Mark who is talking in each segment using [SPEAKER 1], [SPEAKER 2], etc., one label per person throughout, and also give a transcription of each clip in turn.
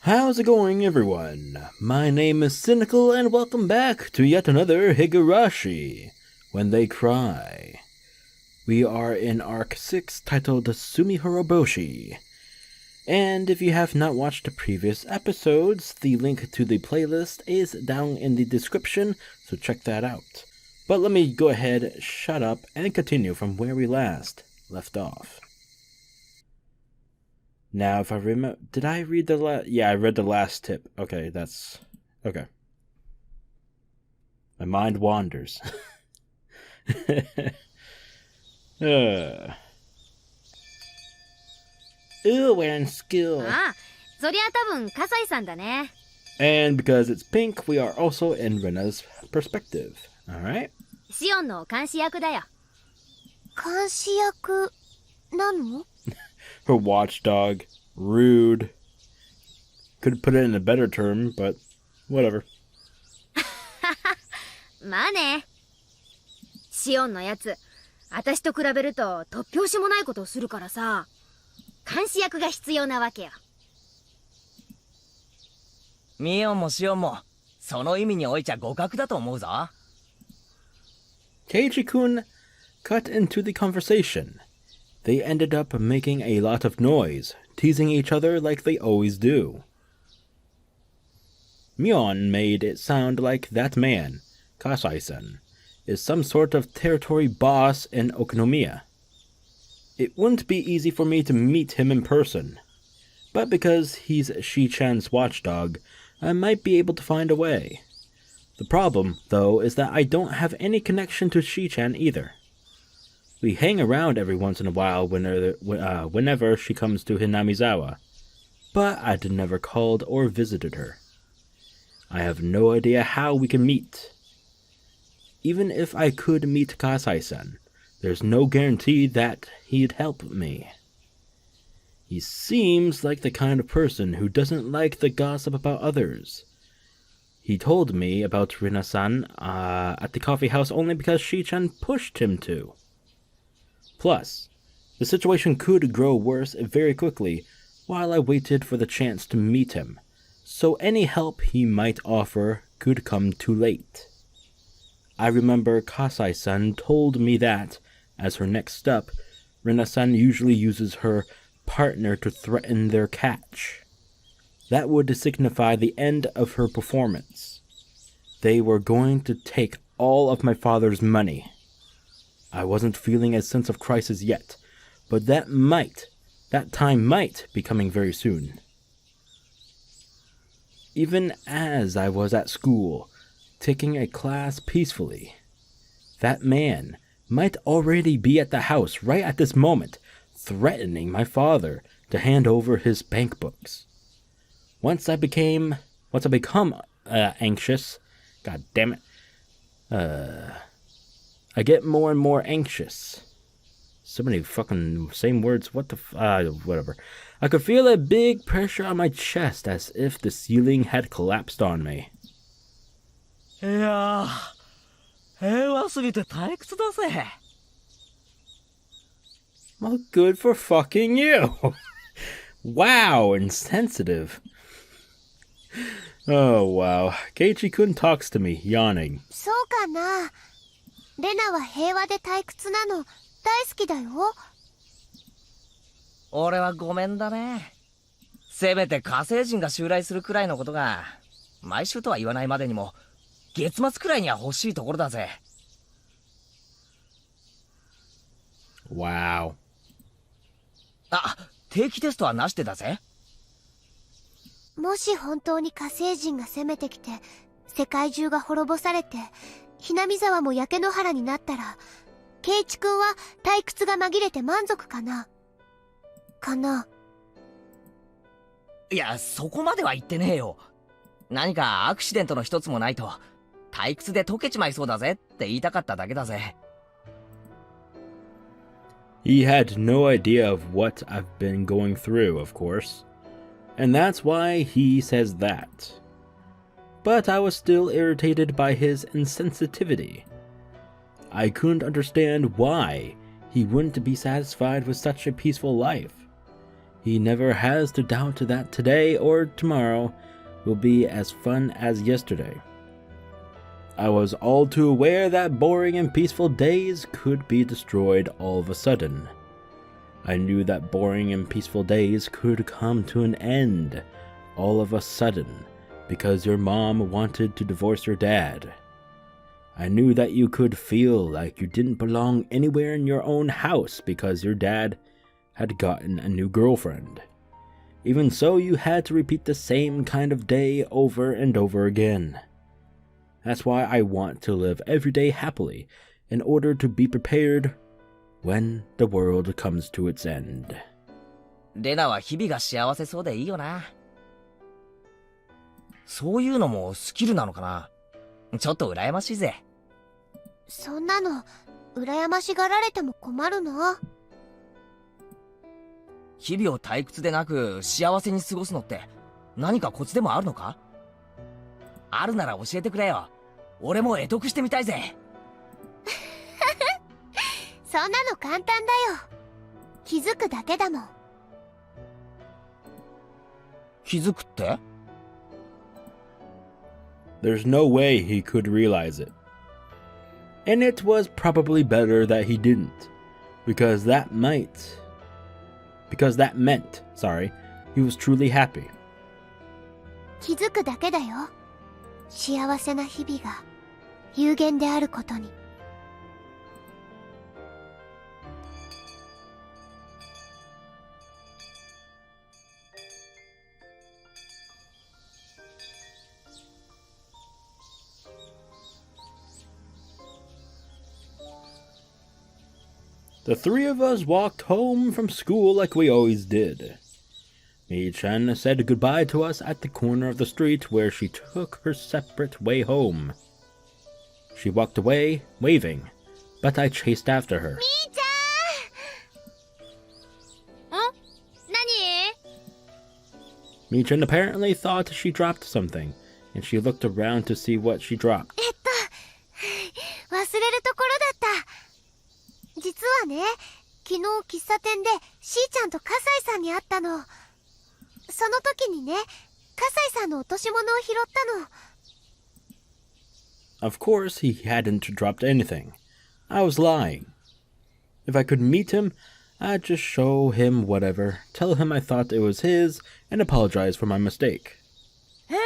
[SPEAKER 1] How's it going, everyone? My name is Sinikle, and welcome back to yet another Higurashi, When They Cry. We are in Arc 6, titled Tsumihoroboshi. And if you have not watched the previous episodes, the link to the playlist is down in the description, so check that out. But let me go ahead, shut up, and continue from where we left off. Now, if I remember, did I read the last? Yeah, I read the last tip. Okay, that's okay. My mind wanders. Ooh, we're in school. And because it's pink, we are also in Rena's perspective. Alright?
[SPEAKER 2] シオンの監視役だよ。監視役なの?
[SPEAKER 1] Her watchdog. Rude. Could put it in a better term, but whatever.
[SPEAKER 2] まあね。シオンのやつ、私と比べると突拍子もないことをするからさ、監視役が必要なわけよ。
[SPEAKER 3] ミオンもシオンも、その意味においちゃ互角だと思うぞ。
[SPEAKER 1] Keiichi-kun cut into the conversation. They ended up making a lot of noise, teasing each other like they always do. Mion made it sound like that man, Kasai-sen, is some sort of territory boss in Okonomiya. It wouldn't be easy for me to meet him in person, but because he's Shi-chan's watchdog, I might be able to find a way. The problem, though, is that I don't have any connection to Shi-chan either. We hang around every once in a while whenever she comes to Hinamizawa, but I never called or visited her. I have no idea how we can meet. Even if I could meet Kasai-sen, there's no guarantee that he'd help me. He seems like the kind of person who doesn't like the gossip about others. He told me about Rina-san at the coffee house only because Shi-chan pushed him to. Plus, the situation could grow worse very quickly while I waited for the chance to meet him, so any help he might offer could come too late. I remember Kasai-san told me that, as her next step, Rina-san usually uses her partner to threaten their catch. That would signify the end of her performance. They were going to take all of my father's money. I wasn't feeling a sense of crisis yet, but that time might be coming very soon. Even as I was at school, taking a class peacefully, that man might already be at the house right at this moment, threatening my father to hand over his bank books. Once I become anxious, god damn it, I get more and more anxious. So many fucking same words, whatever. I could feel a big pressure on my chest as if the ceiling had collapsed on me.
[SPEAKER 3] いやー、平和すぎて退屈だぜ。
[SPEAKER 1] Well, good for fucking you. Wow, insensitive. Oh, wow. Keiichi-kun talks to me, yawning.
[SPEAKER 2] そうかな。レナは平和で退屈なの大好きだよ。
[SPEAKER 3] 俺はごめんだね。せめて火星人が襲来するくらいのことが、毎週とは言わないまでにも、月末くらいには欲しいところだぜ。
[SPEAKER 1] Wow.
[SPEAKER 3] あ、定期テストはなしでだぜ。
[SPEAKER 2] もし本当に火星人が攻めてきて、世界中が滅ぼされて、Hinamizawaも焼け野原になったら、ケイチ君は退屈が紛れて満足かな。
[SPEAKER 3] いや、そこまでは言ってねえよ。何かアクシデントの一つもないと、退屈で溶けちまいそうだぜって言いたかっただけだぜ。
[SPEAKER 1] He had no idea of what I've been going through, of course. And that's why he says that. But I was still irritated by his insensitivity. I couldn't understand why he wouldn't be satisfied with such a peaceful life. He never has to doubt that today or tomorrow will be as fun as yesterday. I was all too aware that boring and peaceful days could be destroyed all of a sudden. I knew that boring and peaceful days could come to an end all of a sudden because your mom wanted to divorce your dad. I knew that you could feel like you didn't belong anywhere in your own house because your dad had gotten a new girlfriend. Even so, you had to repeat the same kind of day over and over again. That's why I want to live every day happily in order to be prepared when the world comes to its end.
[SPEAKER 3] レナは日々が幸せそうでいいよな。そういうのもスキルなのかな。ちょっと羨ましいぜ。
[SPEAKER 2] そんなの羨ましがられても困るな。
[SPEAKER 3] 日々を退屈でなく幸せに過ごすのって何かコツでもあるのか？あるなら教えてくれよ。俺も得得してみたいぜ。
[SPEAKER 2] そんなの簡単だよ。気づくだけだもん。
[SPEAKER 3] 気づくって？
[SPEAKER 1] There's no way he could realize it. And it was probably better that he didn't, because that meant, he was truly happy.
[SPEAKER 2] 気づくだけだよ。幸せな日々が有限であることに。
[SPEAKER 1] The three of us walked home from school like we always did. Mii-chan said goodbye to us at the corner of the street where she took her separate way home. She walked away, waving, but I chased after her.
[SPEAKER 2] みーちゃん！ん？何？
[SPEAKER 1] Mii-chan apparently thought she dropped something, and she looked around to see what she dropped.
[SPEAKER 2] 忘れるところだった。実はね、昨日喫茶店でしーちゃんと笠井さんに会ったの。その時にね、笠井さんの落とし物を拾ったの。
[SPEAKER 1] Of course, he hadn't dropped anything. I was lying. If I could meet him, I'd just show him whatever, tell him I thought it was his, and apologize for my mistake.
[SPEAKER 4] へえ、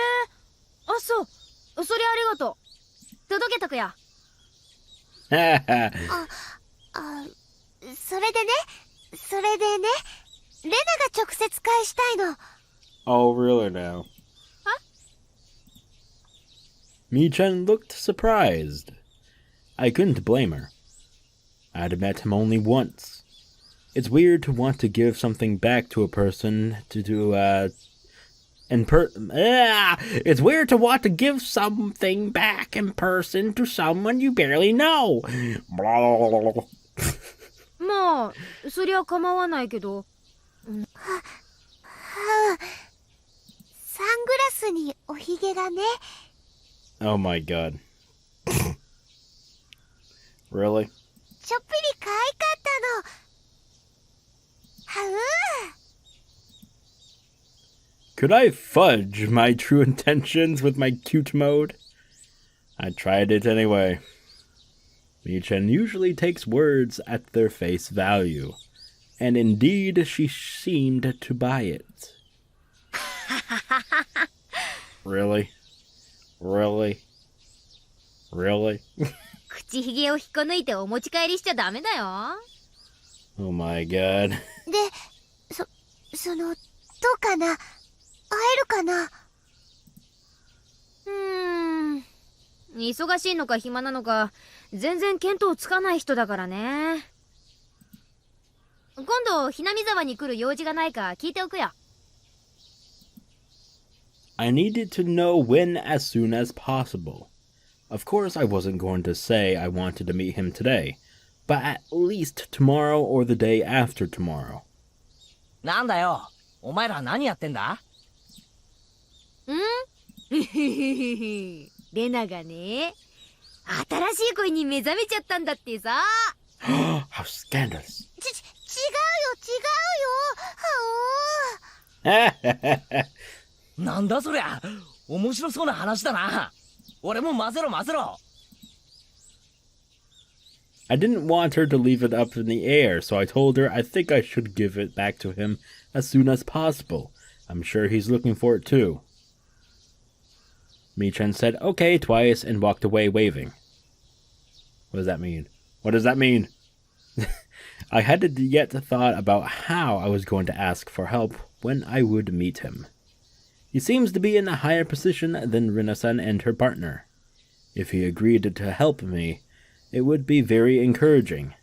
[SPEAKER 4] あ、そう。それありがとう。届けとくよ。
[SPEAKER 2] それでね、レナが直接返したいの。
[SPEAKER 1] Oh, really now?
[SPEAKER 4] Huh?
[SPEAKER 1] Mii-chan looked surprised. I couldn't blame her. I'd met him only once. It's weird to want to give something back to a person It's weird to want to give something back in person to someone you barely know.
[SPEAKER 4] まあ、そりゃ構わないけど。
[SPEAKER 2] サングラスにおひげがね。
[SPEAKER 1] Oh my god. Really?
[SPEAKER 2] ちょっぴり可愛かったの。
[SPEAKER 1] Could I fudge my true intentions with my cute mode? I tried it anyway. Mii-chan usually takes words at their face value, and indeed she seemed to buy it. Really? Really? Really?
[SPEAKER 4] 口ひげを引っこ抜いてお持ち帰りしちゃダメだよ。
[SPEAKER 1] Oh my god.
[SPEAKER 2] で、その、どうかな？会えるかな？
[SPEAKER 4] 忙しいのか暇なのか全然見当つかない人だからね。今度ひなみざわに来る用事がないか聞いておくよ。
[SPEAKER 1] I needed to know when as soon as possible. Of course I wasn't going to say I wanted to meet him today, but at least tomorrow or the day after tomorrow.
[SPEAKER 3] なんだよ、お前ら何やってんだ？
[SPEAKER 4] レナがね、新しい恋に目覚めちゃったんだってさ。
[SPEAKER 1] How scandalous.
[SPEAKER 2] 違
[SPEAKER 3] なんだそりゃ、面白そうな話だな。俺も混ぜろ混ぜろ。
[SPEAKER 1] I didn't want her to leave it up in the air, so I told her I think I should give it back to him as soon as possible. I'm sure he's looking for it too. Michan said okay twice and walked away waving. What does that mean? What does that mean? I hadn't yet thought about how I was going to ask for help when I would meet him. He seems to be in a higher position than Rina-san and her partner. If he agreed to help me, it would be very encouraging.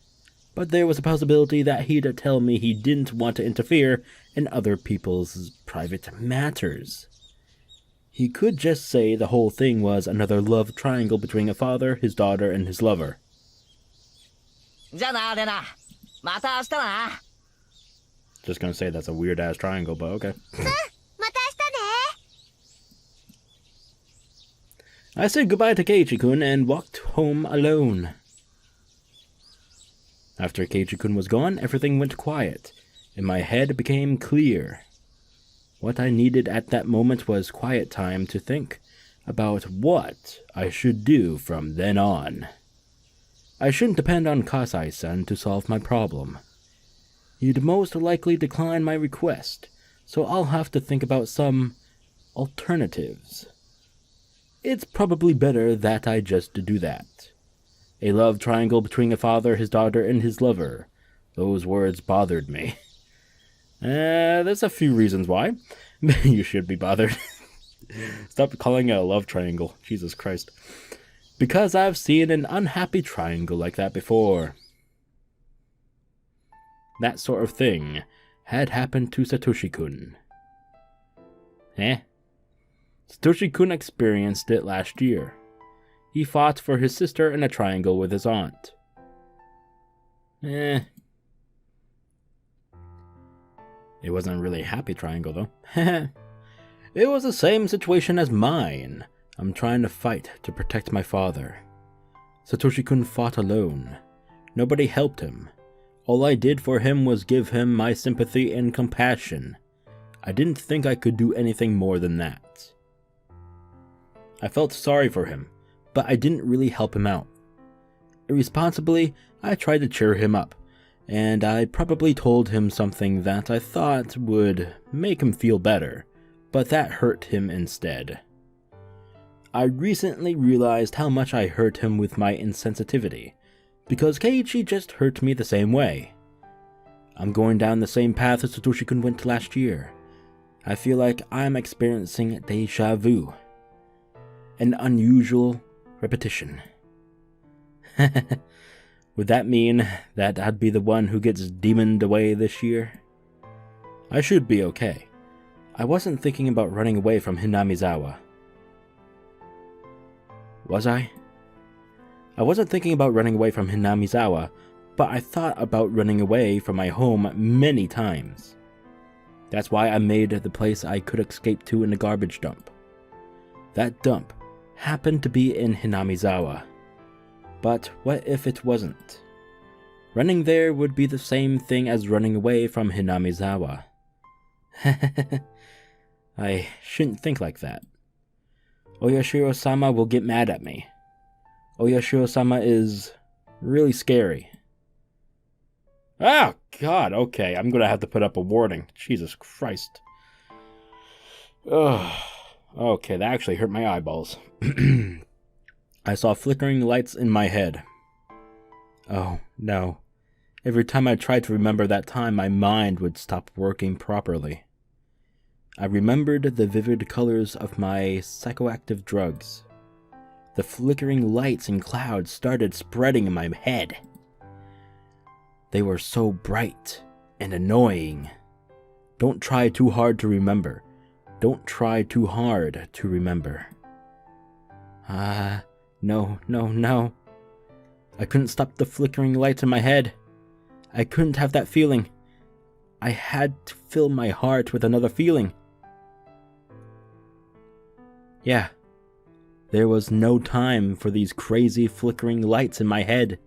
[SPEAKER 1] But there was a possibility that he'd tell me he didn't want to interfere in other people's private matters. He could just say the whole thing was another love triangle between a father, his daughter, and his lover.
[SPEAKER 3] じゃあな、レナ。また明日な。
[SPEAKER 1] Just gonna say that's a weird-ass triangle, but okay.
[SPEAKER 2] また明日ね。
[SPEAKER 1] I said goodbye to Keiichi-kun and walked home alone. After Keiichi-kun was gone, everything went quiet, and my head became clear. What I needed at that moment was quiet time to think about what I should do from then on. I shouldn't depend on Kasai-san to solve my problem. He'd most likely decline my request, so I'll have to think about some alternatives. It's probably better that I just do that. A love triangle between a father, his daughter, and his lover. Those words bothered me. There's a few reasons why. You should be bothered. Stop calling it a love triangle. Jesus Christ. Because I've seen an unhappy triangle like that before. That sort of thing had happened to Satoshi-kun. Satoshi-kun experienced it last year. He fought for his sister in a triangle with his aunt. It wasn't really a happy triangle, though. It was the same situation as mine. I'm trying to fight to protect my father. Satoshi-kun fought alone. Nobody helped him. All I did for him was give him my sympathy and compassion. I didn't think I could do anything more than that. I felt sorry for him, but I didn't really help him out. Irresponsibly, I tried to cheer him up, and I probably told him something that I thought would make him feel better, but that hurt him instead. I recently realized how much I hurt him with my insensitivity, because Keiichi just hurt me the same way. I'm going down the same path as Satoshi-kun went last year. I feel like I'm experiencing deja vu. An unusual repetition. Would that mean that I'd be the one who gets demoned away this year? I should be okay. I wasn't thinking about running away from Hinamizawa. Was I? I wasn't thinking about running away from Hinamizawa, but I thought about running away from my home many times. That's why I made the place I could escape to in the garbage dump. That dump happened to be in Hinamizawa. But what if it wasn't? Running there would be the same thing as running away from Hinamizawa. I shouldn't think like that. Oyashiro-sama will get mad at me. Oyashiro-sama is really scary. Oh, God, okay, I'm gonna have to put up a warning. Jesus Christ. Ugh. Okay, that actually hurt my eyeballs. I saw flickering lights in my head. Oh, no. Every time I tried to remember that time, my mind would stop working properly. I remembered the vivid colors of my psychoactive drugs. The flickering lights and clouds started spreading in my head. They were so bright and annoying. Don't try too hard to remember. Don't try too hard to remember. No. I couldn't stop the flickering lights in my head. I couldn't have that feeling. I had to fill my heart with another feeling. Yeah, there was no time for these crazy flickering lights in my head.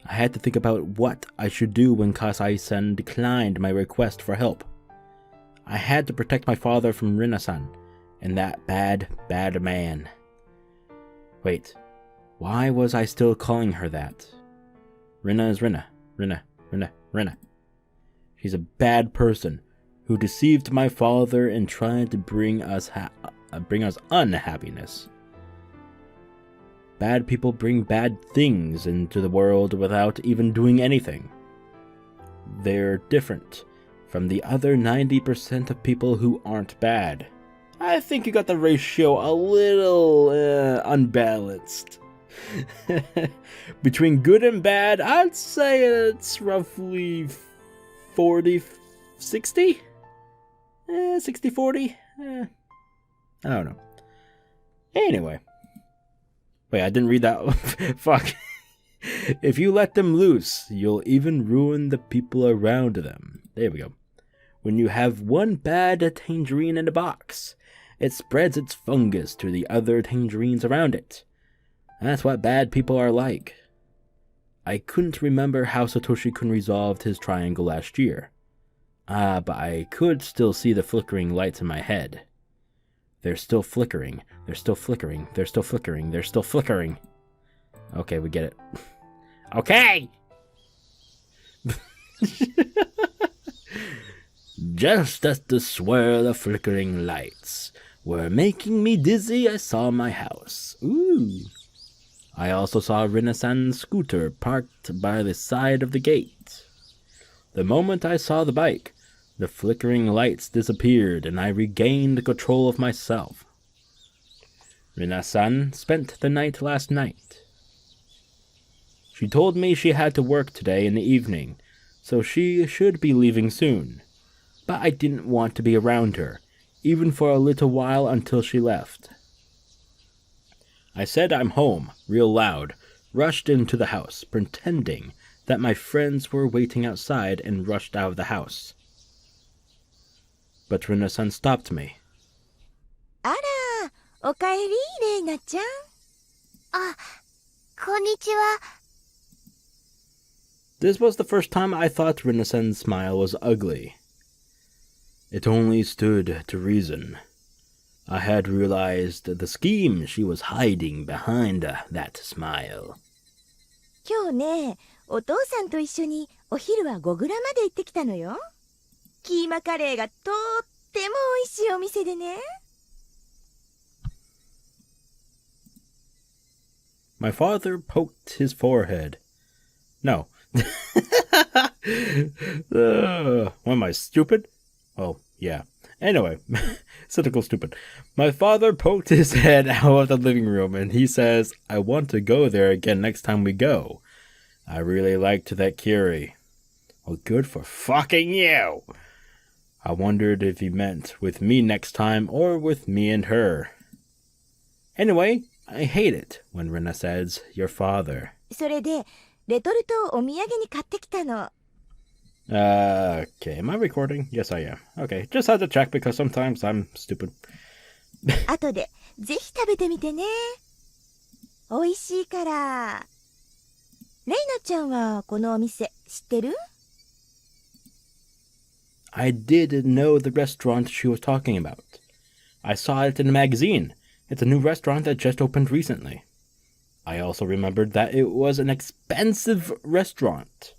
[SPEAKER 1] I had to think about what I should do when Kasai-san declined my request for help. I had to protect my father from Rina-san and that bad man. Wait, why was I still calling her that? Rina is Rina. Rina. She's a bad person who deceived my father and tried to bring us unhappiness. Bad people bring bad things into the world without even doing anything. They're different from the other 90% of people who aren't bad. I think you got the ratio a little unbalanced. Between good and bad, I'd say it's roughly 40-60? 60-40? I don't know. Anyway. Wait, I didn't read that. Fuck. If you let them loose, you'll even ruin the people around them. There we go. When you have one bad tangerine in a box, it spreads its fungus to the other tangerines around it. That's what bad people are like. I couldn't remember how Satoshi-kun resolved his triangle last year. But I could still see the flickering lights in my head. They're still flickering. They're still flickering. They're still flickering. They're still flickering. Okay, we get it. Okay! Just as the swirl of flickering lights were making me dizzy, I saw my house. Ooh. I also saw Rina-san's scooter parked by the side of the gate. The moment I saw the bike, the flickering lights disappeared and I regained control of myself. Rina-san spent the night last night. She told me she had to work today in the evening, so she should be leaving soon. But I didn't want to be around her, even for a little while until she left. I said I'm home, real loud, rushed into the house, pretending that my friends were waiting outside and rushed out of the house. But Rina-san stopped me.
[SPEAKER 5] あら、おかえり、レイナちゃん。
[SPEAKER 2] あ、こんにちは。
[SPEAKER 1] This was the first time I thought Rina-san's smile was ugly. It only stood to reason. I had realized the scheme she was hiding behind that smile.
[SPEAKER 5] 今日ね、お父さんと一緒にお昼は5グラまで行ってきたのよ。キーマカレーがとっても美味しいお店でね。
[SPEAKER 1] My father poked his forehead. No. What am I, stupid? Oh, yeah. Anyway, cynical stupid. My father poked his head out of the living room and he says, I want to go there again next time we go. I really liked that curry. Well, good for fucking you! I wondered if he meant with me next time or with me and her. Anyway, I hate it when Rina says, your father.
[SPEAKER 5] それで、レトルトをお土産に買ってきたの。
[SPEAKER 1] Okay, am I recording? Yes, I am. Okay, just had to check because sometimes I'm stupid.
[SPEAKER 5] 後でぜひ食べてみてね。美味しいから。レイナちゃんはこのお店知ってる？
[SPEAKER 1] I did know the restaurant she was talking about. I saw it in a magazine. It's a new restaurant that just opened recently. I also remembered that it was an expensive restaurant.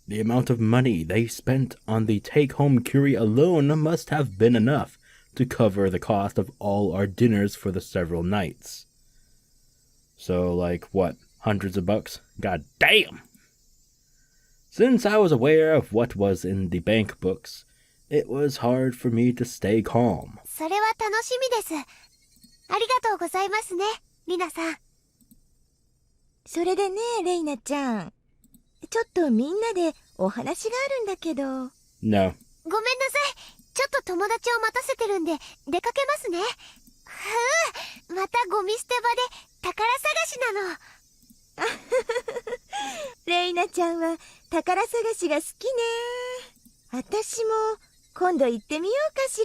[SPEAKER 1] The amount of money they spent on the take-home curry alone must have been enough to cover the cost of all our dinners for the several nights. So, like, what, hundreds of bucks? God damn! Since I was aware of what was in the bank books, it was hard for me to stay calm.
[SPEAKER 2] それは楽しみです。ありがとうございますね、リナさん。
[SPEAKER 5] それでね、レイナちゃん。ちょっとみんなでお話があるんだけど。
[SPEAKER 1] No.
[SPEAKER 2] ごめんなさい。ちょっと友達を待たせてるんで出かけますね。またゴミ捨て場で宝探しなの。
[SPEAKER 5] レイナちゃんは宝探しが好きね。私も今度行ってみようかし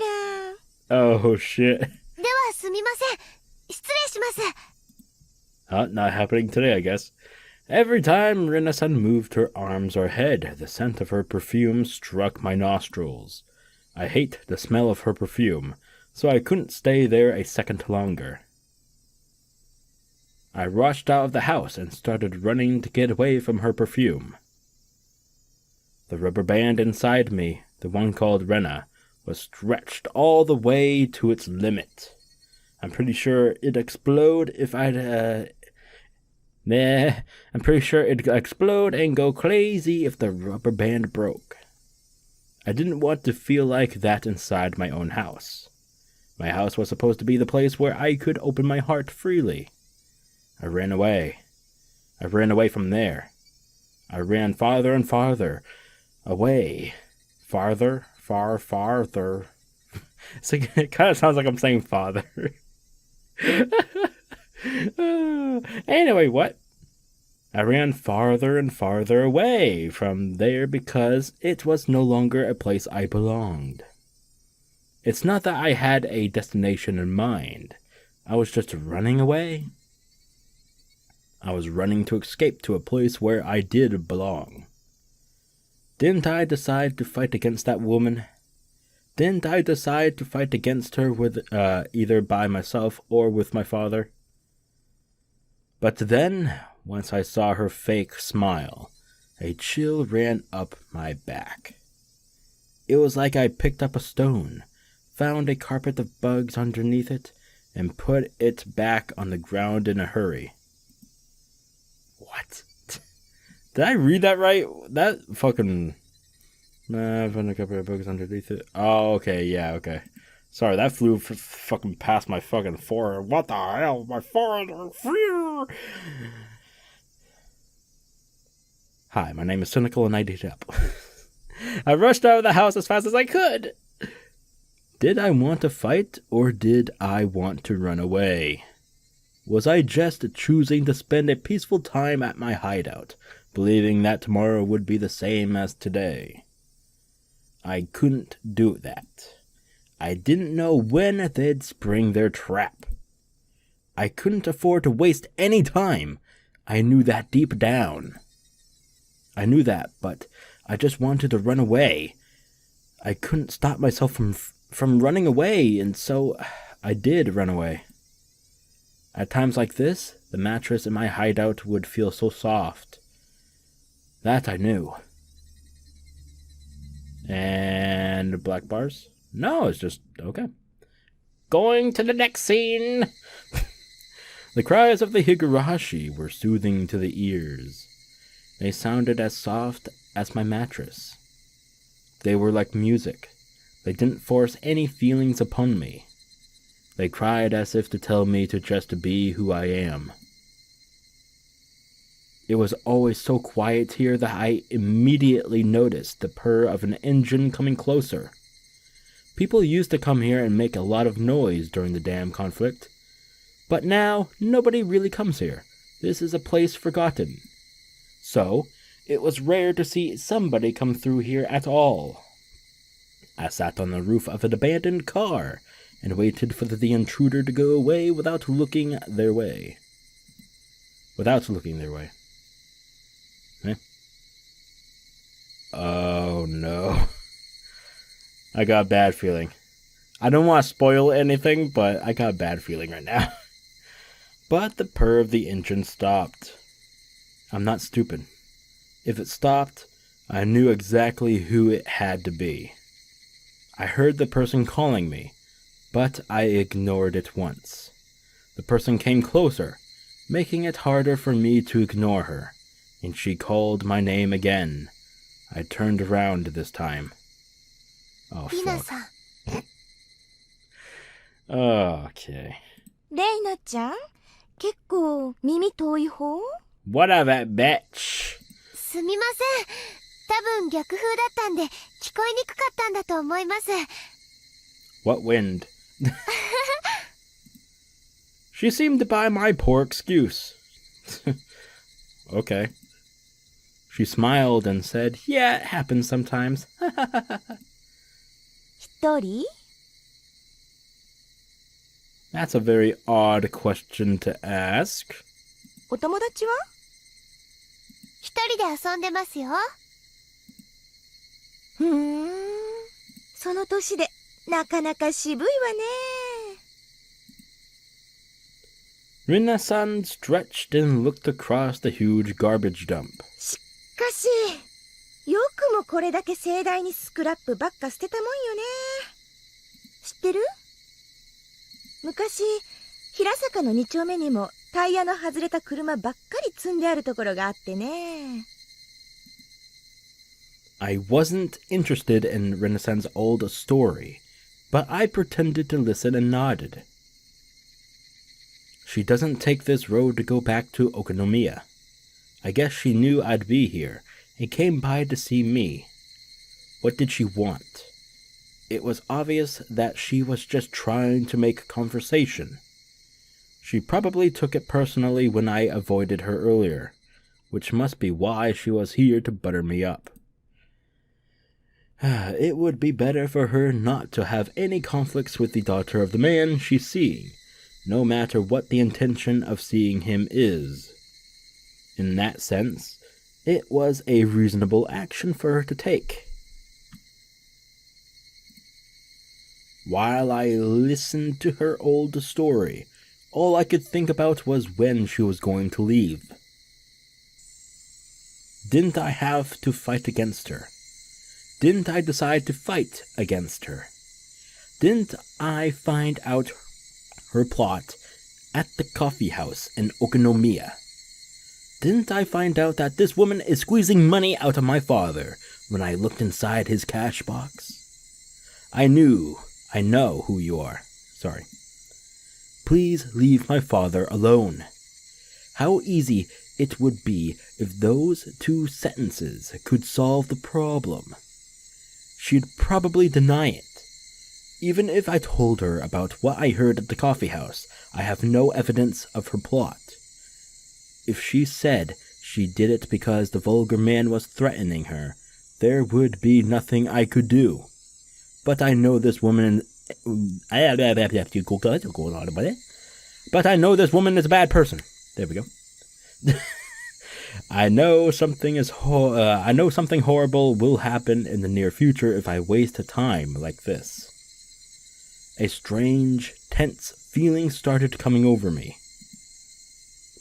[SPEAKER 5] ら。
[SPEAKER 1] Oh, shit.
[SPEAKER 2] ではすみません。失礼します。
[SPEAKER 1] Not happening today, I guess. Every time Rena-san moved her arms or head, the scent of her perfume struck my nostrils. I hate the smell of her perfume, so I couldn't stay there a second longer. I rushed out of the house and started running to get away from her perfume. The rubber band inside me, the one called Rena, was stretched all the way to its limit. I'm pretty sure it'd explode if I'm pretty sure it'd explode and go crazy if the rubber band broke. I didn't want to feel like that inside my own house. My house was supposed to be the place where I could open my heart freely. I ran away. I ran away from there. I ran farther and farther away. Farther, farther. So it kind of sounds like I'm saying father. Anyway, what? I ran farther and farther away from there because it was no longer a place I belonged. It's not that I had a destination in mind. I was just running away. I was running to escape to a place where I did belong. Didn't I decide to fight against that woman? Didn't I decide to fight against her with either by myself or with my father? But then, once I saw her fake smile, a chill ran up my back. It was like I picked up a stone, found a carpet of bugs underneath it, and put it back on the ground in a hurry. What? Did I read that right? That fucking... found a carpet of bugs underneath it. Oh, okay, yeah, okay. Sorry, that flew fucking past my fucking forehead. What the hell? My forehead. Hi, my name is Sinikle and I did up. I rushed out of the house as fast as I could. Did I want to fight or did I want to run away? Was I just choosing to spend a peaceful time at my hideout, believing that tomorrow would be the same as today? I couldn't do that. I didn't know when they'd spring their trap. I couldn't afford to waste any time. I knew that deep down. I knew that, but I just wanted to run away. I couldn't stop myself from running away, and so I did run away. At times like this, the mattress in my hideout would feel so soft. That I knew. And black bars? No, it's just, okay. Going to the next scene! The cries of the Higurashi were soothing to the ears. They sounded as soft as my mattress. They were like music. They didn't force any feelings upon me. They cried as if to tell me to just be who I am. It was always so quiet here that I immediately noticed the purr of an engine coming closer. People used to come here and make a lot of noise during the dam conflict. But now, nobody really comes here. This is a place forgotten. So, it was rare to see somebody come through here at all. I sat on the roof of an abandoned car and waited for the intruder to go away without looking their way. Eh? Oh no. I got a bad feeling. I don't want to spoil anything, but I got a bad feeling right now. But the purr of the engine stopped. I'm not stupid. If it stopped, I knew exactly who it had to be. I heard the person calling me, but I ignored it once. The person came closer, making it harder for me to ignore her, and she called my name again. I turned around this time. Oh, fuck.
[SPEAKER 2] 皆さん。
[SPEAKER 1] Okay.
[SPEAKER 5] レイナちゃん、結構耳遠い方？
[SPEAKER 1] Whatever, bitch.
[SPEAKER 2] すみません。多分逆風だったんで聞こえにくかったんだと思います。
[SPEAKER 1] What wind? She seemed to buy my poor excuse. Okay. She smiled and said, "Yeah, it happens sometimes."
[SPEAKER 5] 一人？
[SPEAKER 1] That's a very odd question to ask.
[SPEAKER 5] お友達は？
[SPEAKER 2] 一人で遊んでますよ。
[SPEAKER 5] その年でなかなか渋いわね。
[SPEAKER 1] Rina-san stretched and looked across the huge garbage dump.
[SPEAKER 5] しかし、よくもこれだけ盛大にスクラップばっか捨てたもんよね。知ってる？昔、平坂の2丁目にもタイヤの外れた車ばっかり積んであるところがあってね。
[SPEAKER 1] I wasn't interested in Rina-san's old story, but I pretended to listen and nodded. She doesn't take this road to go back to Okonomiya. I guess she knew I'd be here and came by to see me. What did she want? It was obvious that she was just trying to make conversation. She probably took it personally when I avoided her earlier, which must be why she was here to butter me up. It would be better for her not to have any conflicts with the daughter of the man she's seeing, no matter what the intention of seeing him is. In that sense, it was a reasonable action for her to take. While I listened to her old story, all I could think about was when she was going to leave. Didn't I have to fight against her? Didn't I decide to fight against her? Didn't I find out her plot at the coffee house in Okonomiya? Didn't I find out that this woman is squeezing money out of my father when I looked inside his cash box? I know who you are. Sorry. Please leave my father alone. How easy it would be if those 2 sentences could solve the problem. She'd probably deny it. Even if I told her about what I heard at the coffee house, I have no evidence of her plot. If she said she did it because the vulgar man was threatening her, there would be nothing I could do. But I know this woman... But I know this woman is a bad person. There we go. I know something horrible will happen in the near future if I waste time like this. A strange, tense feeling started coming over me,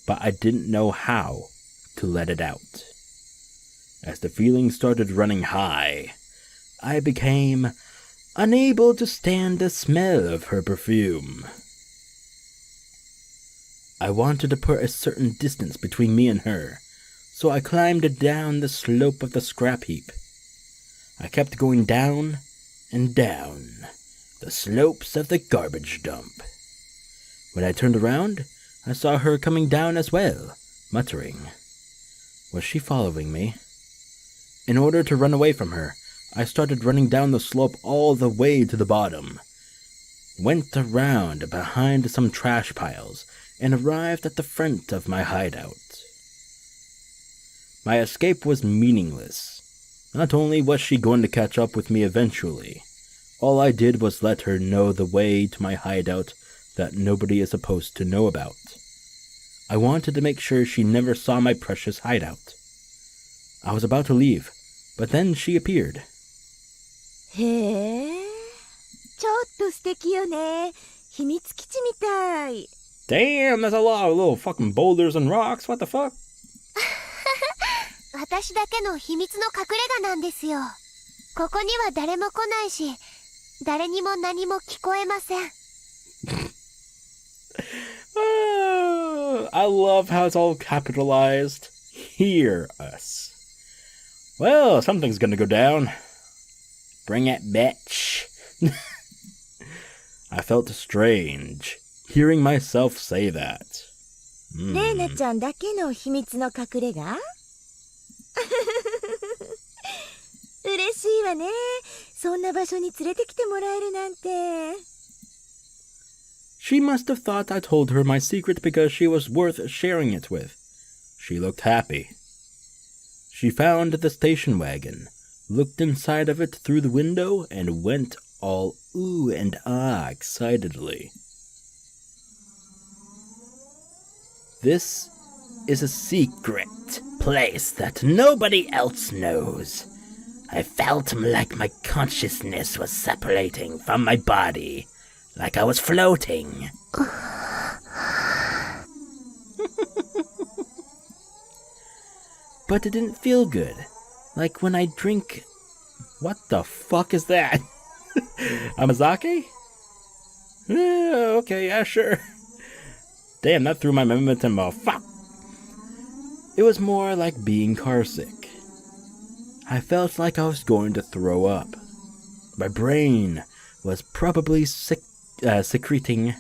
[SPEAKER 1] but I didn't know how to let it out. As the feeling started running high, I became unable to stand the smell of her perfume. I wanted to put a certain distance between me and her, so I climbed down the slope of the scrap heap. I kept going down and down the slopes of the garbage dump. When I turned around, I saw her coming down as well, muttering. Was she following me? In order to run away from her, I started running down the slope all the way to the bottom, went around behind some trash piles, and arrived at the front of my hideout. My escape was meaningless. Not only was she going to catch up with me eventually, all I did was let her know the way to my hideout that nobody is supposed to know about. I wanted to make sure she never saw my precious hideout. I was about to leave, but then she appeared.
[SPEAKER 5] へえ、ちょっと素敵よね。秘密基地みたい。
[SPEAKER 1] Damn, that's a lot of little fucking boulders and rocks. What the fuck?
[SPEAKER 2] 私だけの秘密の隠れ家なんですよ。ここには誰も来ないし、誰にも何も聞こえません。
[SPEAKER 1] I love how it's all capitalized. Hear us. Well, something's gonna go down. Bring it, bitch. I felt strange, hearing myself say that.
[SPEAKER 5] レイナちゃんだけの秘密の隠れ家嬉しいわね。そんな場所に連れてきてもらえるなんて。
[SPEAKER 1] She must have thought I told her my secret because she was worth sharing it with. She looked happy. She found the station wagon, looked inside of it through the window, and went all ooh and ah excitedly. This is a secret, place that nobody else knows. I felt like my consciousness was separating from my body, like I was floating. But it didn't feel good. Like when I drink... What the fuck is that? Amazake? Okay, yeah, sure. Damn, that threw my momentum off. Fuck! It was more like being carsick. I felt like I was going to throw up. My brain was probably secreting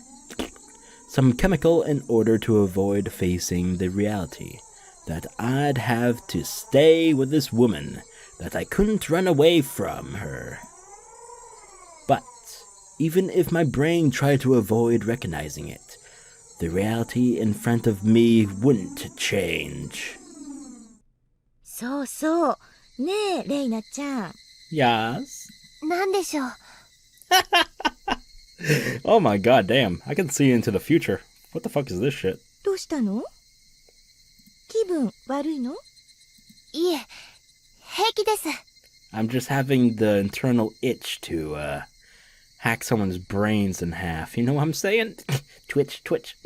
[SPEAKER 1] some chemical in order to avoid facing the reality that I'd have to stay with this woman, that I couldn't run away from her. But even if my brain tried to avoid recognizing it, the reality in front of me wouldn't change.
[SPEAKER 5] そうそう。ねえ、レイナちゃん。
[SPEAKER 1] Yes?
[SPEAKER 2] なんでしょう。
[SPEAKER 1] Oh my god, damn. I can see into the future. What the fuck is this shit?
[SPEAKER 5] どうしたの？気分悪いの？
[SPEAKER 2] いえ、平気です。
[SPEAKER 1] I'm just having the internal itch to, hack someone's brains in half. You know what I'm saying? Twitch, twitch.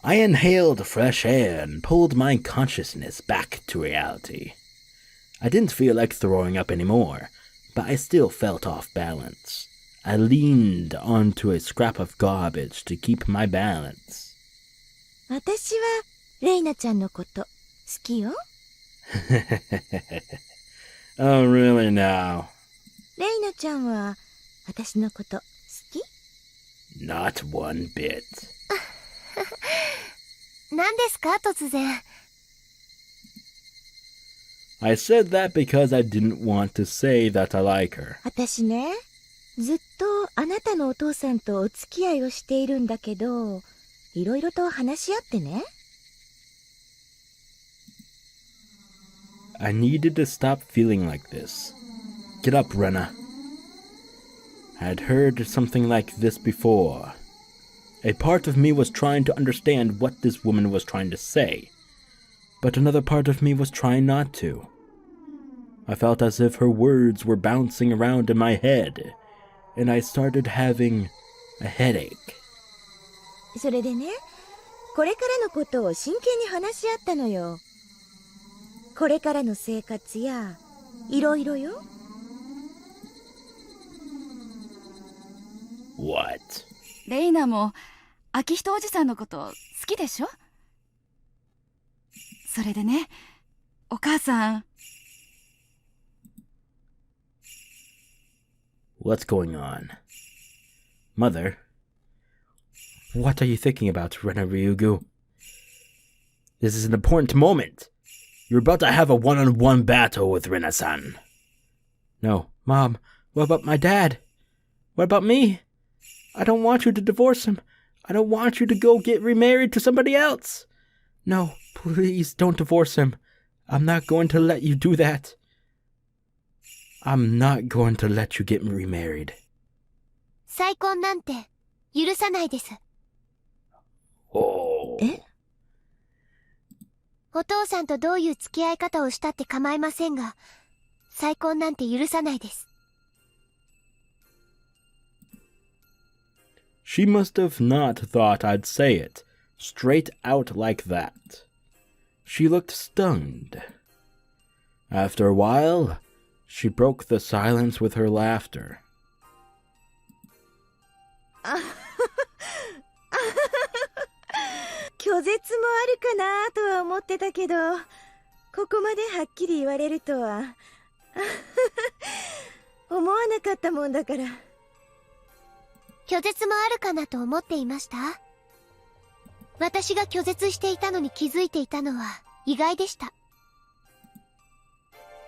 [SPEAKER 1] I inhaled fresh air and pulled my consciousness back to reality. I didn't feel like throwing up anymore, but I still felt off balance. I leaned onto a scrap of garbage to keep my balance.
[SPEAKER 5] 私はレイナちゃんのこと好きよ。
[SPEAKER 1] Oh, really now?
[SPEAKER 5] レイナちゃんは私のこと好き？
[SPEAKER 1] Not one bit.
[SPEAKER 2] 何ですか、突然。
[SPEAKER 1] I said that because I didn't want to say that I like her.
[SPEAKER 5] 私ね、ずっとあなたのお父さんとお付き合いをしているんだけど、いろいろと話し合ってね。
[SPEAKER 1] I needed to stop feeling like this. Get up, Rena. I'd heard something like this before. A part of me was trying to understand what this woman was trying to say, but another part of me was trying not to. I felt as if her words were bouncing around in my head, and I started having a headache.
[SPEAKER 5] それでね、これからのことを真剣に話し合ったのよ。これからの生活やいろいろよ。
[SPEAKER 1] What?
[SPEAKER 6] レイナも秋人おじさんのこと好きでしょ？それでね、お母さん。
[SPEAKER 1] What's going on? Mother? What are you thinking about, Rena Ryugu? This is an important moment. You're about to have a one-on-one battle with Rena-san. No, Mom, what about my dad? What about me? I don't want you to divorce him. I don't want you to go get remarried to somebody else. No, please don't divorce him. I'm not going to let you do that. I'm not going to let you get remarried.
[SPEAKER 2] 再婚なんて許さないです。
[SPEAKER 1] Oh.
[SPEAKER 5] え？
[SPEAKER 2] お父さんとどういう付き合い方をしたって構いませんが、再婚なんて許さないです。
[SPEAKER 1] She must have not thought I'd say it, straight out like that. She looked stunned. After a while, she broke the silence with her laughter.
[SPEAKER 5] 拒絶もあるかなとは思ってたけど、ここまではっきり言われるとは思わなかったもんだから。
[SPEAKER 2] 拒絶もあるかなと思っていました。私が拒絶していたのに気づいていたのは意外でした。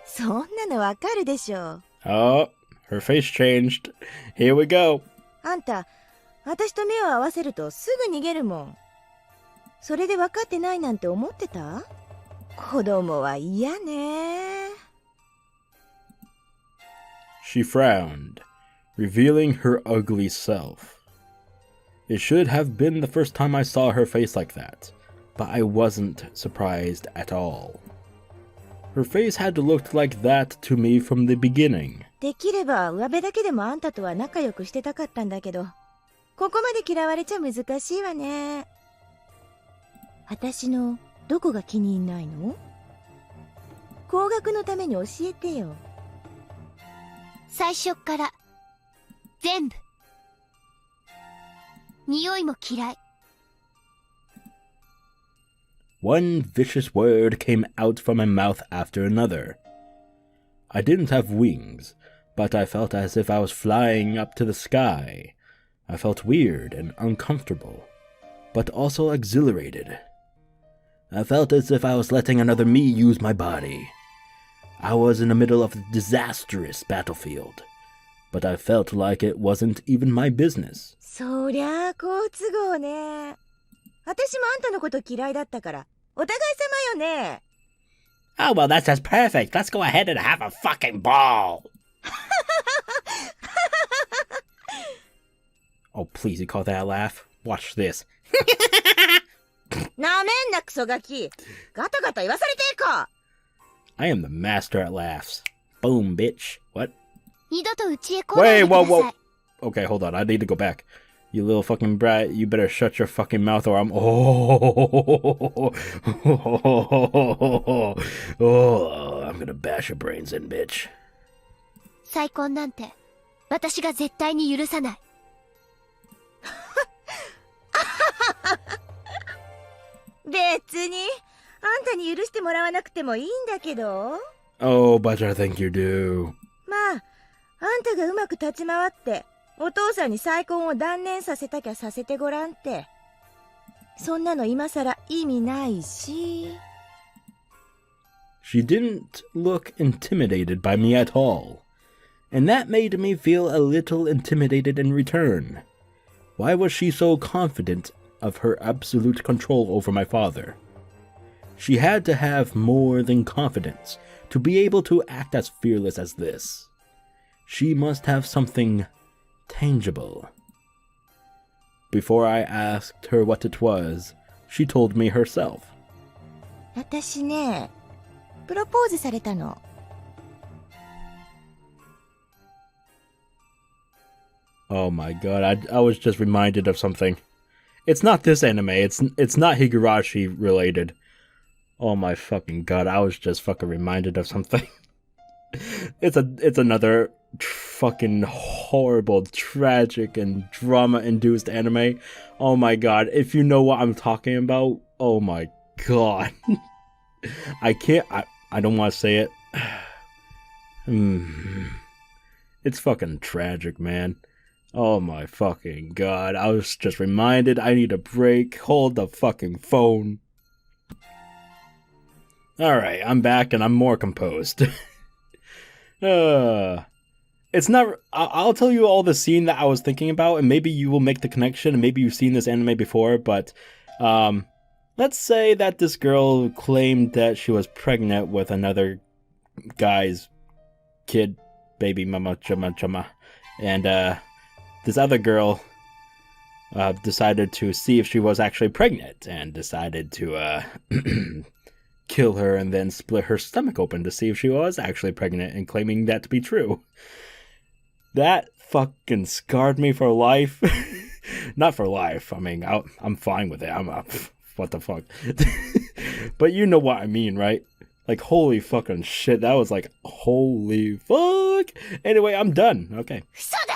[SPEAKER 5] そんなのわかるでしょ。
[SPEAKER 1] Oh, her face changed. Here we go.
[SPEAKER 5] あんた、私と目を合わせるとすぐ逃げるもん。それで分かってないなんて思ってた？子供は嫌ね。
[SPEAKER 1] She frowned, revealing her ugly self. It should have been the first time I saw her face like that. but I wasn't surprised at all. Her face had looked like that to me from the beginning.
[SPEAKER 5] できれば上辺だけでもあんたとは仲良くしてたかったんだけど、ここまで嫌われちゃ難しいわね。私のどこが気に入んないの？高額のために教えてよ。
[SPEAKER 2] 最初っから全部。匂いも嫌い。
[SPEAKER 1] One vicious word came out from my mouth after another. I didn't have wings, but I felt as if I was flying up to the sky. I felt weird and uncomfortable, but also exhilarated. I felt as if I was letting another me use my body. I was in the middle of a disastrous battlefield, but I felt like it wasn't even my business.
[SPEAKER 5] そりゃあ好都合ね。私もあんたのこと嫌いだったから、お互い様よね。
[SPEAKER 1] Oh, well, that's just perfect. Let's go ahead and have a fucking ball. Oh, please, you call that a laugh? Watch this.
[SPEAKER 5] なめんなクソガキ。ガタガタ言わされてえか。
[SPEAKER 1] I am the master at laughs. Boom, bitch. What?
[SPEAKER 2] 二度と家へ来ないでくだ
[SPEAKER 1] Wait,
[SPEAKER 2] さい。
[SPEAKER 1] whoa. Okay, hold on. I need to go back. You little fucking brat, you better shut your fucking mouth or I'm... Oh, I'm gonna bash your brains in, bitch.
[SPEAKER 2] 再婚なんて私が絶対に許さない。
[SPEAKER 5] 別にあんたに許してもらわなくてもいいんだけど。
[SPEAKER 1] Oh, but I think you do.
[SPEAKER 5] まあ、あんたがうまく立ち回ってお父さんに再婚を断念させたきゃさせてごらんって。そんなの今さら意味ないし。
[SPEAKER 1] She didn't look intimidated by me at all, and that made me feel a little intimidated in return. Why was she so confident of her absolute control over my father? She had to have more than confidence to be able to act as fearless as this. She must have something tangible. Before I asked her what it was, she told me herself.
[SPEAKER 5] 私ね、プロポーズされたの。
[SPEAKER 1] Oh my god, I was just reminded of something. It's not this anime, it's not Higurashi related. Oh my fucking god, I was just fucking reminded of something. It's another fucking horrible, tragic, and drama-induced anime. Oh my god, if you know what I'm talking about, oh my god. I don't want to say it. It's fucking tragic, man. Oh my fucking god, I was just reminded I need a break. Hold the fucking phone. Alright, I'm back and I'm more composed. It's not... I'll tell you all the scene that I was thinking about, and maybe you will make the connection, and maybe you've seen this anime before, but... let's say that this girl claimed that she was pregnant with another guy's kid, baby mama, chama. And, this other girl decided to see if she was actually pregnant, and decided to, kill her and then split her stomach open to see if she was actually pregnant, and claiming that to be true. That fucking scarred me for life. Not for life. I mean, I'm fine with it. What the fuck? But you know what I mean, right? Like, holy fucking shit. That was like, holy fuck. Anyway, I'm done. Okay.
[SPEAKER 2] 嘘だ。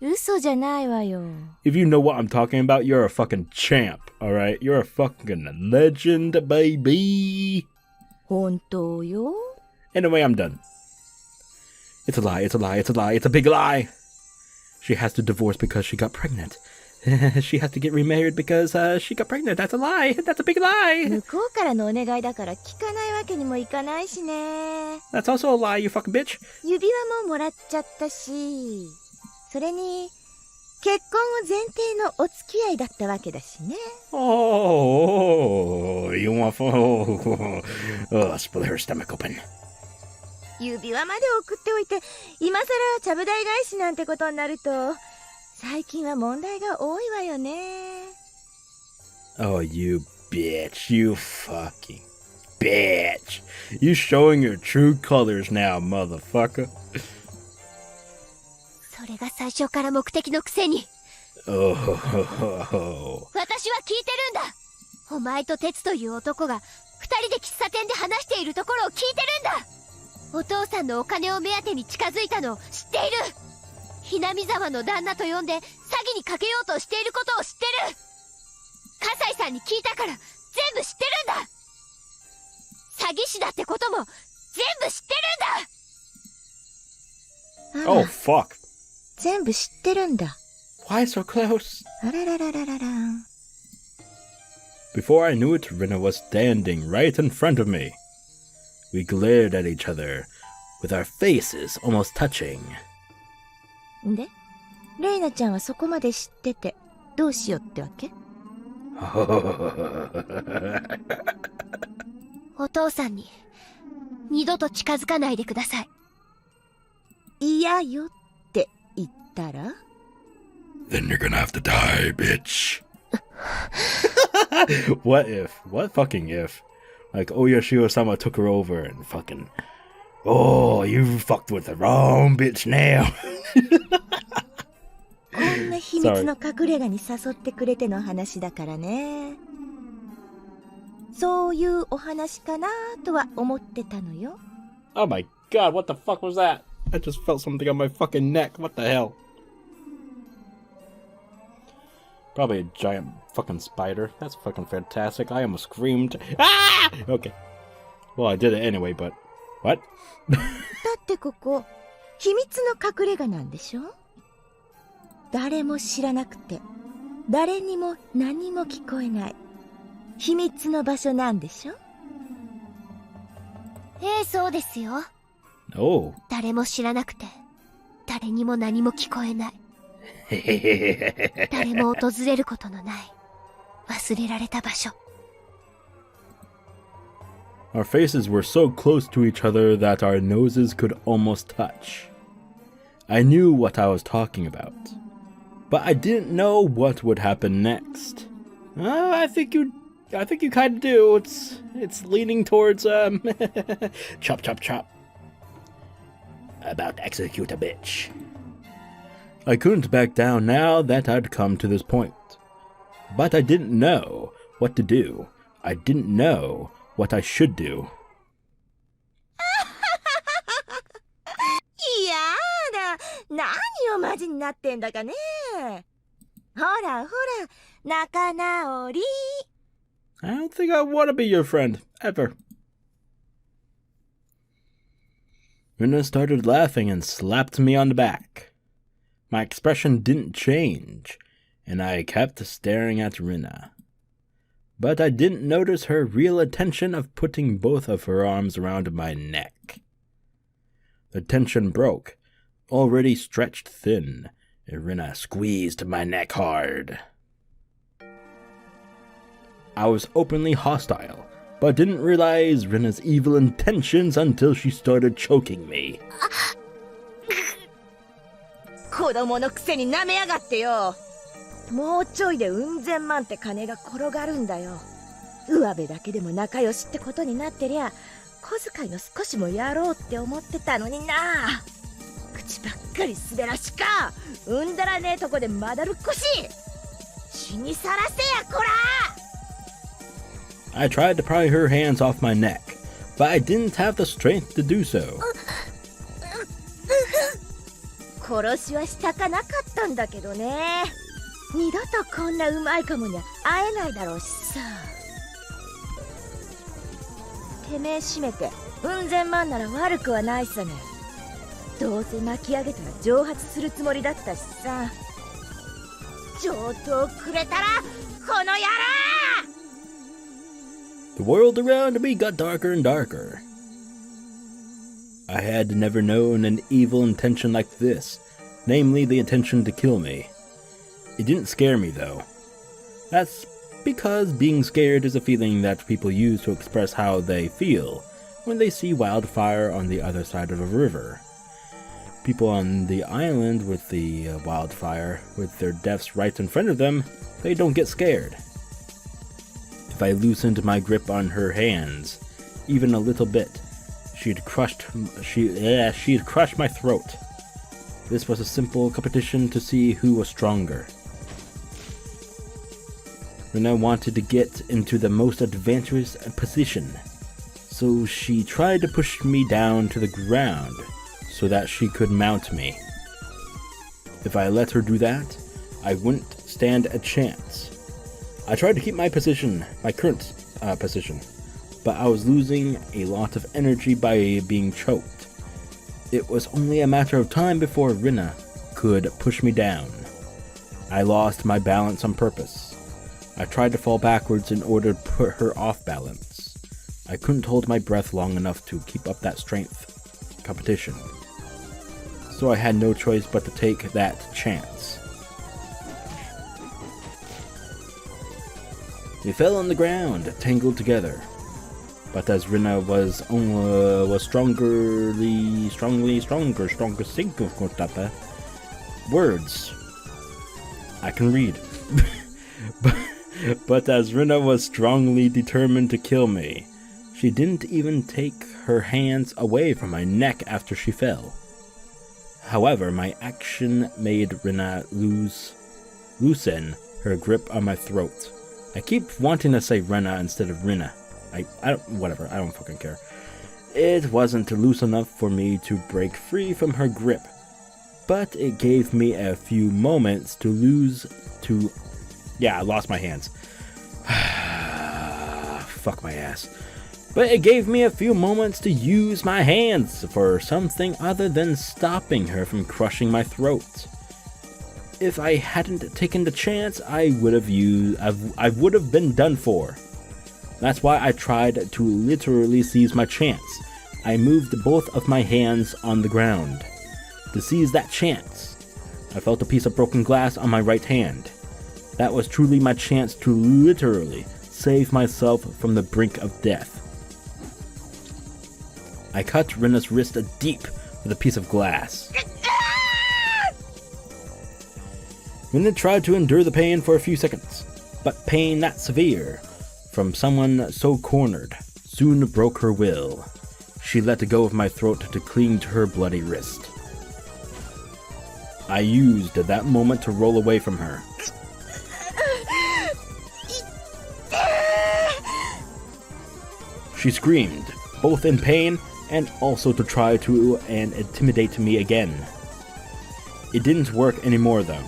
[SPEAKER 5] 嘘じゃないわよ。
[SPEAKER 1] If you know what I'm talking about, you're a fucking champ, alright? You're a fucking legend, baby.
[SPEAKER 5] 本当よ。
[SPEAKER 1] Anyway, I'm done. It's a lie, it's a lie, it's a lie, it's a big lie. She has to divorce because she got pregnant. She has to get remarried because she got pregnant. That's a lie. That's a big lie.
[SPEAKER 5] 向こうからのお願いだから聞かないわけにもいかないしね。
[SPEAKER 1] That's also a lie, you fucking bitch.
[SPEAKER 5] 指輪ももらっちゃったし。それに、結婚を前提のお付き合いだったわけだしね。
[SPEAKER 1] Oh, you want split her stomach open.
[SPEAKER 5] 指輪まで送っておいて、今さらちゃぶ台返しなんてことになると、最近は問題が多いわよね。
[SPEAKER 1] Oh, you bitch. You fucking bitch. You showing your true colors now, motherfucker.
[SPEAKER 2] それが最初から目的のくせに。
[SPEAKER 1] Oh.
[SPEAKER 2] 私は聞いてるんだ。お前と鉄という男が二人で喫茶店で話しているところを聞いてるんだ。お父さんのお金を目当てに近づいたのを知っている。Hinamizawaの旦那と呼んで詐欺にかけようとしていることを知ってる。葛西さんに聞いたから全部知ってるんだ。詐欺師だってことも全部知ってるんだ。
[SPEAKER 5] あら、
[SPEAKER 1] Oh, fuck.
[SPEAKER 5] 全部知ってるんだ。
[SPEAKER 1] Why so close?
[SPEAKER 5] あらららららら。
[SPEAKER 1] Before I knew it, Rina was standing right in front of me. We glared at each other, with our faces almost touching.
[SPEAKER 5] で、レイナちゃんはそこまで知ってて、どうしようってわけ？
[SPEAKER 2] お父さんに二度と近づかないでください。
[SPEAKER 5] 嫌よって言ったら？
[SPEAKER 1] Then you're gonna have to die, bitch. What if? What fucking if? Like, Oyashiro-sama took her over and fucking... Oh, you fucked with the wrong bitch now.
[SPEAKER 5] こんな秘密の隠れ家に誘ってくれての話だからね。そういうお話かなとは思ってたのよ。
[SPEAKER 1] Oh my god, what the fuck was that? I just felt something on my fucking neck. What the hell? Probably a giant fucking spider. That's fucking fantastic. I almost screamed. Ah! Okay. Well, I did it anyway, but... What?
[SPEAKER 5] だってここ、秘密の隠れ家なんでしょ？誰も知らなくて、誰にも何も聞こえない。秘密の場所なんでしょ？
[SPEAKER 2] ええ、そうですよ。
[SPEAKER 1] Oh.
[SPEAKER 2] 誰も知らなくて、誰にも何も聞こえない。誰も訪れることのない忘れられた場所。
[SPEAKER 1] Our faces were so close to each other that our noses could almost touch. I knew what I was talking about, but I didn't know what would happen next. I think you kind of do. It's leaning towards chop chop chop. About to execute a bitch. I couldn't back down now that I'd come to this point. But I didn't know what to do. I didn't know what I should do.
[SPEAKER 5] いやだ、何をマジになってんだかね。ほらほら、仲直り。
[SPEAKER 1] I don't think I want to be your friend, ever. Rina started laughing and slapped me on the back. My expression didn't change, and I kept staring at Rina. But I didn't notice her real intention of putting both of her arms around my neck. The tension broke, already stretched thin, and Rina squeezed my neck hard. I was openly hostile, but didn't realize Rina's evil intentions until she started choking me.
[SPEAKER 5] 子供のくせに舐めやがってよ。もうちょいでうん千万って金が転がるんだよ。上辺だけでも仲良しってことになってりゃ、小遣いの少しもやろうって思ってたのにな。口ばっかり滑らしか。うんだらねえとこでまだるっこし。血にさらせやこら。
[SPEAKER 1] I tried to pry her hands off my neck, but I didn't have the strength to do so.
[SPEAKER 5] 殺しはしたかなかったんだけどね。二度とこんなうまいかもには会えないだろうしさ。てめえ閉めてうん千万なら悪くはないさね。どうせ巻き上げたら蒸発するつもりだったしさ。上等くれたらこの野郎。
[SPEAKER 1] The world around me got darker and darker. I had never known an evil intention like this, namely the intention to kill me. It didn't scare me, though. That's because being scared is a feeling that people use to express how they feel when they see wildfire on the other side of a river. People on the island with the wildfire, with their deaths right in front of them, they don't get scared. If I loosened my grip on her hands, even a little bit, she'd crushed my throat. This was a simple competition to see who was stronger. Rina wanted to get into the most advantageous position, so she tried to push me down to the ground so that she could mount me. If I let her do that, I wouldn't stand a chance. I tried to keep my current position, but I was losing a lot of energy by being choked. It was only a matter of time before Rina could push me down. I lost my balance on purpose. I tried to fall backwards in order to put her off balance. I couldn't hold my breath long enough to keep up that strength competition, so I had no choice but to take that chance. We fell on the ground, tangled together. But as Rina was stronger, words. I can read. But as Rina was strongly determined to kill me, she didn't even take her hands away from my neck after she fell. However, my action made Rina loosen her grip on my throat. I keep wanting to say Rina instead of Rina. I don't fucking care. It wasn't loose enough for me to break free from her grip, but it gave me a few moments I lost my hands. Fuck my ass. But it gave me a few moments to use my hands for something other than stopping her from crushing my throat. If I hadn't taken the chance, I would have been done for. That's why I tried to literally seize my chance. I moved both of my hands on the ground to seize that chance. I felt a piece of broken glass on my right hand. That was truly my chance to literally save myself from the brink of death. I cut Rina's wrist deep with a piece of glass. Rina tried to endure the pain for a few seconds, but pain that severe from someone so cornered soon broke her will. She let go of my throat to cling to her bloody wrist. I used that moment to roll away from her. She screamed, both in pain and also to try to intimidate me again. It didn't work anymore though.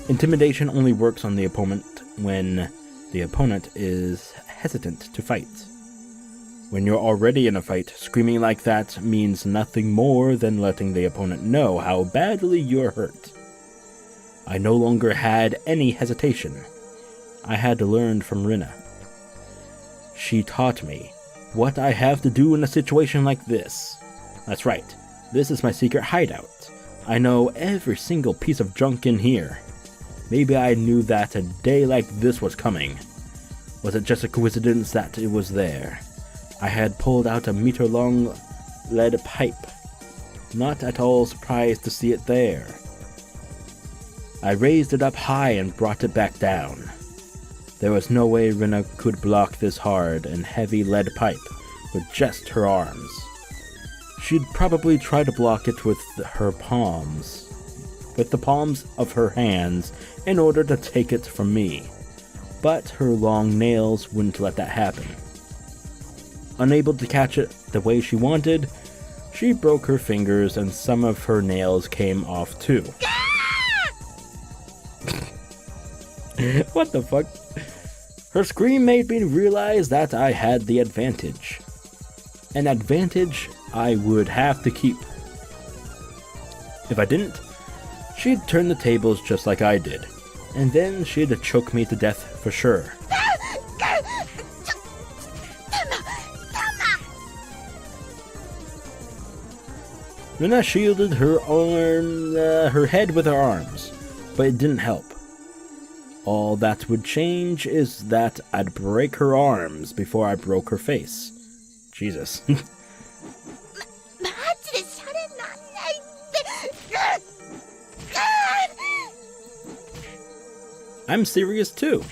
[SPEAKER 1] Intimidation only works on the opponent when the opponent is hesitant to fight. When you're already in a fight, screaming like that means nothing more than letting the opponent know how badly you're hurt. I no longer had any hesitation. I had learned from Rina. She taught me what I have to do in a situation like this. That's right, this is my secret hideout. I know every single piece of junk in here. Maybe I knew that a day like this was coming. Was it just a coincidence that it was there? I had pulled out a meter-long lead pipe. Not at all surprised to see it there. I raised it up high and brought it back down. There was no way Rina could block this hard and heavy lead pipe with just her arms. She'd probably try to block it with her palms, with the palms of her hands, in order to take it from me. But her long nails wouldn't let that happen. Unable to catch it the way she wanted, she broke her fingers and some of her nails came off too. What the fuck? Her scream made me realize that I had the advantage. An advantage I would have to keep. If I didn't, she'd turn the tables just like I did, and then she'd choke me to death for sure. Rina shielded her head with her arms, but it didn't help. All that would change is that I'd break her arms before I broke her face. Jesus. I'm serious too.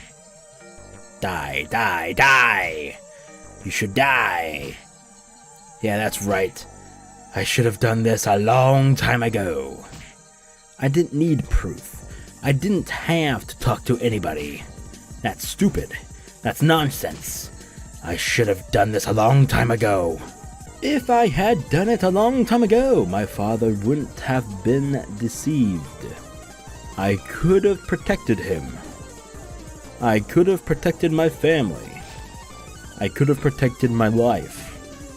[SPEAKER 1] Die, die, die! You should die! Yeah, that's right. I should have done this a long time ago. I didn't need proof. I didn't have to talk to anybody. That's stupid. That's nonsense. I should have done this a long time ago. If I had done it a long time ago, my father wouldn't have been deceived. I could have protected him. I could have protected my family. I could have protected my life.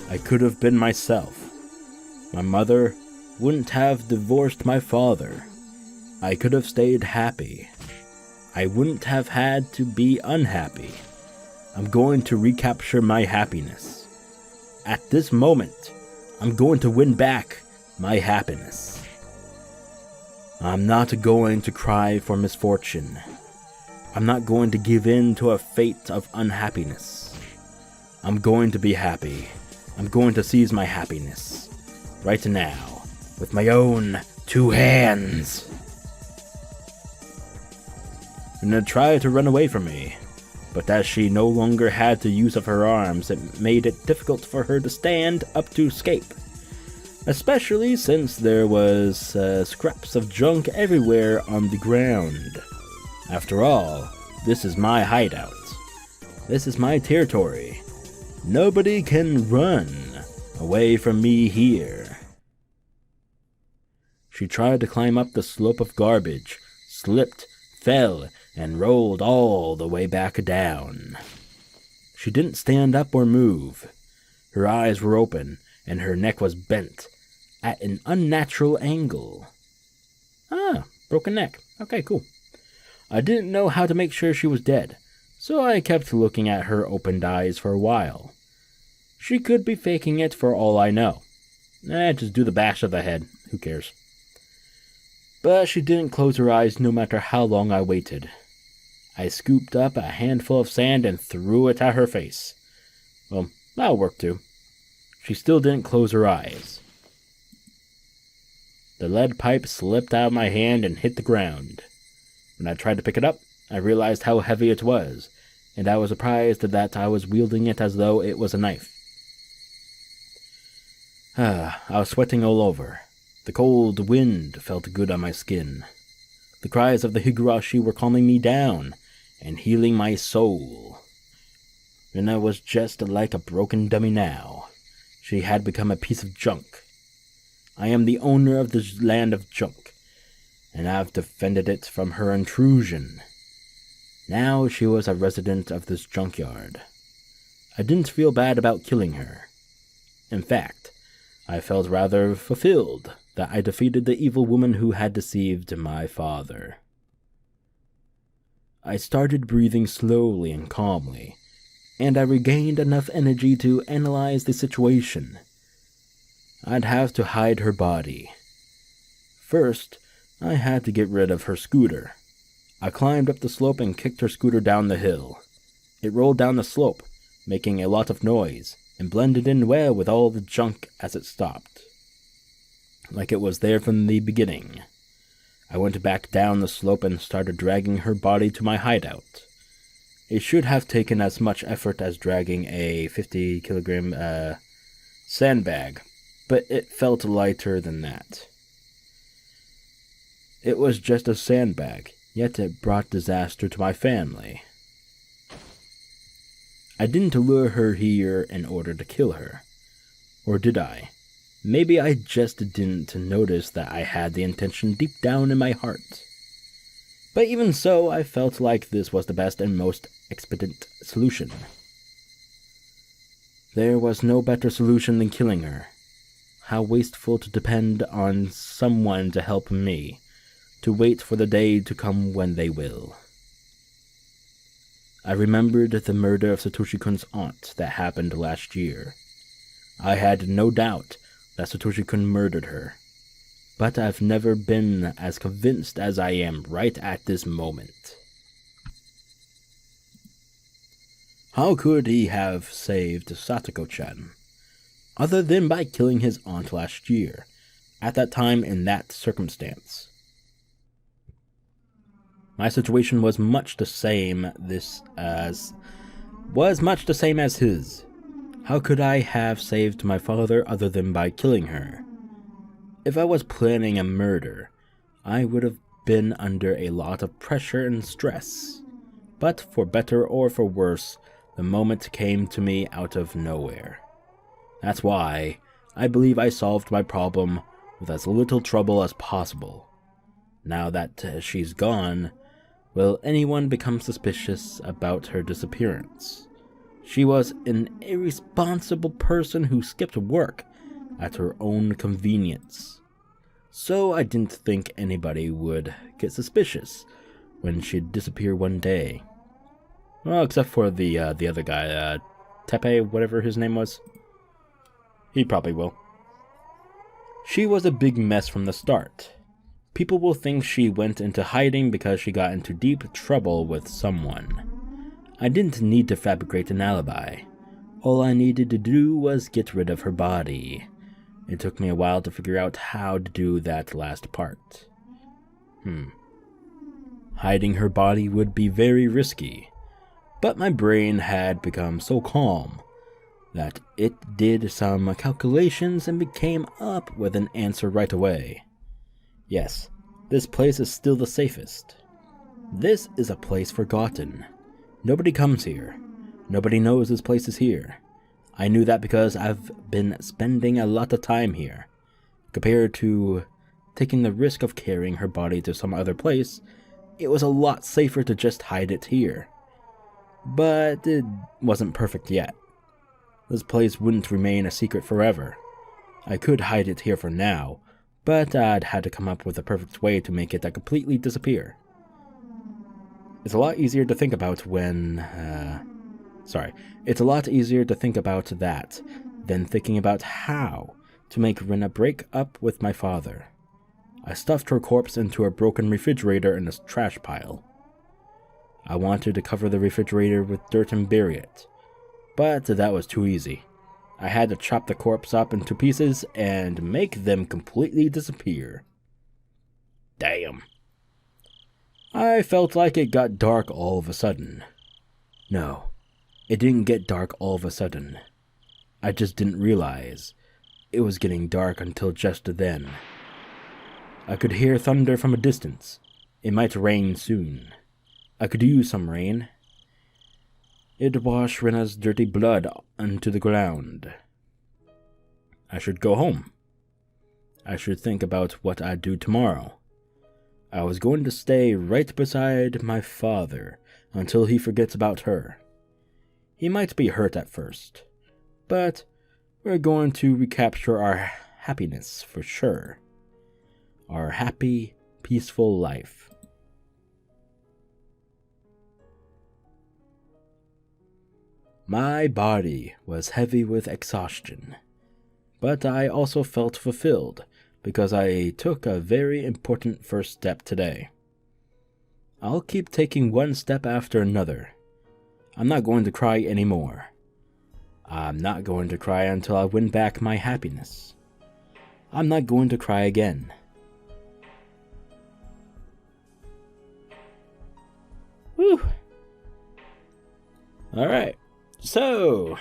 [SPEAKER 1] I could have been myself. My mother wouldn't have divorced my father. I could have stayed happy. I wouldn't have had to be unhappy. I'm going to recapture my happiness. At this moment, I'm going to win back my happiness. I'm not going to cry for misfortune. I'm not going to give in to a fate of unhappiness. I'm going to be happy. I'm going to seize my happiness. Right now, with my own 2 hands. Nina tried to run away from me, but as she no longer had the use of her arms, it made it difficult for her to stand up to escape. Especially since there was scraps of junk everywhere on the ground. After all, this is my hideout. This is my territory. Nobody can run away from me here. She tried to climb up the slope of garbage, slipped, fell, and rolled all the way back down. She didn't stand up or move. Her eyes were open, and her neck was bent at an unnatural angle. Ah, broken neck. Okay, cool. I didn't know how to make sure she was dead, so I kept looking at her opened eyes for a while. She could be faking it for all I know. Just do the bash of the head. Who cares? But she didn't close her eyes no matter how long I waited. I scooped up a handful of sand and threw it at her face. Well, that'll work too. She still didn't close her eyes. The lead pipe slipped out of my hand and hit the ground. When I tried to pick it up, I realized how heavy it was, and I was surprised that I was wielding it as though it was a knife. I was sweating all over. The cold wind felt good on my skin. The cries of the Higurashi were calming me down and healing my soul. Rina was just like a broken dummy now. She had become a piece of junk. I am the owner of this land of junk, and I've defended it from her intrusion. Now she was a resident of this junkyard. I didn't feel bad about killing her. In fact, I felt rather fulfilled that I defeated the evil woman who had deceived my father. I started breathing slowly and calmly, and I regained enough energy to analyze the situation. I'd have to hide her body. First, I had to get rid of her scooter. I climbed up the slope and kicked her scooter down the hill. It rolled down the slope, making a lot of noise, and blended in well with all the junk as it stopped, like it was there from the beginning. I went back down the slope and started dragging her body to my hideout. It should have taken as much effort as dragging a 50-kilogram sandbag, but it felt lighter than that. It was just a sandbag, yet it brought disaster to my family. I didn't lure her here in order to kill her. Or did I? Maybe I just didn't notice that I had the intention deep down in my heart. But even so, I felt like this was the best and most expedient solution. There was no better solution than killing her. How wasteful to depend on someone to help me, to wait for the day to come when they will. I remembered the murder of Satoshi-kun's aunt that happened last year. I had no doubt that Satoshi-kun murdered her, but I've never been as convinced as I am right at this moment. How could he have saved Satoko-chan, other than by killing his aunt last year, at that time in that circumstance? My situation was much the same as his. How could I have saved my father other than by killing her? If I was planning a murder, I would have been under a lot of pressure and stress. But for better or for worse, the moment came to me out of nowhere. That's why I believe I solved my problem with as little trouble as possible. Now that she's gone, will anyone become suspicious about her disappearance? She was an irresponsible person who skipped work at her own convenience. So I didn't think anybody would get suspicious when she'd disappear one day. Well, except for the other guy, Tepe, whatever his name was. He probably will. She was a big mess from the start. People will think she went into hiding because she got into deep trouble with someone. I didn't need to fabricate an alibi. All I needed to do was get rid of her body. It took me a while to figure out how to do that last part. Hiding her body would be very risky, but my brain had become so calm that it did some calculations and came up with an answer right away. Yes, this place is still the safest. This is a place forgotten. Nobody comes here. Nobody knows this place is here. I knew that because I've been spending a lot of time here. Compared to taking the risk of carrying her body to some other place, it was a lot safer to just hide it here. But it wasn't perfect yet. This place wouldn't remain a secret forever. I could hide it here for now, but I'd had to come up with a perfect way to make it completely disappear. It's a lot easier to think about It's a lot easier to think about that than thinking about how to make Rina break up with my father. I stuffed her corpse into a broken refrigerator in a trash pile. I wanted to cover the refrigerator with dirt and bury it, but that was too easy. I had to chop the corpse up into pieces and make them completely disappear. Damn. I felt like it got dark all of a sudden. No, it didn't get dark all of a sudden. I just didn't realize it was getting dark until just then. I could hear thunder from a distance. It might rain soon. I could use some rain. It'd wash Rina's dirty blood onto the ground. I should go home. I should think about what I'd do tomorrow. I was going to stay right beside my father until he forgets about her. He might be hurt at first, but we're going to recapture our happiness for sure. Our happy, peaceful life. My body was heavy with exhaustion, but I also felt fulfilled because I took a very important first step today. I'll keep taking one step after another. I'm not going to cry anymore. I'm not going to cry until I win back my happiness. I'm not going to cry again. Whew. Alright, so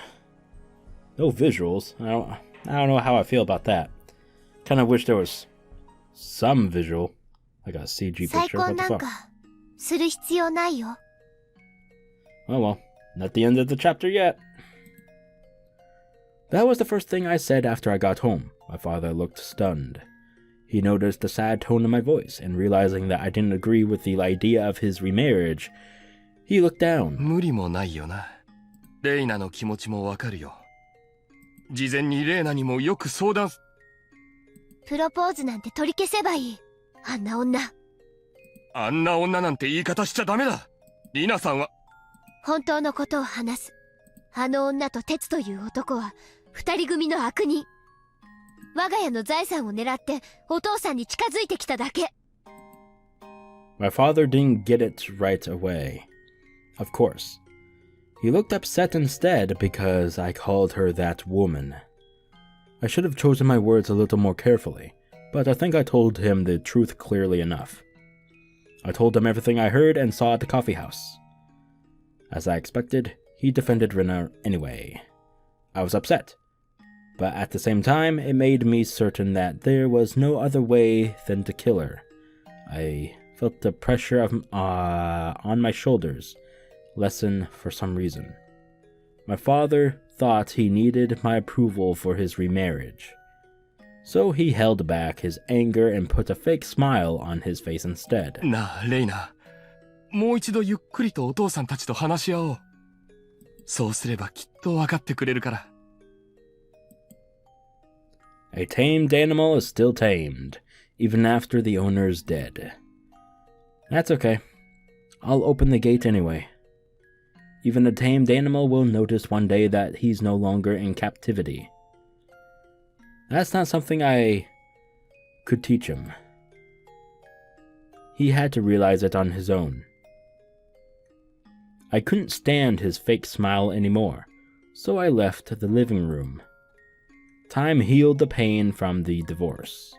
[SPEAKER 1] no visuals. I don't know how I feel about that. Kind of wish there was some visual, like a CG picture. What the fuck?
[SPEAKER 2] する必要ないよ。
[SPEAKER 1] Oh well, not the end of the chapter yet. That was the first thing I said after I got home. My father looked stunned. He noticed the sad tone in my voice, and realizing that I didn't agree with the idea of his remarriage, he looked down.
[SPEAKER 7] 無理もないよな。レイナの気持ちもわかるよ。事前にレイナにもよく相談。
[SPEAKER 2] プロポーズなんて取り消せばいい。あんな女。
[SPEAKER 7] あんな女なんて言い方しちゃダメだ。リナさんは。
[SPEAKER 2] 本当のことを話す。あの女と鉄という男は二人組の悪人。我が家の財産を狙ってお父さんに近づいてきただけ。
[SPEAKER 1] My father didn't get it right away. Of course. He looked upset instead because I called her that woman. I should have chosen my words a little more carefully, but I think I told him the truth clearly enough. I told him everything I heard and saw at the coffee house. As I expected, he defended Rina anyway. I was upset, but at the same time, it made me certain that there was no other way than to kill her. I felt the pressure on my shoulders lessen for some reason. My father thought he needed my approval for his remarriage, so he held back his anger and put a fake smile on his face instead.
[SPEAKER 7] なあ、レイナ。もう一度ゆっくりとお父さんたちと話し合おう。そうすればきっと分かってくれるから。
[SPEAKER 1] A tamed animal is still tamed, even after the owner is dead. That's okay. I'll open the gate anyway. Even a tamed animal will notice one day that he's no longer in captivity. That's not something I could teach him. He had to realize it on his own. I couldn't stand his fake smile anymore, so I left the living room. Time healed the pain from the divorce.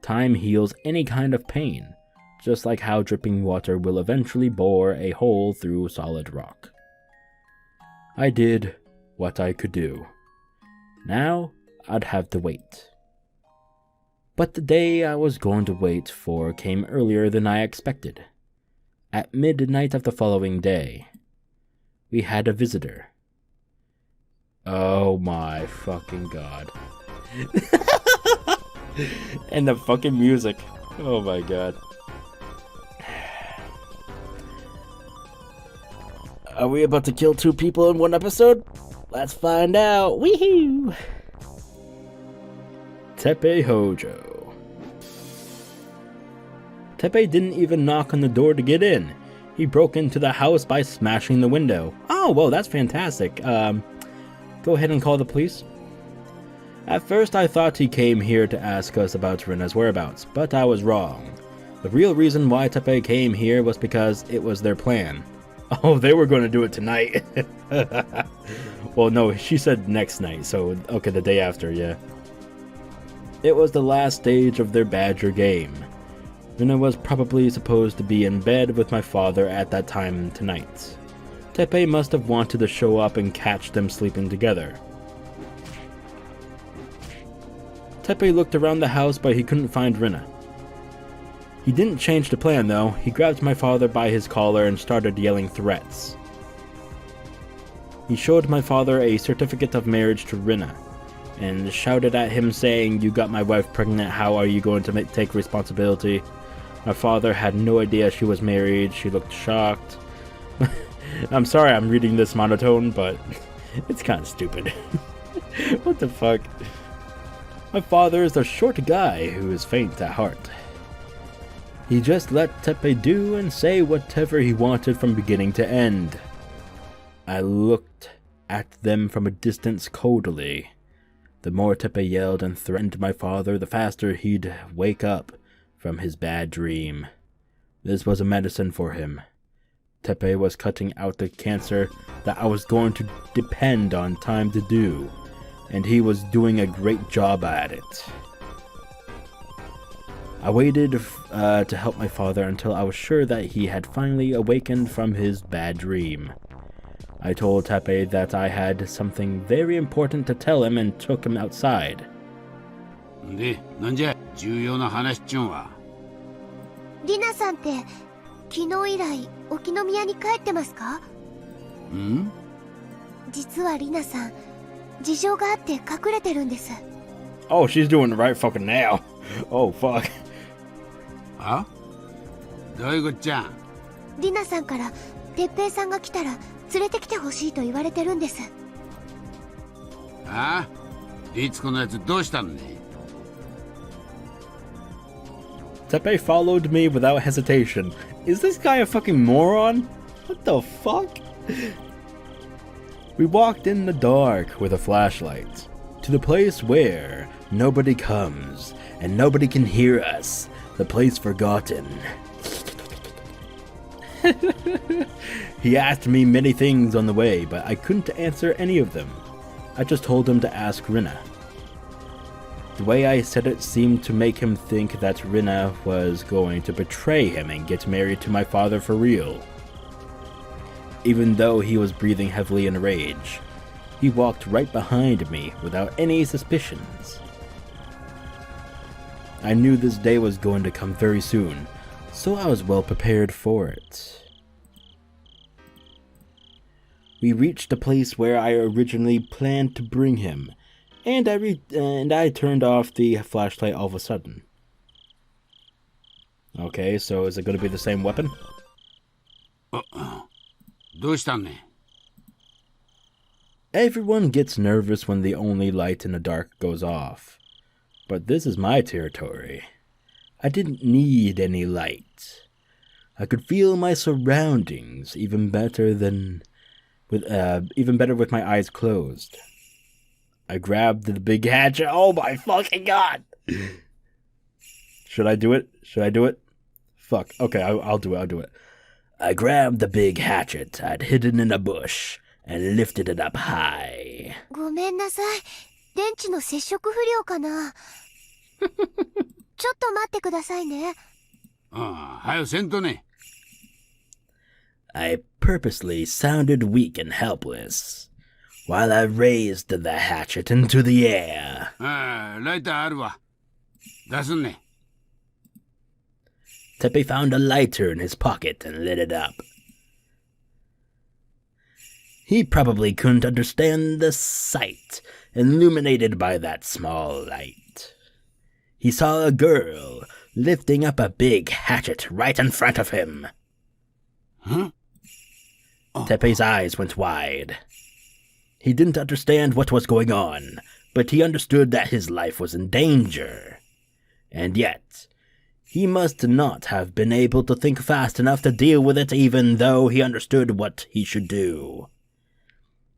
[SPEAKER 1] Time heals any kind of pain, just like how dripping water will eventually bore a hole through solid rock. I did what I could do. Now, I'd have to wait. But the day I was going to wait for came earlier than I expected. At midnight of the following day, we had a visitor. Oh my fucking god. And the fucking music. Oh my god. Are we about to kill 2 people in one episode? Let's find out. Weehoo! Teppei Hojo. Teppei didn't even knock on the door to get in. He broke into the house by smashing the window. Oh, well, that's fantastic. Go ahead and call the police. At first, I thought he came here to ask us about Rina's whereabouts, but I was wrong. The real reason why Teppei came here was because it was their plan. Oh, they were going to do it tonight. Well, no, she said next night, so okay, the day after, yeah. It was the last stage of their Badger game. Rina was probably supposed to be in bed with my father at that time tonight. Teppei must have wanted to show up and catch them sleeping together. Teppei looked around the house, but he couldn't find Rina. He didn't change the plan, though. He grabbed my father by his collar and started yelling threats. He showed my father a certificate of marriage to Rina, and shouted at him saying, "You got my wife pregnant, how are you going to take responsibility?" My father had no idea she was married. She looked shocked. I'm sorry I'm reading this monotone, but it's kind of stupid. What the fuck? My father is a short guy who is faint at heart. He just let Teppei do and say whatever he wanted from beginning to end. I looked at them from a distance coldly. The more Teppei yelled and threatened my father, the faster he'd wake up from his bad dream. This was a medicine for him. Teppei was cutting out the cancer that I was going to depend on time to do, and he was doing a great job at it. I waited to help my father until I was sure that he had finally awakened from his bad dream. I told Teppei that I had something very important to tell him and took him outside.
[SPEAKER 8] で、なんじゃ、重要な話っちゅうんは。
[SPEAKER 2] リナさんって昨日以来沖宮に帰ってますか？
[SPEAKER 8] ん？
[SPEAKER 2] 実はリナさん事情があって隠れてるんです。
[SPEAKER 1] Oh, she's doing it right fucking now. Oh, fuck.
[SPEAKER 8] あ？どういうこっちゃ？
[SPEAKER 2] リナさんから哲平さんが来たら連れてきてほしいと言われてるんです。
[SPEAKER 8] あ？いつこのやつどうしたんね？
[SPEAKER 1] Teppei followed me without hesitation. Is this guy a fucking moron? What the fuck? We walked in the dark with a flashlight to the place where nobody comes and nobody can hear us. The place forgotten. He asked me many things on the way, but I couldn't answer any of them. I just told him to ask Rina. The way I said it seemed to make him think that Rina was going to betray him and get married to my father for real. Even though he was breathing heavily in rage, he walked right behind me without any suspicions. I knew this day was going to come very soon, so I was well prepared for it. We reached the place where I originally planned to bring him, and I turned off the flashlight all of a sudden. Okay, so is it going to be the same weapon?
[SPEAKER 8] どうしたんね?
[SPEAKER 1] Everyone gets nervous when the only light in the dark goes off. But this is my territory. I didn't need any light. I could feel my surroundings even better with my eyes closed. I grabbed the big hatchet. Oh my fucking god! Should I do it? Fuck. Okay, I'll do it. I grabbed the big hatchet I'd hidden in a bush and lifted it up high.
[SPEAKER 2] ごめんなさい。電池の接触不良かな。ちょっと待ってくださいね。
[SPEAKER 8] はよせんとね。
[SPEAKER 1] I purposely sounded weak and helpless while I raised the hatchet into the air.
[SPEAKER 8] ライターあるわ。出すんね。
[SPEAKER 1] Teppei found a lighter in his pocket and lit it up. He probably couldn't understand the sight illuminated by that small light. He saw a girl lifting up a big hatchet right in front of him.
[SPEAKER 8] Huh?
[SPEAKER 1] Teppei's eyes went wide. He didn't understand what was going on, but he understood that his life was in danger. And yet, he must not have been able to think fast enough to deal with it, even though he understood what he should do.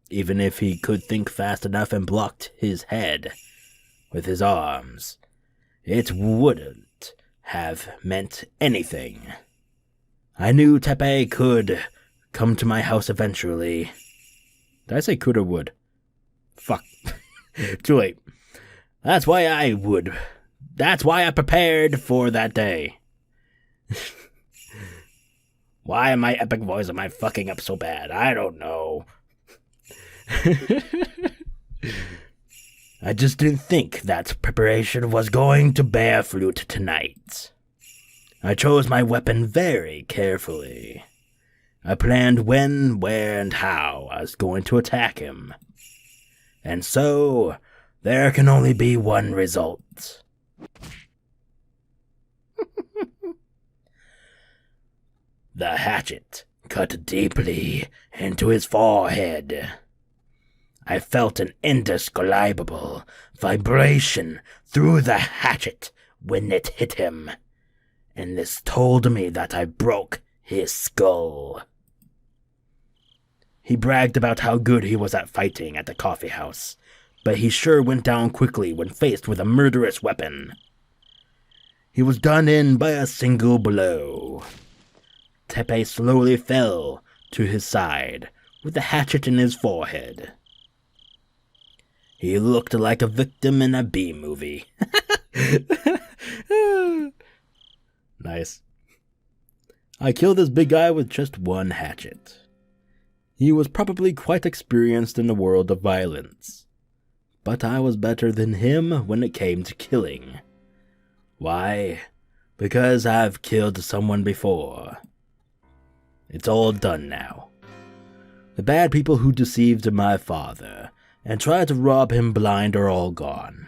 [SPEAKER 1] Even if he could think fast enough and blocked his head with his arms, it wouldn't have meant anything. I knew Teppei could come to my house eventually. Did I say could or would? Fuck. Too late. That's why I prepared for that day. Why am my epic voice am I fucking up so bad? I don't know. I just didn't think that preparation was going to bear fruit tonight. I chose my weapon very carefully. I planned when, where, and how I was going to attack him. And so, there can only be one result. The hatchet cut deeply into his forehead. I felt an indescribable vibration through the hatchet when it hit him, and this told me that I broke his skull. He bragged about how good he was at fighting at the coffee house, but he sure went down quickly when faced with a murderous weapon. He was done in by a single blow. Teppei slowly fell to his side with the hatchet in his forehead. He looked like a victim in a B-movie. Nice. I killed this big guy with just one hatchet. He was probably quite experienced in the world of violence, but I was better than him when it came to killing. Why? Because I've killed someone before. It's all done now. The bad people who deceived my father and tried to rob him blind are all gone.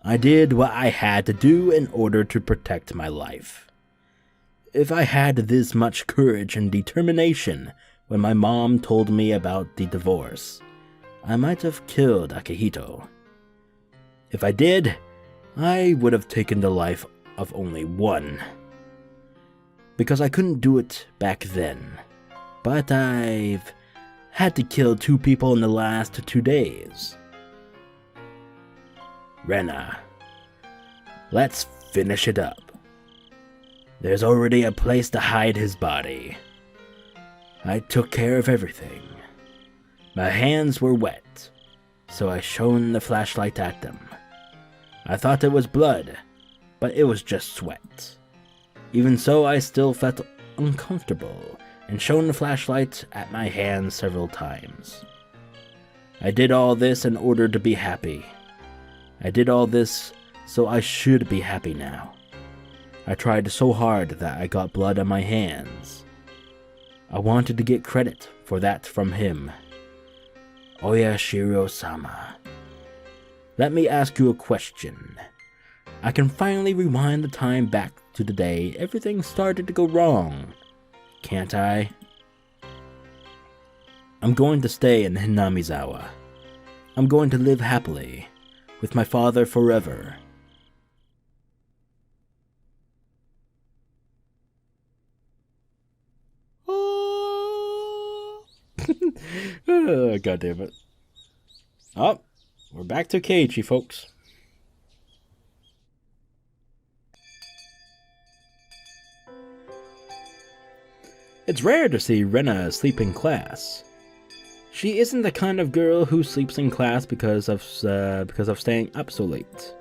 [SPEAKER 1] I did what I had to do in order to protect my life. If I had this much courage and determination when my mom told me about the divorce, I might have killed Akihito. If I did, I would have taken the life of only one. Because I couldn't do it back then. But I've had to kill 2 people in the last 2 days. Rena, let's finish it up. There's already a place to hide his body. I took care of everything. My hands were wet, so I shone the flashlight at them. I thought it was blood, but it was just sweat. Even so, I still felt uncomfortable and shone the flashlight at my hand several times. I did all this in order to be happy. I did all this so I should be happy now. I tried so hard that I got blood on my hands. I wanted to get credit for that from him. Oyashiro-sama. Let me ask you a question. I can finally rewind the time back to the day everything started to go wrong, can't I? I'm going to stay in Hinamizawa. I'm going to live happily with my father forever. Oh, God damn it. Oh, we're back to Keiichi, folks. It's rare to see Rena asleep in class. She isn't the kind of girl who sleeps in class because of staying up so late.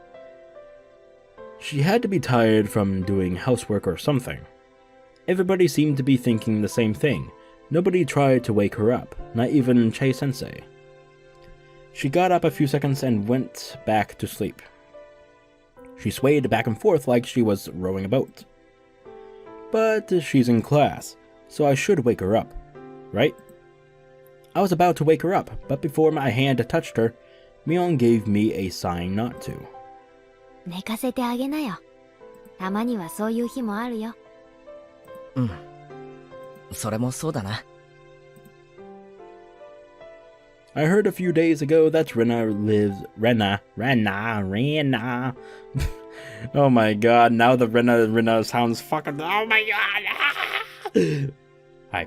[SPEAKER 1] She had to be tired from doing housework or something. Everybody seemed to be thinking the same thing. Nobody tried to wake her up, not even Chei-sensei. She got up a few seconds and went back to sleep. She swayed back and forth like she was rowing a boat. But she's in class, so I should wake her up, right? I was about to wake her up, but before my hand touched her, Mion gave me a sign not to.
[SPEAKER 4] 寝かせてあげなよ。たまにはそういう日もあるよ。
[SPEAKER 3] うん。それもそうだな。
[SPEAKER 1] I heard a few days ago that Rena. Oh my god, now the Rena sounds fucking. Oh my god! Hi.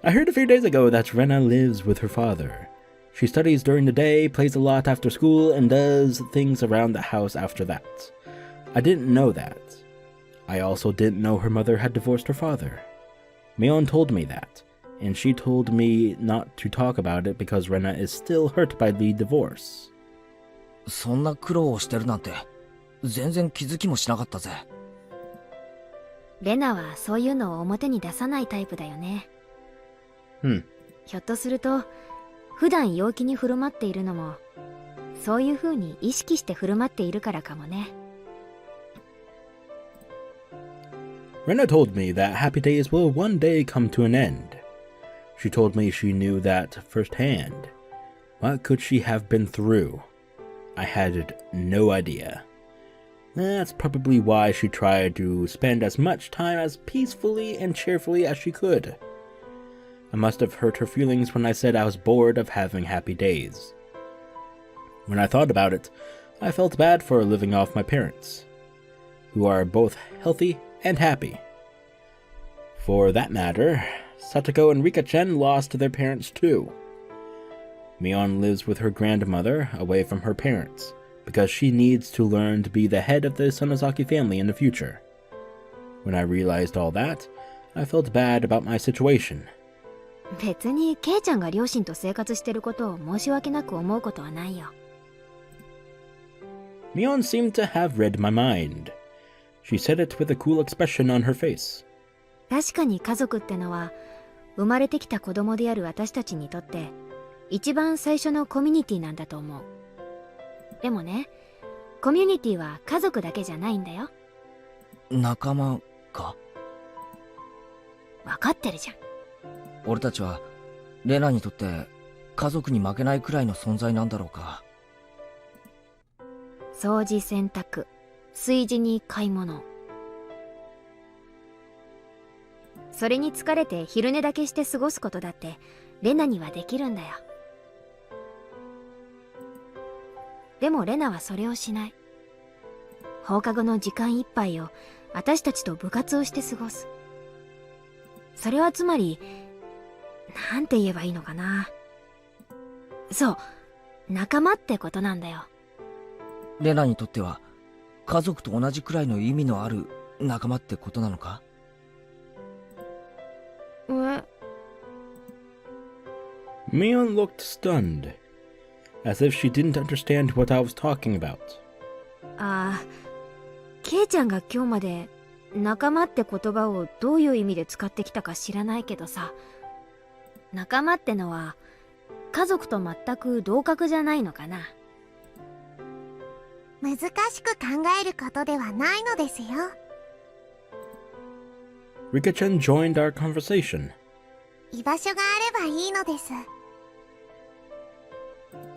[SPEAKER 1] I heard a few days ago that Rena lives with her father. She studies during the day, plays a lot after school, and does things around the house after that. I didn't know that. I also didn't know her mother had divorced her father. Mion told me that, and she told me not to talk about it because Rena is still hurt by the divorce.
[SPEAKER 3] そんな苦労をしてるなんて全然気づきもしなかったぜ。
[SPEAKER 4] レナはそういうのを表に出さないタイプだよね。ひょっとすると普段陽気に振る舞っているのもそういう風に意識して振る舞っているからかもね。
[SPEAKER 1] Rena told me that happy days will one day come to an end. She told me she knew that firsthand. What could she have been through? I had no idea. That's probably why she tried to spend as much time as peacefully and cheerfully as she could. I must have hurt her feelings when I said I was bored of having happy days. When I thought about it, I felt bad for living off my parents, who are both healthy and happy. For that matter, Satoko and Rika-chan lost their parents too. Mion lives with her grandmother, away from her parents, because she needs to learn to be the head of the Sonozaki family in the future. When I realized all that, I felt bad about my situation.
[SPEAKER 4] 別にケイちゃんが両親と生活してることを申し訳なく思うことはないよ。
[SPEAKER 1] Mion seemed to have read my mind. She said it with a cool expression on her face.
[SPEAKER 4] 確かに家族ってのは生まれてきた子供である私たちにとって一番最初のコミュニティなんだと思う。でもね、コミュニティは家族だけじゃないんだよ。
[SPEAKER 3] 仲間か？
[SPEAKER 4] わかってるじゃん。
[SPEAKER 3] 俺たちはレナにとって家族に負けないくらいの存在なんだろうか。
[SPEAKER 4] 掃除洗濯、炊事に買い物。それに疲れて昼寝だけして過ごすことだってレナにはできるんだよ。でもレナはそれをしない。放課後の時間いっぱいを私たちと部活をして過ごす。それはつまりなんて言えばいいのかな。そう、仲間ってことなんだよ。
[SPEAKER 3] レナにとっては家族と同じくらいの意味のある仲間ってことなのか？Mion
[SPEAKER 1] looked stunned, as if she didn't understand what I was talking about.
[SPEAKER 4] ああ、ケイちゃんが今日まで仲間って言葉をどういう意味で使ってきたか知らないけどさ、仲間ってのは家族と全く同格じゃないのかな。
[SPEAKER 2] 難しく考えることではないのですよ。
[SPEAKER 1] Rika-chan joined our conversation.
[SPEAKER 2] 居場所があればいいのです。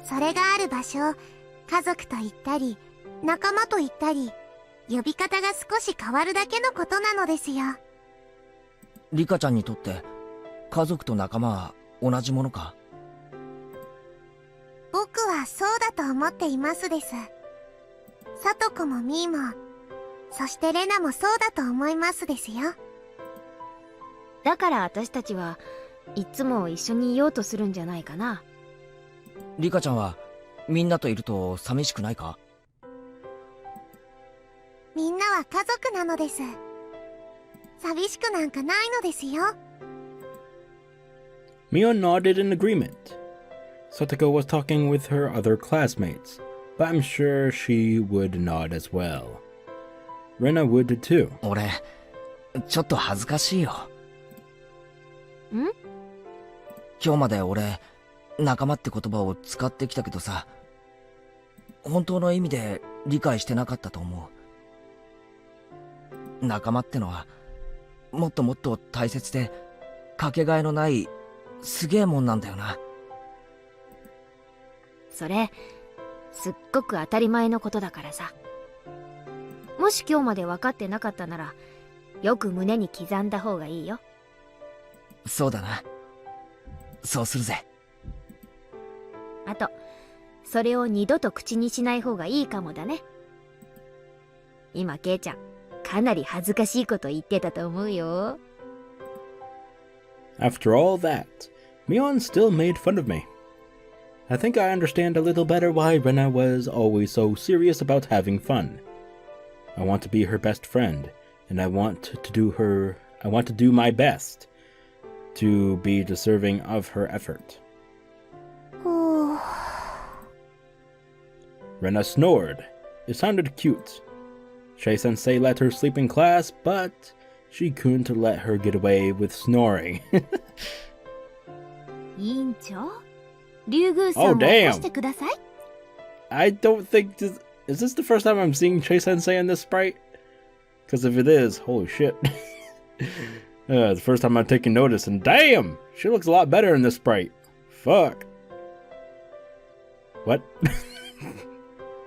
[SPEAKER 2] それがある場所を家族と言ったり仲間と言ったり、呼び方が少し変わるだけのことなのですよ。
[SPEAKER 3] リカちゃんにとって家族と仲間は同じものか？
[SPEAKER 2] 僕はそうだと思っていますです。サトコもミーも、そしてレナもそうだと思いますですよ。
[SPEAKER 4] だから私たちはいつも一緒にいようとするんじゃないかな。
[SPEAKER 3] リカちゃんはみんなといると寂しくないか？
[SPEAKER 2] みんなは家族なのです。寂しくなんかないのですよ。
[SPEAKER 1] Mio nodded in agreement. Satoko was talking with her other classmates, but I'm sure she would nod as well. Rena would too.
[SPEAKER 3] 俺、ちょっと恥ずかしいよ。
[SPEAKER 4] ん？
[SPEAKER 3] 今日まで俺、仲間って言葉を使ってきたけどさ、本当の意味で理解してなかったと思う。仲間ってのは、もっともっと大切で、かけがえのない、すげえもんなんだよな。
[SPEAKER 4] それすっごく当たり前のことだからさ。もし今日まで分かってなかったなら、よく胸に刻んだ方がいいよ。
[SPEAKER 3] そうだな。そうするぜ。
[SPEAKER 4] あとそれを二度と口にしない方がいいかもだね。今ケイちゃんかなり恥ずかしいこと言ってたと思うよ。
[SPEAKER 1] After all that, Mion still made fun of me. I think I understand a little better why Rena was always so serious about having fun. I want to be her best friend, and I want to do my best to be deserving of her effort. Rena snored. It sounded cute. Shay-sensei let her sleep in class, but she couldn't let her get away with snoring.
[SPEAKER 2] 委員長、竜宮さんを
[SPEAKER 1] Oh,
[SPEAKER 2] 起
[SPEAKER 1] damn.
[SPEAKER 2] こしてください。
[SPEAKER 1] I don't think is this the first time I'm seeing Shay-sensei in this sprite? Because if it is, holy shit. The first time I'm taking notice, and damn! She looks a lot better in this sprite. Fuck. What?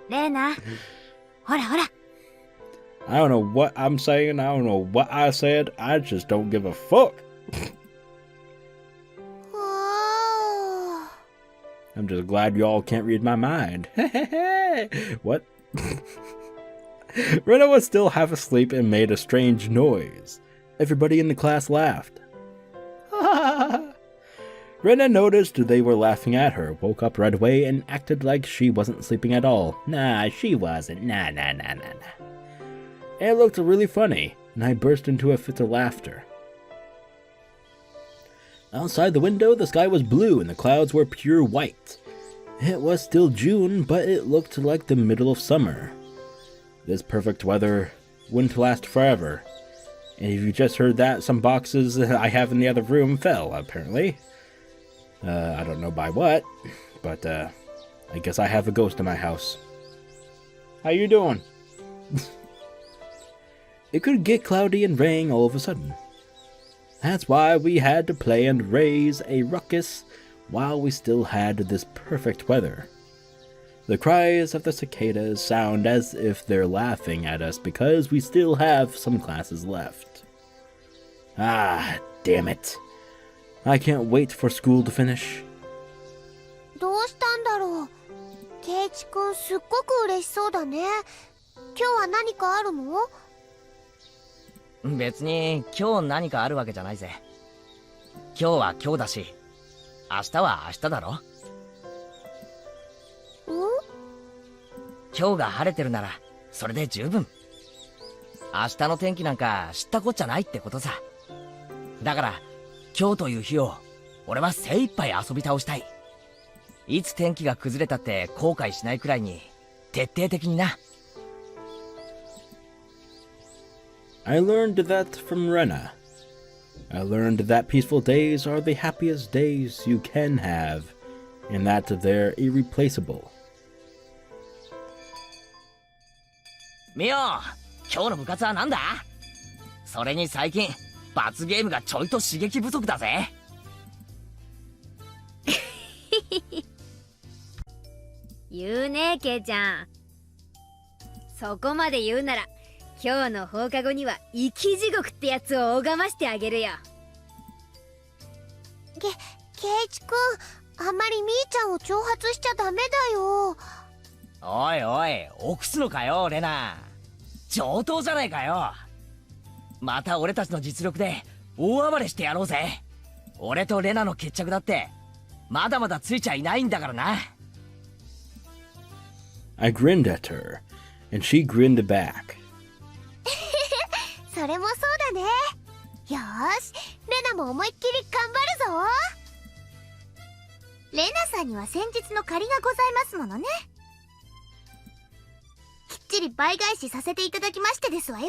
[SPEAKER 4] レーナ、ほらほら。
[SPEAKER 1] I don't know what I'm saying. I don't know what I said. I just don't give a fuck. I'm just glad y'all can't read my mind. What? Rena was still half asleep and made a strange noise. Everybody in the class laughed. Rena noticed they were laughing at her, woke up right away, and acted like she wasn't sleeping at all. Nah, she wasn't. Nah. It looked really funny, and I burst into a fit of laughter. Outside the window, the sky was blue and the clouds were pure white. It was still June, but it looked like the middle of summer. This perfect weather wouldn't last forever. And if you just heard that, some boxes I have in the other room fell, apparently. I don't know by what, but I guess I have a ghost in my house. How you doing? It could get cloudy and rain all of a sudden. That's why we had to play and raise a ruckus while we still had this perfect weather. The cries of the cicadas sound as if they're laughing at us because we still have some classes left. Ah, damn it. I can't wait for school to finish.
[SPEAKER 2] どうしたんだろう。ケイチくんすっごく嬉しそうだね。今日は何かあるの？
[SPEAKER 3] 別に今日何かあるわけじゃないぜ。今日は今日だし、明日は明日だろ。今日が晴れてるならそれで十分。明日の天気なんか知ったこっちゃないってことさ。だから今日という日を俺は精一杯遊び倒したい。いつ天気が崩れたって後悔しないくらいに徹底的にな。
[SPEAKER 1] I learned that from Rena. I learned that peaceful days are the happiest days you can have, and that they're irreplaceable.
[SPEAKER 3] ミオ、今日の部活はなんだ？それに最近罰ゲームがちょいと刺激不足だぜ。
[SPEAKER 4] 言うね、ケイちゃん。そこまで言うなら、今日の放課後には生き地獄ってやつを拝ましてあげるよ。
[SPEAKER 2] ケイチくん、あんまりみーちゃんを挑発しちゃダメだよ。
[SPEAKER 3] おいおい、臆すのかよ、レナ。上等じゃないかよ。また俺たちの実力で大暴れしてやろうぜ。俺とレナの決着だってまだまだついちゃいないんだからな。
[SPEAKER 1] I grinned at her, and she grinned back.
[SPEAKER 2] それもそうだね。よーし、レナも思いっきり頑張るぞ。レナさんには先日の借りがございますものね。きっちり倍返しさせていただきましてですわよ。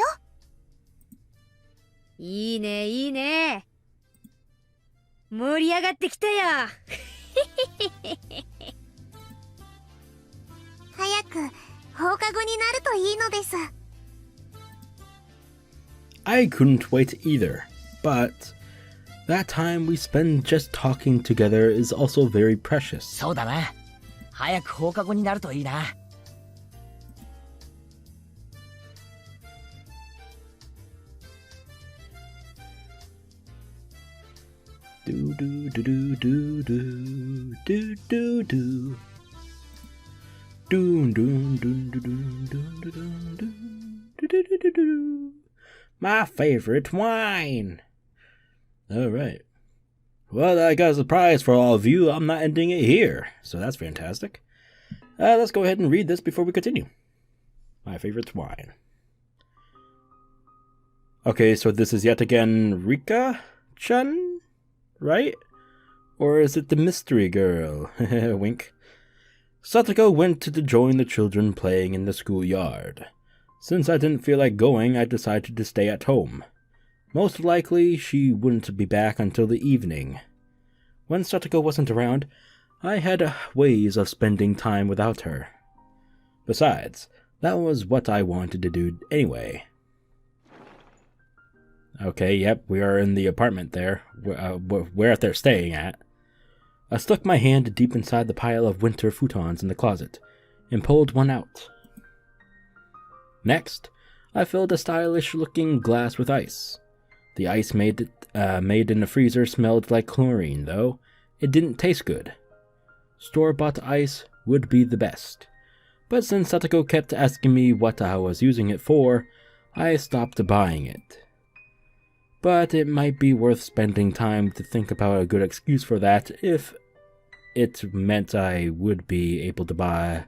[SPEAKER 4] いいね、いいね。盛り上がってきたよ。
[SPEAKER 2] 早く放課後になるといいのです。
[SPEAKER 1] I couldn't wait either, but that time we spend just talking together is also very precious.
[SPEAKER 3] そうだな。早く放課後になるといいな。
[SPEAKER 1] Do do do do do do do do do. Doom doom doom doom doom doom doom doom. My favorite wine. All right. Well, I got a surprise for all of you. I'm not ending it here, so that's fantastic. Let's go ahead and read this before we continue. My favorite wine. Okay, so this is yet again Rika-chan, right? Or is it the mystery girl? Wink. Satoko went to join the children playing in the schoolyard. Since I didn't feel like going, I decided to stay at home. Most likely, she wouldn't be back until the evening. When Satoko wasn't around, I had ways of spending time without her. Besides, that was what I wanted to do anyway. Okay, yep, we are in the apartment there, where they're staying at. I stuck my hand deep inside the pile of winter futons in the closet, and pulled one out. Next, I filled a stylish-looking glass with ice. The ice made in the freezer smelled like chlorine, though. It didn't taste good. Store-bought ice would be the best. But since Satoko kept asking me what I was using it for, I stopped buying it. But it might be worth spending time to think about a good excuse for that if it meant I would be able to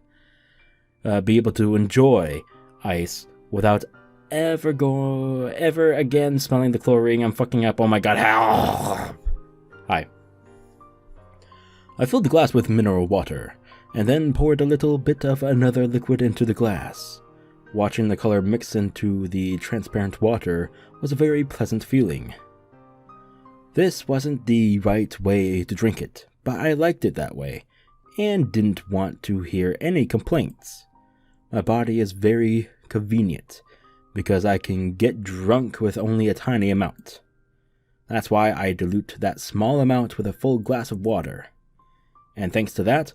[SPEAKER 1] enjoy ice without ever again smelling the chlorine. I'm fucking up. Oh my god. Hi. I filled the glass with mineral water, and then poured a little bit of another liquid into the glass. Watching the color mix into the transparent water was a very pleasant feeling. This wasn't the right way to drink it, but I liked it that way, and didn't want to hear any complaints. My body is very convenient, because I can get drunk with only a tiny amount. That's why I dilute that small amount with a full glass of water. And thanks to that,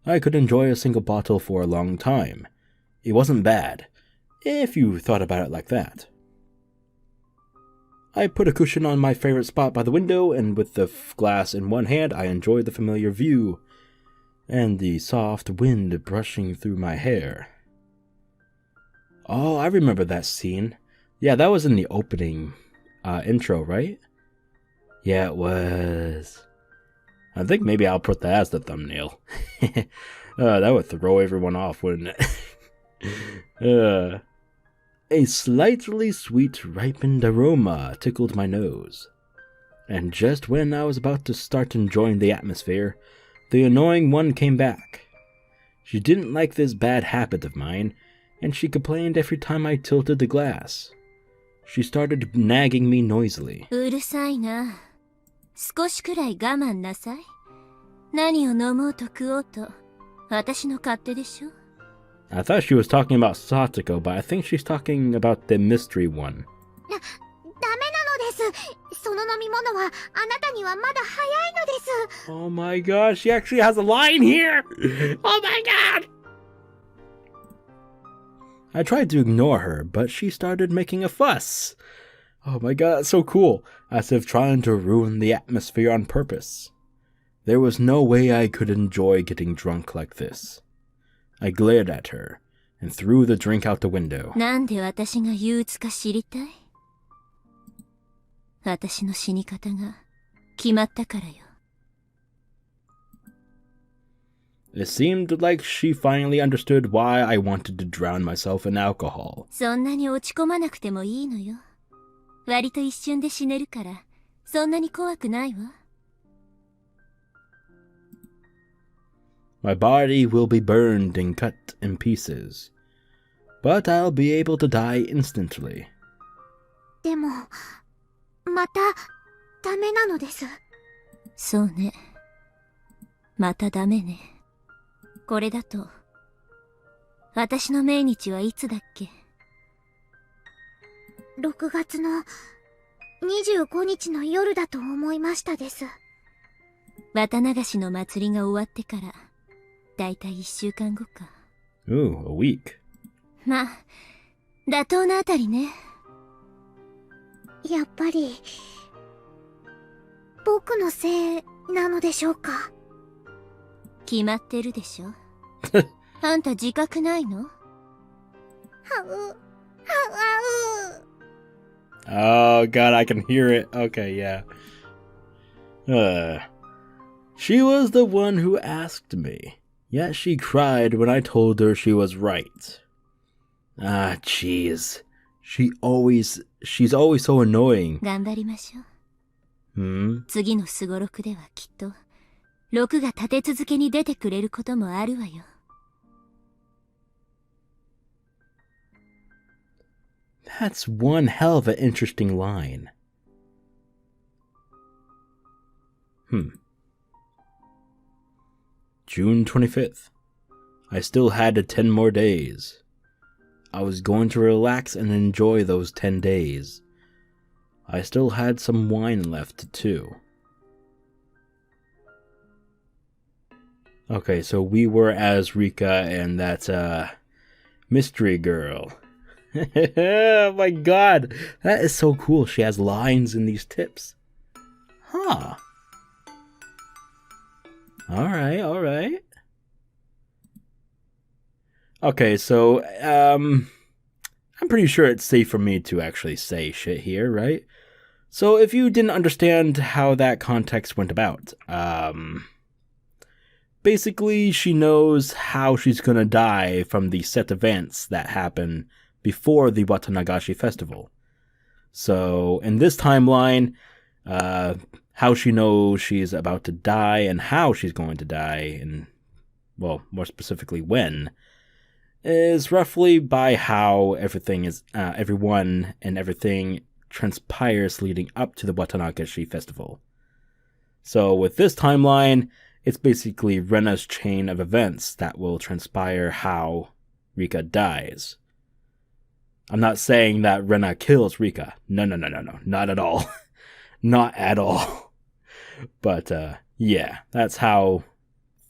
[SPEAKER 1] I could enjoy a single bottle for a long time. It wasn't bad, if you thought about it like that. I put a cushion on my favorite spot by the window, and with the glass in one hand, I enjoyed the familiar view, and the soft wind brushing through my hair. Oh, I remember that scene. Yeah, that was in the opening intro, right? Yeah, it was. I think maybe I'll put that as the thumbnail. That would throw everyone off, wouldn't it? A slightly sweet, ripened aroma tickled my nose. And just when I was about to start enjoying the atmosphere, the annoying one came back. She didn't like this bad habit of mine, and she complained every time I tilted the glass. she started nagging me noisily.
[SPEAKER 4] うるさいな。少しくらい我慢なさい。何を飲もうと食おうと、私の勝手でしょ。
[SPEAKER 1] I thought she was talking about Satoko, but I think she's talking about the mystery one.
[SPEAKER 2] ダメなのです。その飲み物はあなたにはまだ早いのです。
[SPEAKER 1] Oh my gosh, she actually has a line here! Oh my god! I tried to ignore her, but she started making a fuss. Oh my god, that's so cool. As if trying to ruin the atmosphere on purpose. There was no way I could enjoy getting drunk like this. I glared at her and threw the drink out the window.
[SPEAKER 4] なんで私が憂鬱か知りたい？私の死に方が決まったからよ。
[SPEAKER 1] It seemed like she finally understood why I wanted to drown myself in alcohol.
[SPEAKER 4] そんなに落ち込まなくてもいいのよ。割と一瞬で死ねるから、そんなに怖くないわ。
[SPEAKER 1] My body will be burned and cut in pieces, but I'll be able to die instantly.
[SPEAKER 2] でも、またダメなのです。
[SPEAKER 4] そうね。またダメね。これだと、私の命日はいつだっけ
[SPEAKER 2] ？6月の25日の夜だと思いましたです。
[SPEAKER 4] 綿流しの祭りが終わってから、だいたい1週間後か。
[SPEAKER 1] Ooh, a week.
[SPEAKER 4] まあ、妥当なあたりね。
[SPEAKER 2] やっぱり、僕のせいなのでしょうか？
[SPEAKER 4] 決まってるでしょ。あんた自覚ないの？Oh
[SPEAKER 1] god, I can hear it. Okay, yeah. She was the one who asked me. Yet she cried when I told her she was right. Ah, jeez. She's always so annoying.
[SPEAKER 4] 頑張りましょう。
[SPEAKER 1] Hmm?
[SPEAKER 4] 次のすごろくではきっと、6が立て続けに出てくれることもあるわよ。
[SPEAKER 1] That's one hell of an interesting line. June 25th. I still had 10 more days. I was going to relax and enjoy those 10 days. I still had some wine left, too. Okay, so we were as Rika and that, mystery girl. Oh my god, that is so cool. She has lines in these tips. Huh. Alright. Okay, so, I'm pretty sure it's safe for me to actually say shit here, right? So if you didn't understand how that context went about, basically she knows how she's gonna die from the set events that happen before the Watanagashi festival. So in this timeline, how she knows she's about to die and how she's going to die, and, well, more specifically when, is roughly by how everyone and everything transpires leading up to the Watanagashi festival. So with this timeline, it's basically Rena's chain of events that will transpire how Rika dies. I'm not saying that Rena kills Rika. No, not at all. Not at all. But, yeah, that's how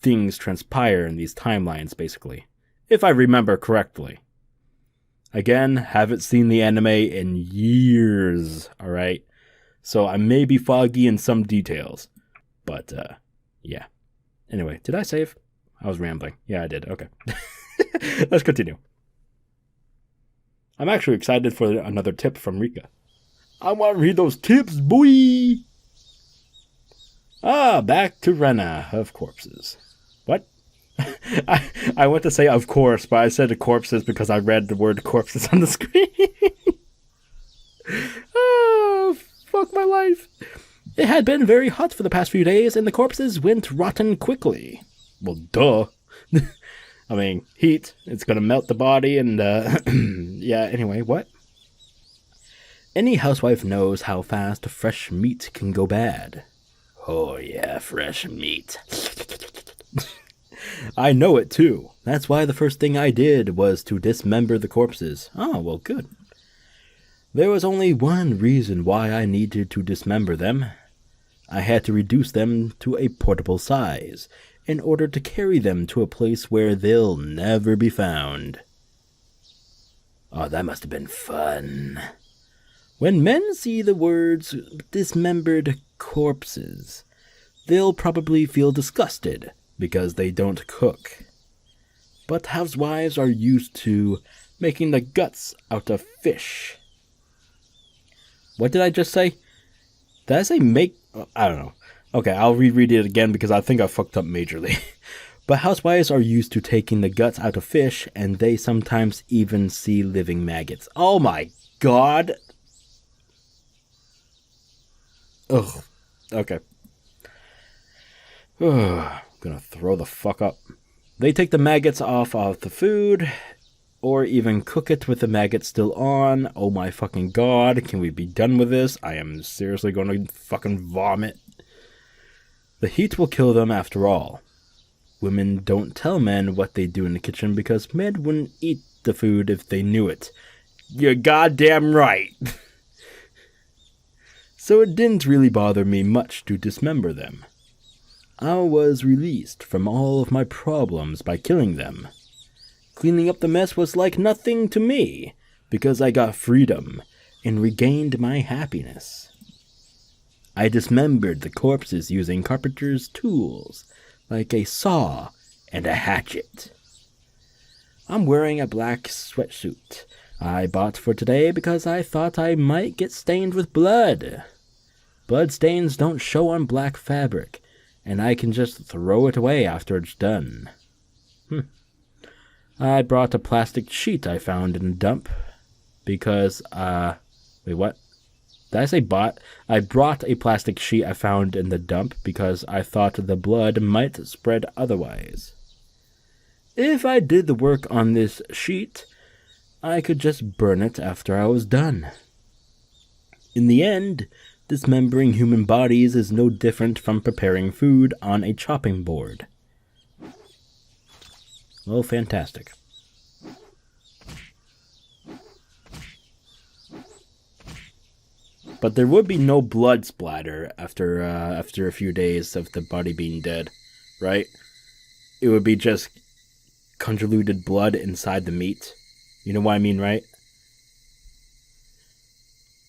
[SPEAKER 1] things transpire in these timelines, basically. If I remember correctly. Again, haven't seen the anime in years, alright? So I may be foggy in some details. But, yeah. Anyway, did I save? I was rambling. Yeah, I did. Okay. Let's continue. I'm actually excited for another tip from Rika. I want to read those tips, boy! Back to Rena of corpses. What? I went to say of course, but I said corpses because I read the word corpses on the screen. Oh, fuck my life. It had been very hot for the past few days, and the corpses went rotten quickly. Well, duh. I mean, heat, it's gonna melt the body, and, yeah, anyway, what? Any housewife knows how fast fresh meat can go bad. Oh yeah, fresh meat. I know it too. That's why the first thing I did was to dismember the corpses. Oh, well, good. There was only one reason why I needed to dismember them. I had to reduce them to a portable size in order to carry them to a place where they'll never be found. Oh, that must have been fun. When men see the words dismembered corpses, they'll probably feel disgusted because they don't cook. But housewives are used to making the guts out of fish. What did I just say? Did I say make? I don't know. Okay, I'll reread it again because I think I fucked up majorly. But housewives are used to taking the guts out of fish, and they sometimes even see living maggots. Oh my god! Ugh. Okay. Ugh. Gonna throw the fuck up. They take the maggots off of the food, or even cook it with the maggots still on. Oh my fucking god, can we be done with this? I am seriously gonna fucking vomit. The heat will kill them after all. Women don't tell men what they do in the kitchen because men wouldn't eat the food if they knew it. You're goddamn right. So it didn't really bother me much to dismember them. I was released from all of my problems by killing them. Cleaning up the mess was like nothing to me, because I got freedom and regained my happiness. I dismembered the corpses using carpenter's tools, like a saw and a hatchet. I'm wearing a black sweatsuit I bought for today because I thought I might get stained with blood. Blood stains don't show on black fabric, and I can just throw it away after it's done. I brought a plastic sheet I found in a dump because, wait, what? Did I say bought? I brought a plastic sheet I found in the dump because I thought the blood might spread otherwise. If I did the work on this sheet, I could just burn it after I was done. In the end, dismembering human bodies is no different from preparing food on a chopping board. Well, fantastic. But there would be no blood splatter after a few days of the body being dead, right? It would be just convoluted blood inside the meat. You know what I mean, right?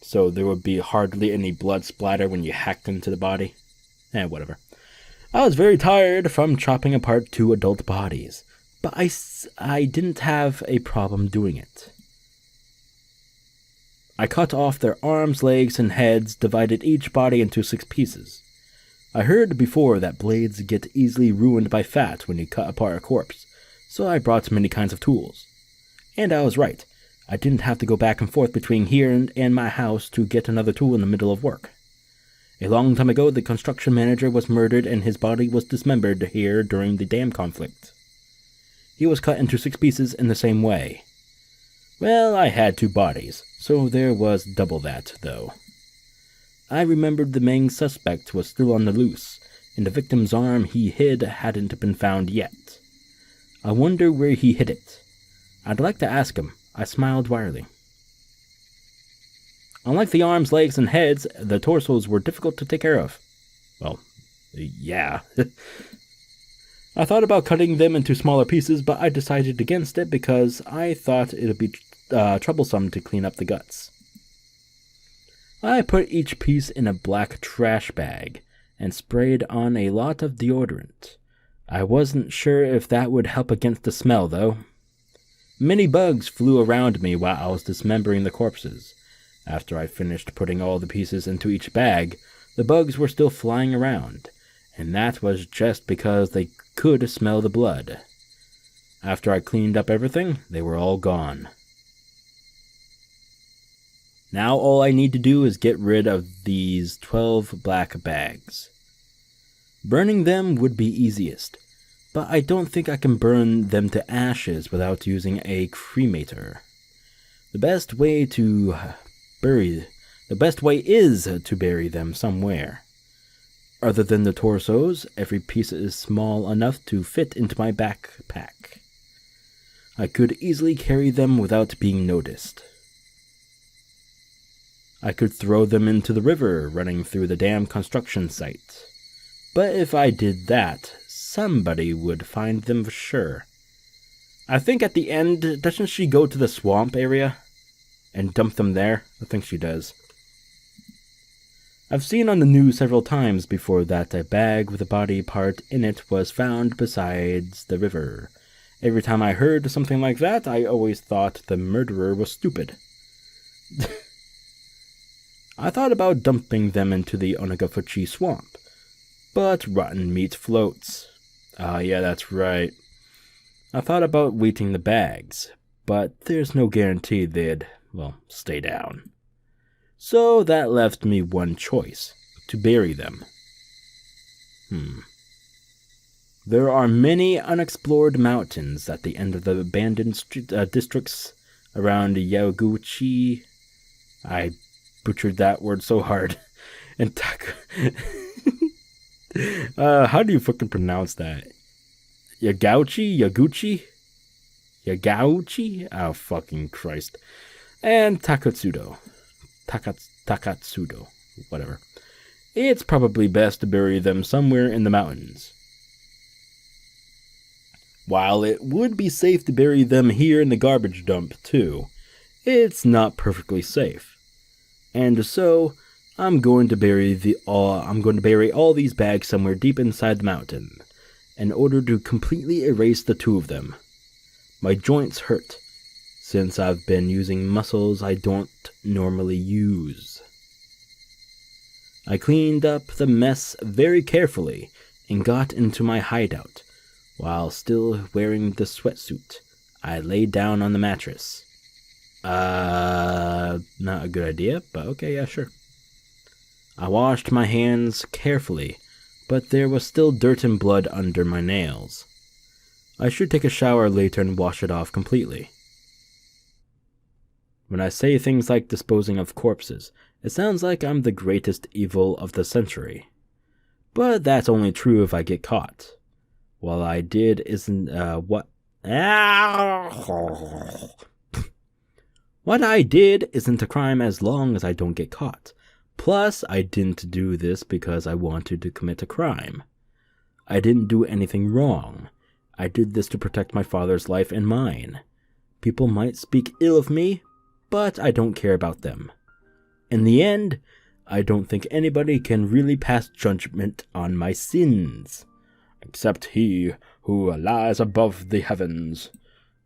[SPEAKER 1] So there would be hardly any blood splatter when you hacked into the body. Whatever. I was very tired from chopping apart 2 adult bodies, but I didn't have a problem doing it. I cut off their arms, legs, and heads, divided each body into 6 pieces. I heard before that blades get easily ruined by fat when you cut apart a corpse, so I brought many kinds of tools. And I was right. I didn't have to go back and forth between here and my house to get another tool in the middle of work. A long time ago, the construction manager was murdered and his body was dismembered here during the dam conflict. He was cut into 6 pieces in the same way. Well, I had 2 bodies, so there was double that, though. I remembered the main suspect was still on the loose, and the victim's arm he hid hadn't been found yet. I wonder where he hid it. I'd like to ask him. I smiled wryly. Unlike the arms, legs, and heads, the torsos were difficult to take care of. Well, yeah. I thought about cutting them into smaller pieces, but I decided against it because I thought it would be troublesome to clean up the guts. I put each piece in a black trash bag and sprayed on a lot of deodorant. I wasn't sure if that would help against the smell, though. Many bugs flew around me while I was dismembering the corpses. After I finished putting all the pieces into each bag, the bugs were still flying around, and that was just because they could smell the blood. After I cleaned up everything, they were all gone. Now all I need to do is get rid of these 12 black bags. Burning them would be easiest, but I don't think I can burn them to ashes without using a cremator. The best way to to bury them somewhere. Other than the torsos, every piece is small enough to fit into my backpack. I could easily carry them without being noticed. I could throw them into the river running through the dam construction site. But if I did that, somebody would find them for sure. I think at the end, doesn't she go to the swamp area and dump them there? I think she does. I've seen on the news several times before that a bag with a body part in it was found beside the river. Every time I heard something like that, I always thought the murderer was stupid. I thought about dumping them into the Onikakushi swamp, but rotten meat floats. Ah, yeah, that's right. I thought about weighting the bags, but there's no guarantee they'd, well, stay down. So that left me one choice, to bury them. There are many unexplored mountains at the end of the abandoned districts around Yaguchi. I butchered that word so hard. And how do you fucking pronounce that? Yaguchi? Oh, fucking Christ. And Takatsudo, whatever. It's probably best to bury them somewhere in the mountains. While it would be safe to bury them here in the garbage dump too, it's not perfectly safe. And so, I'm going to bury all these bags somewhere deep inside the mountain, in order to completely erase the two of them. My joints hurt, since I've been using muscles I don't normally use. I cleaned up the mess very carefully and got into my hideout. While still wearing the sweatsuit, I lay down on the mattress. Not a good idea, but okay, yeah, sure. I washed my hands carefully, but there was still dirt and blood under my nails. I should take a shower later and wash it off completely. When I say things like disposing of corpses, it sounds like I'm the greatest evil of the century. But that's only true if I get caught. What I did isn't a crime as long as I don't get caught. Plus, I didn't do this because I wanted to commit a crime. I didn't do anything wrong. I did this to protect my father's life and mine. People might speak ill of me, but I don't care about them. In the end, I don't think anybody can really pass judgment on my sins. Except he who lies above the heavens.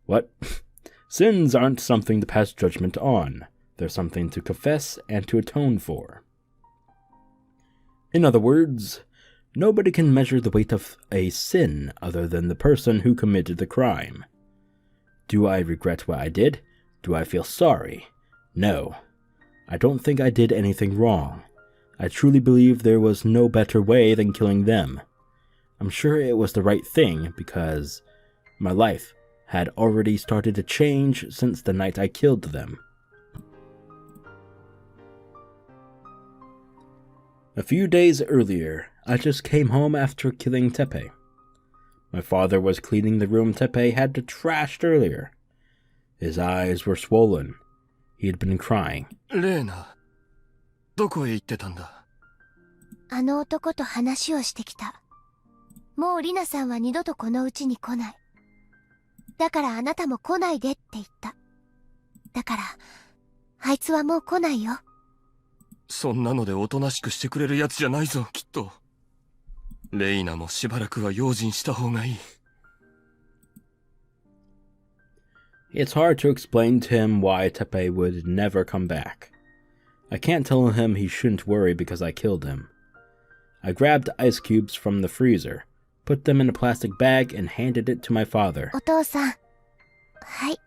[SPEAKER 1] What? Sins aren't something to pass judgment on. They're something to confess and to atone for. In other words, nobody can measure the weight of a sin other than the person who committed the crime. Do I regret what I did? Do I feel sorry? No. I don't think I did anything wrong. I truly believe there was no better way than killing them. I'm sure it was the right thing because my life had already started to change since the night I killed them. A few days earlier, I just came home after killing Teppei. My father was cleaning the room Teppei had trashed earlier. His eyes were swollen. He had been crying.
[SPEAKER 7] レーナ、どこへ行ってたんだ？
[SPEAKER 2] あの男と話をしてきた。もうリナさんは二度とこの家に来ない。だからあなたも来ないでって言った。だから、あいつはもう来ないよ。
[SPEAKER 7] そんなのでおとなしくしてくれるやつじゃないぞ、きっと。レイナもしばらくは用心した方がいい。
[SPEAKER 1] It's hard to explain to him why Teppei would never come back. I can't tell him he shouldn't worry because I killed him. I grabbed ice cubes from the freezer, put them in a plastic bag, and handed it to my father.
[SPEAKER 2] お父さん。はい。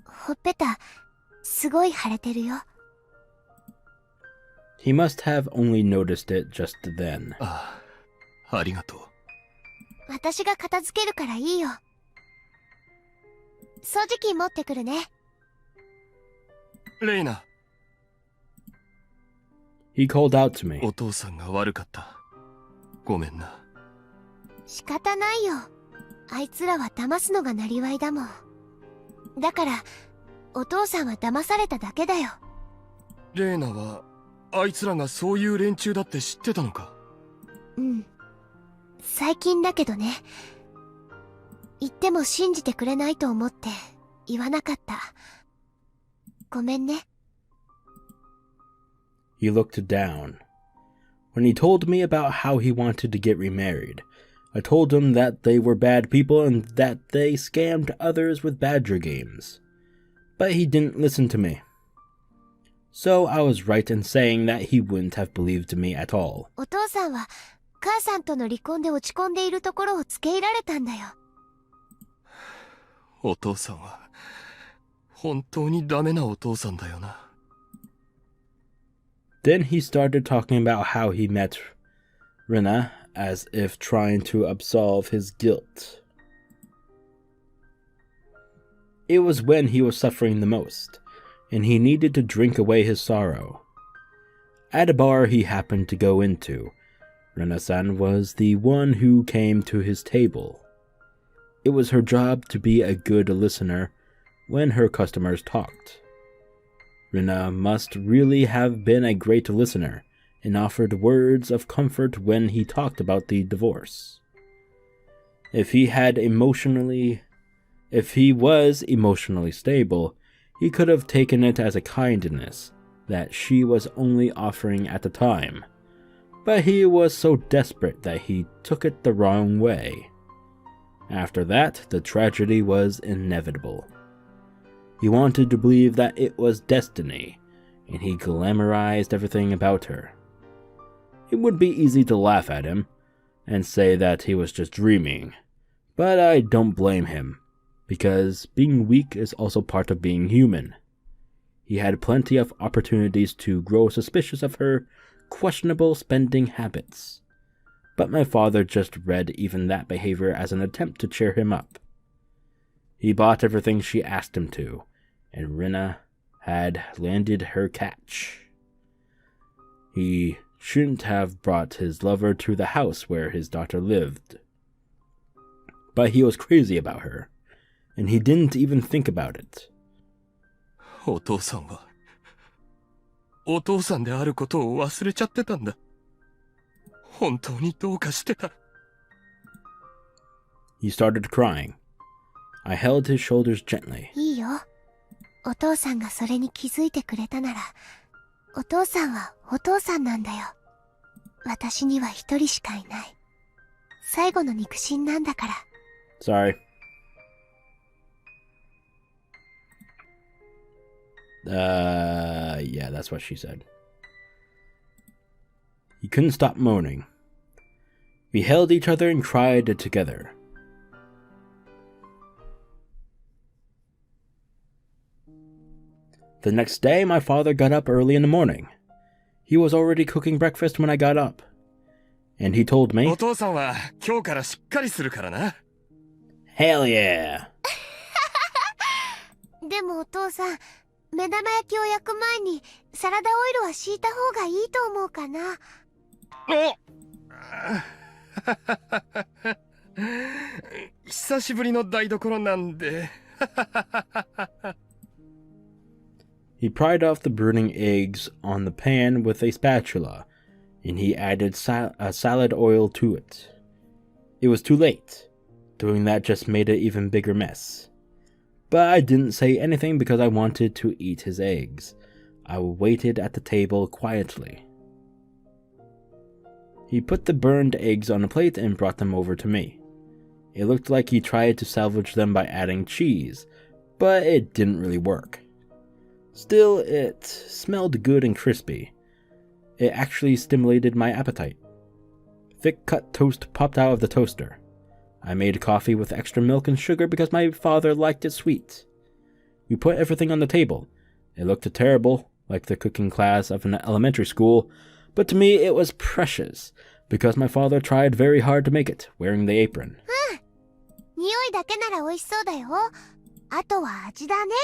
[SPEAKER 2] ほっぺた、すごい腫れてるよ。
[SPEAKER 1] He must have only noticed it just then.
[SPEAKER 7] ああ、ありがとう。
[SPEAKER 2] 私が片付けるからいいよ。掃除機持ってくるね。
[SPEAKER 7] レイナ、
[SPEAKER 1] He called out to me.
[SPEAKER 7] お父さんが悪かった。ごめんな。
[SPEAKER 2] 仕方ないよ。あいつらは騙すのがなりわいだもん。だから、お父さんは騙されただけだよ。
[SPEAKER 7] レーナは、あいつらがそういう連中だって知ってたのか？
[SPEAKER 2] うん。最近だけどね。言っても信じてくれないと思って言わなかった。ごめんね。
[SPEAKER 1] He looked down. When he told me about how he wanted to get remarried, I told him that they were bad people and that they scammed others with Badger games. But he didn't listen to me. So I was right in saying that he wouldn't have believed me at all.
[SPEAKER 2] お父さんは母さんとの離婚で落ち込んでいるところを付け入れられたんだよ。
[SPEAKER 7] お父さんは、本当にダメなお父さんだよな。
[SPEAKER 1] Then he started talking about how he met Rina, as if trying to absolve his guilt. It was when he was suffering the most, and he needed to drink away his sorrow. At a bar he happened to go into, Rina-san was the one who came to his table. It was her job to be a good listener when her customers talked. Rina must really have been a great listener and offered words of comfort when he talked about the divorce. If he was emotionally stable, he could have taken it as a kindness that she was only offering at the time. But he was so desperate that he took it the wrong way. After that, the tragedy was inevitable. He wanted to believe that it was destiny, and he glamorized everything about her. It would be easy to laugh at him and say that he was just dreaming, but I don't blame him, because being weak is also part of being human. He had plenty of opportunities to grow suspicious of her questionable spending habits, but my father just read even that behavior as an attempt to cheer him up. He bought everything she asked him to, and Rina had landed her catch. He shouldn't have brought his lover to the house where his daughter lived. But he was crazy about her, and he didn't even think about it.
[SPEAKER 7] お父さんは、お父さんであることを忘れちゃってたんだ。本当にどうかしてた。
[SPEAKER 1] He started crying. I held his shoulders gently.
[SPEAKER 2] いいよ。お父さんがそれに気づいてくれたなら、お父さんはお父さんなんだよ。私には一人しかいない。最後の肉親なんだから。
[SPEAKER 1] Sorry. Yeah, that's what she said. He couldn't stop moaning. We held each other and cried together. The next day, my father got up early in the morning. He was already cooking breakfast when I got up. And he told me,
[SPEAKER 7] お父さんは今日からしっかりするからな。
[SPEAKER 1] Hell yeah!
[SPEAKER 2] でもお父さん、目玉焼きを焼く前にサラダオイルは敷いた方がいいと思うかな。
[SPEAKER 7] 久しぶりの台所なんで。
[SPEAKER 1] He pried off the burning eggs on the pan with a spatula, and he added salad oil to it. It was too late. Doing that just made an even bigger mess. But I didn't say anything because I wanted to eat his eggs. I waited at the table quietly. He put the burned eggs on a plate and brought them over to me. It looked like he tried to salvage them by adding cheese, but it didn't really work. Still, it smelled good and crispy. It actually stimulated my appetite. Thick cut toast popped out of the toaster. I made coffee with extra milk and sugar because my father liked it sweet. We put everything on the table. It looked terrible, like the cooking class of an elementary school, but to me it was precious, because my father tried very hard to make it, wearing the apron.
[SPEAKER 2] 匂いだけなら美味しそうだよ。あとは味だね。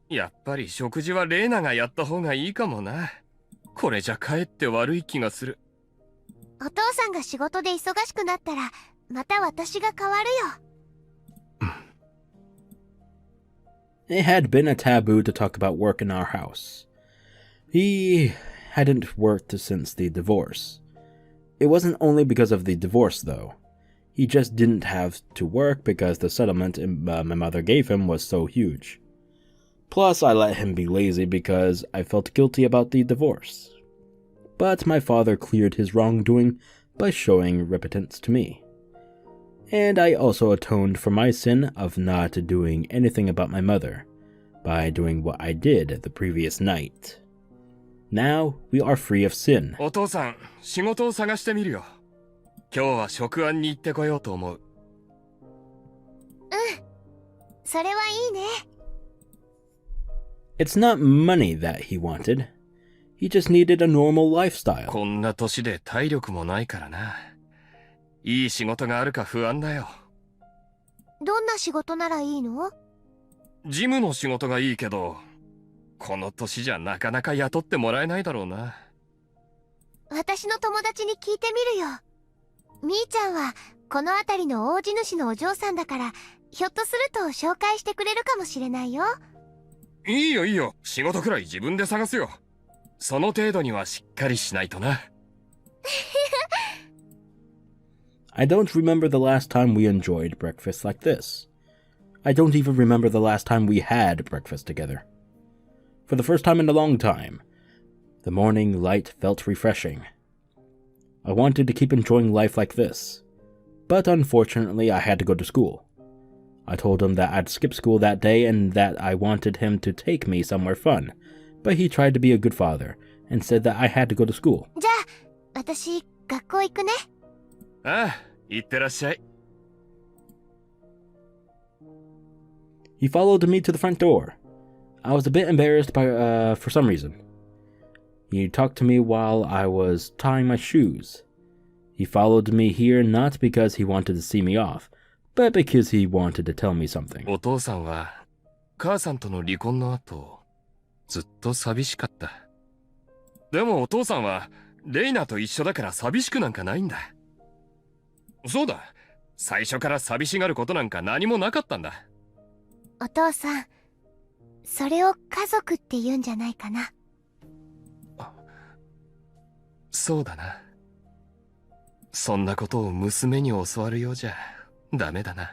[SPEAKER 7] やっぱり食事はレーナがやった方がいいかもな。これじゃかえって悪い気がする。
[SPEAKER 2] お父さんが仕事で忙しくなったらまた私が代わるよ。
[SPEAKER 1] It had been a taboo to talk about work in our house. He hadn't worked since the divorce. It wasn't only because of the divorce, though. He just didn't have to work because the settlement my mother gave him was so huge. Plus, I let him be lazy because I felt guilty about the divorce. But my father cleared his wrongdoing by showing repentance to me. And I also atoned for my sin of not doing anything about my mother by doing what I did the previous night. Now we are free of sin.
[SPEAKER 7] お父さん、仕事を探してみるよ。今日は職安に行ってこようと思う。
[SPEAKER 2] それはいいね。
[SPEAKER 1] It's not money that he wanted. He just needed a normal lifestyle.
[SPEAKER 7] こんな年で体力もないからな。いい仕事があるか不安だよ。
[SPEAKER 2] どんな仕事ならいいの？
[SPEAKER 7] 事務の仕事がいいけど、この年じゃなかなか雇ってもらえないだろうな。
[SPEAKER 2] 私の友達に聞いてみるよ。みーちゃんはこの辺りの大地主のお嬢さんだから、ひょっとすると紹介してくれるかもしれないよ。
[SPEAKER 7] いいよいいよ、仕事くらい自分で探すよ。その程度にはしっかりしないとな。
[SPEAKER 1] I don't remember the last time we enjoyed breakfast like this. I don't even remember the last time we had breakfast together. For the first time in a long time, the morning light felt refreshing. I wanted to keep enjoying life like this, but unfortunately I had to go to school. I told him that I'd skip school that day and that I wanted him to take me somewhere fun, but he tried to be a good father and said that I had to go to school.
[SPEAKER 2] じゃあ、私、学校行くね。
[SPEAKER 7] ああ、行ってらっしゃい。
[SPEAKER 1] He followed me to the front door. I was a bit embarrassed for some reason. He talked to me while I was tying my shoes. He followed me here not because he wanted to see me off, but because he wanted to tell me something.
[SPEAKER 7] お父さんは母さんとの離婚の後、ずっと寂しかった。でもお父さんはレイナと一緒だから寂しくなんかないんだ。そうだ、最初から寂しがることなんか何もなかったんだ。
[SPEAKER 2] お父さん、それを家族って言うんじゃないかな。
[SPEAKER 7] そうだな。そんなことを娘に教わるようじゃダメだな。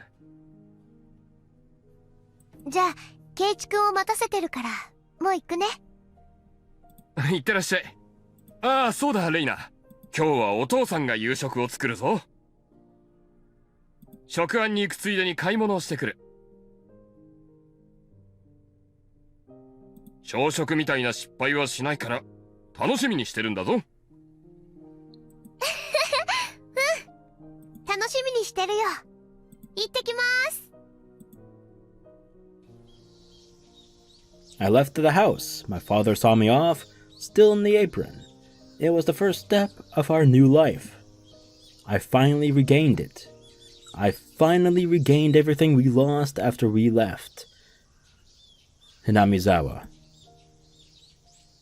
[SPEAKER 2] じゃあ、ケイチ君を待たせてるから、もう行くね。
[SPEAKER 7] 行ってらっしゃい。ああ、そうだレイナ。今日はお父さんが夕食を作るぞ。食案に行くついでに買い物をしてくる。朝食みたいな失敗はしないから楽しみにしてるんだぞ。
[SPEAKER 2] 楽しみにしてるよ。行ってきます。
[SPEAKER 1] I left the house. My father saw me off, still in the apron. It was the first step of our new life. I finally regained it. I finally regained everything we lost after we left. Hinamizawa.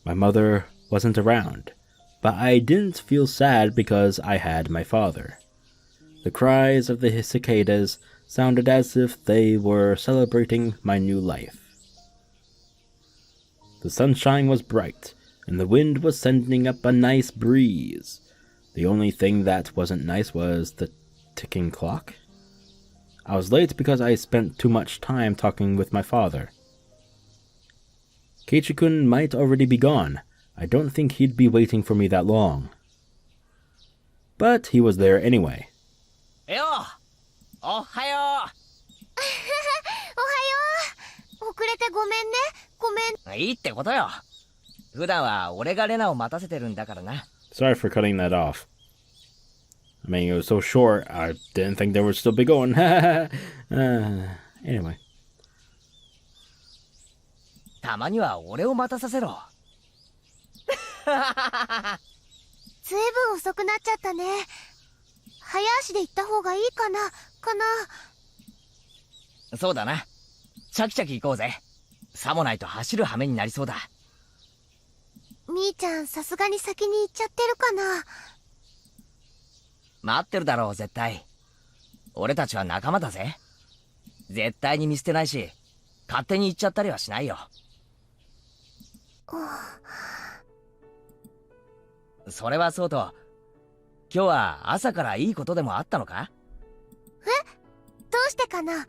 [SPEAKER 1] My mother wasn't around, but I didn't feel sad because I had my father. The cries of the cicadas sounded as if they were celebrating my new life. The sunshine was bright, and the wind was sending up a nice breeze. The only thing that wasn't nice was the ticking clock. I was late because I spent too much time talking with my father. Keiichi-kun might already be gone. I don't think he'd be waiting for me that long. But he was there anyway.
[SPEAKER 3] よう、おはよう。
[SPEAKER 2] おはよう。遅れてごめんね。ごめん。
[SPEAKER 3] いいってことよ。普段は俺がレナを待たせてるんだからな。
[SPEAKER 1] Sorry for cutting that off. I mean, it was so short, I didn't think they would still be going. Anyway.
[SPEAKER 3] たまには俺を待たさせろ。
[SPEAKER 2] ずいぶん遅くなっちゃったね。早足で行った方がいいかな。
[SPEAKER 3] そうだな。チャキチャキ行こうぜ。さもないと走る羽目になりそうだ。
[SPEAKER 2] みーちゃんさすがに先に行っちゃってるかな。
[SPEAKER 3] 待ってるだろう、絶対。俺たちは仲間だぜ。絶対に見捨てないし、勝手に行っちゃったりはしないよ。それはそうと、今日は朝からいいことでもあったのか？
[SPEAKER 2] どうしてかな。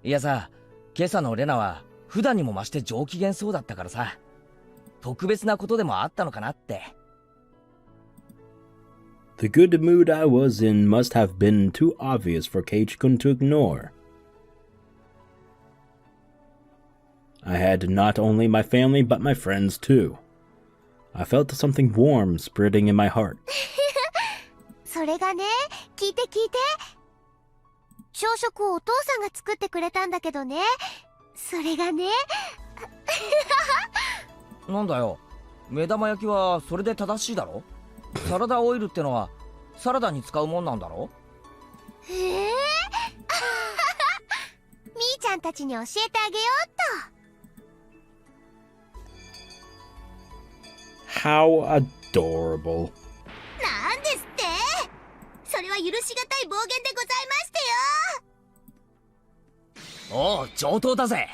[SPEAKER 3] いやさ、今朝のレナは普段にも増して上機嫌そうだったからさ、特別なことでもあったのかなって。
[SPEAKER 1] The good mood I was in must have been too obvious for Keiichi-kun to ignore. I had not only my family but my friends too. I felt something warm spreading in my heart.
[SPEAKER 2] それがね、聞いて聞いて。朝食をお父さんが作ってくれたんだけどね。それがね。
[SPEAKER 3] なんだよ、目玉焼きはそれで正しいだろ？サラダオイルってのはサラダに使うもんなんだろ？
[SPEAKER 2] みーちゃんたちに教えてあげようっと。
[SPEAKER 1] How adorable.
[SPEAKER 2] なんですって？それは許しがたい暴言でございましてよ。
[SPEAKER 3] おう、上等だぜ。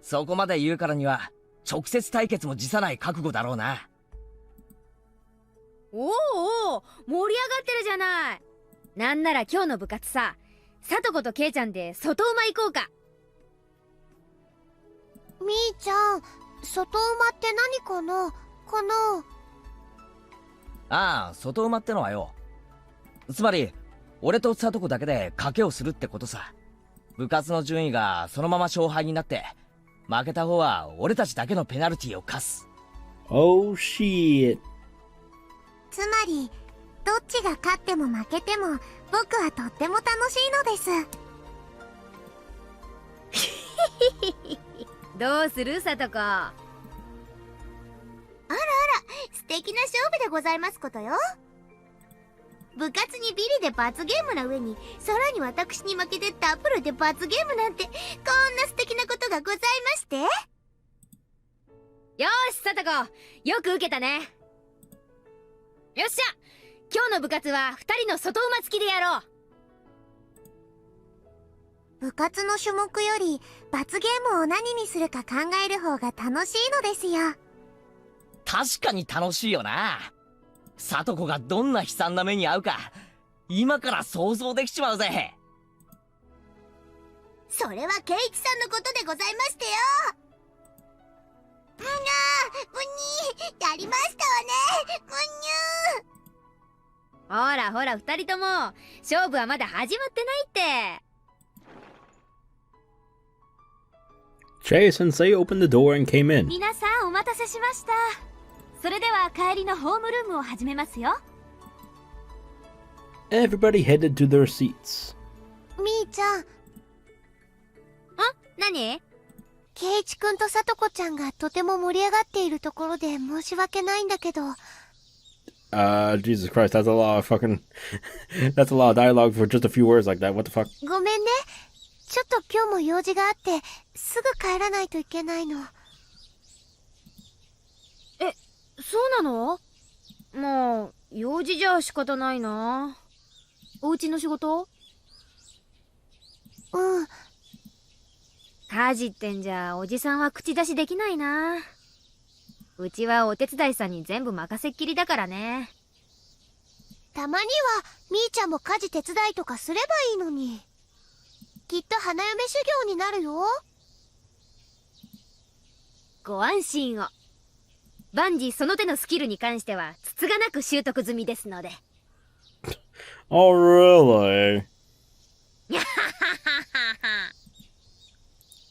[SPEAKER 3] そこまで言うからには直接対決も辞さない覚悟だろうな。
[SPEAKER 4] おうおう、盛り上がってるじゃない。なんなら今日の部活さ、さとことけいちゃんで外馬行こうか。
[SPEAKER 2] みーちゃん、外馬って何かな？
[SPEAKER 3] ああ、外馬ってのはよ、つまり俺とさとこだけで賭けをするってことさ。部活の順位がそのまま勝敗になって、負けた方は俺たちだけのペナルティを課す。
[SPEAKER 1] Oh shit.
[SPEAKER 2] つまり、どっちが勝っても負けても、僕はとっても楽しいのです。
[SPEAKER 4] どうするさとこ。
[SPEAKER 2] 素敵な勝負でございますことよ。部活にビリで罰ゲームな上に、さらに私に負けてダブルで罰ゲームなんて、こんな素敵なことがございまして。
[SPEAKER 4] よーしさとこ、よく受けたね。よっしゃ、今日の部活は2人の外馬付きでやろう。
[SPEAKER 2] 部活の種目より、罰ゲームを何にするか考える方が楽しいのですよ。
[SPEAKER 3] 確かに楽しいよな。さとこがどんな悲惨な目に遭うか、今から想像できちまうぜ。
[SPEAKER 2] それはケイチさんのことでございましてよ。ブニー、やりましたわね、ブニ
[SPEAKER 4] ほらほら、2人とも勝負はまだ始まってないって。
[SPEAKER 1] Chei-sensei opened the door and came in.
[SPEAKER 6] 皆さんお待たせしました。それでは帰りのホームルームを始めますよ。
[SPEAKER 1] Everybody headed to their seats.
[SPEAKER 2] みーちゃん、
[SPEAKER 4] 何？
[SPEAKER 2] ケイチくんとさとこちゃんがとても盛り上がっているところで申し訳ないんだけど。
[SPEAKER 1] Jesus Christ, that's a lot of fucking... that's a lot of dialogue for just a few words like that. What the fuck?
[SPEAKER 2] ごめんね。ちょっと今日も用事があって、すぐ帰らないといけないの。
[SPEAKER 4] そうなの？もう用事じゃ仕方ないな。お家の仕事？
[SPEAKER 2] うん。
[SPEAKER 4] 家事ってんじゃおじさんは口出しできないな。うちはお手伝いさんに全部任せっきりだからね。
[SPEAKER 2] たまにはみーちゃんも家事手伝いとかすればいいのに。きっと花嫁修行になるよ。
[SPEAKER 4] ご安心を。万事その手のスキルに関してはつつがなく習得済みですので。
[SPEAKER 1] Oh, really?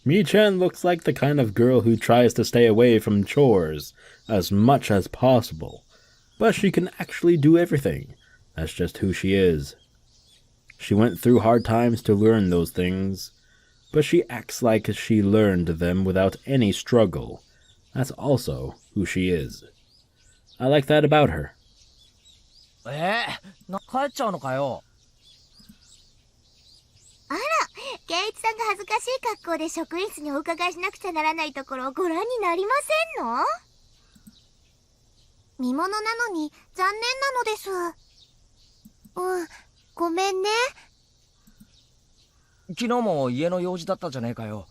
[SPEAKER 1] Mi-chan looks like the kind of girl who tries to stay away from chores as much as possible, but she can actually do everything. That's just who she is. She went through hard times to learn those things, but she acts like she learned them without any struggle. That's also who she is. I like that about her.
[SPEAKER 3] 帰っちゃうのかよ。
[SPEAKER 2] ケイチさんが恥ずかしい格好で職員室にお伺いしなくちゃならないところをご覧になりませんの？見物なのに残念なのです。ごめんね。
[SPEAKER 3] 昨日も家の用事だったじゃねえかよ。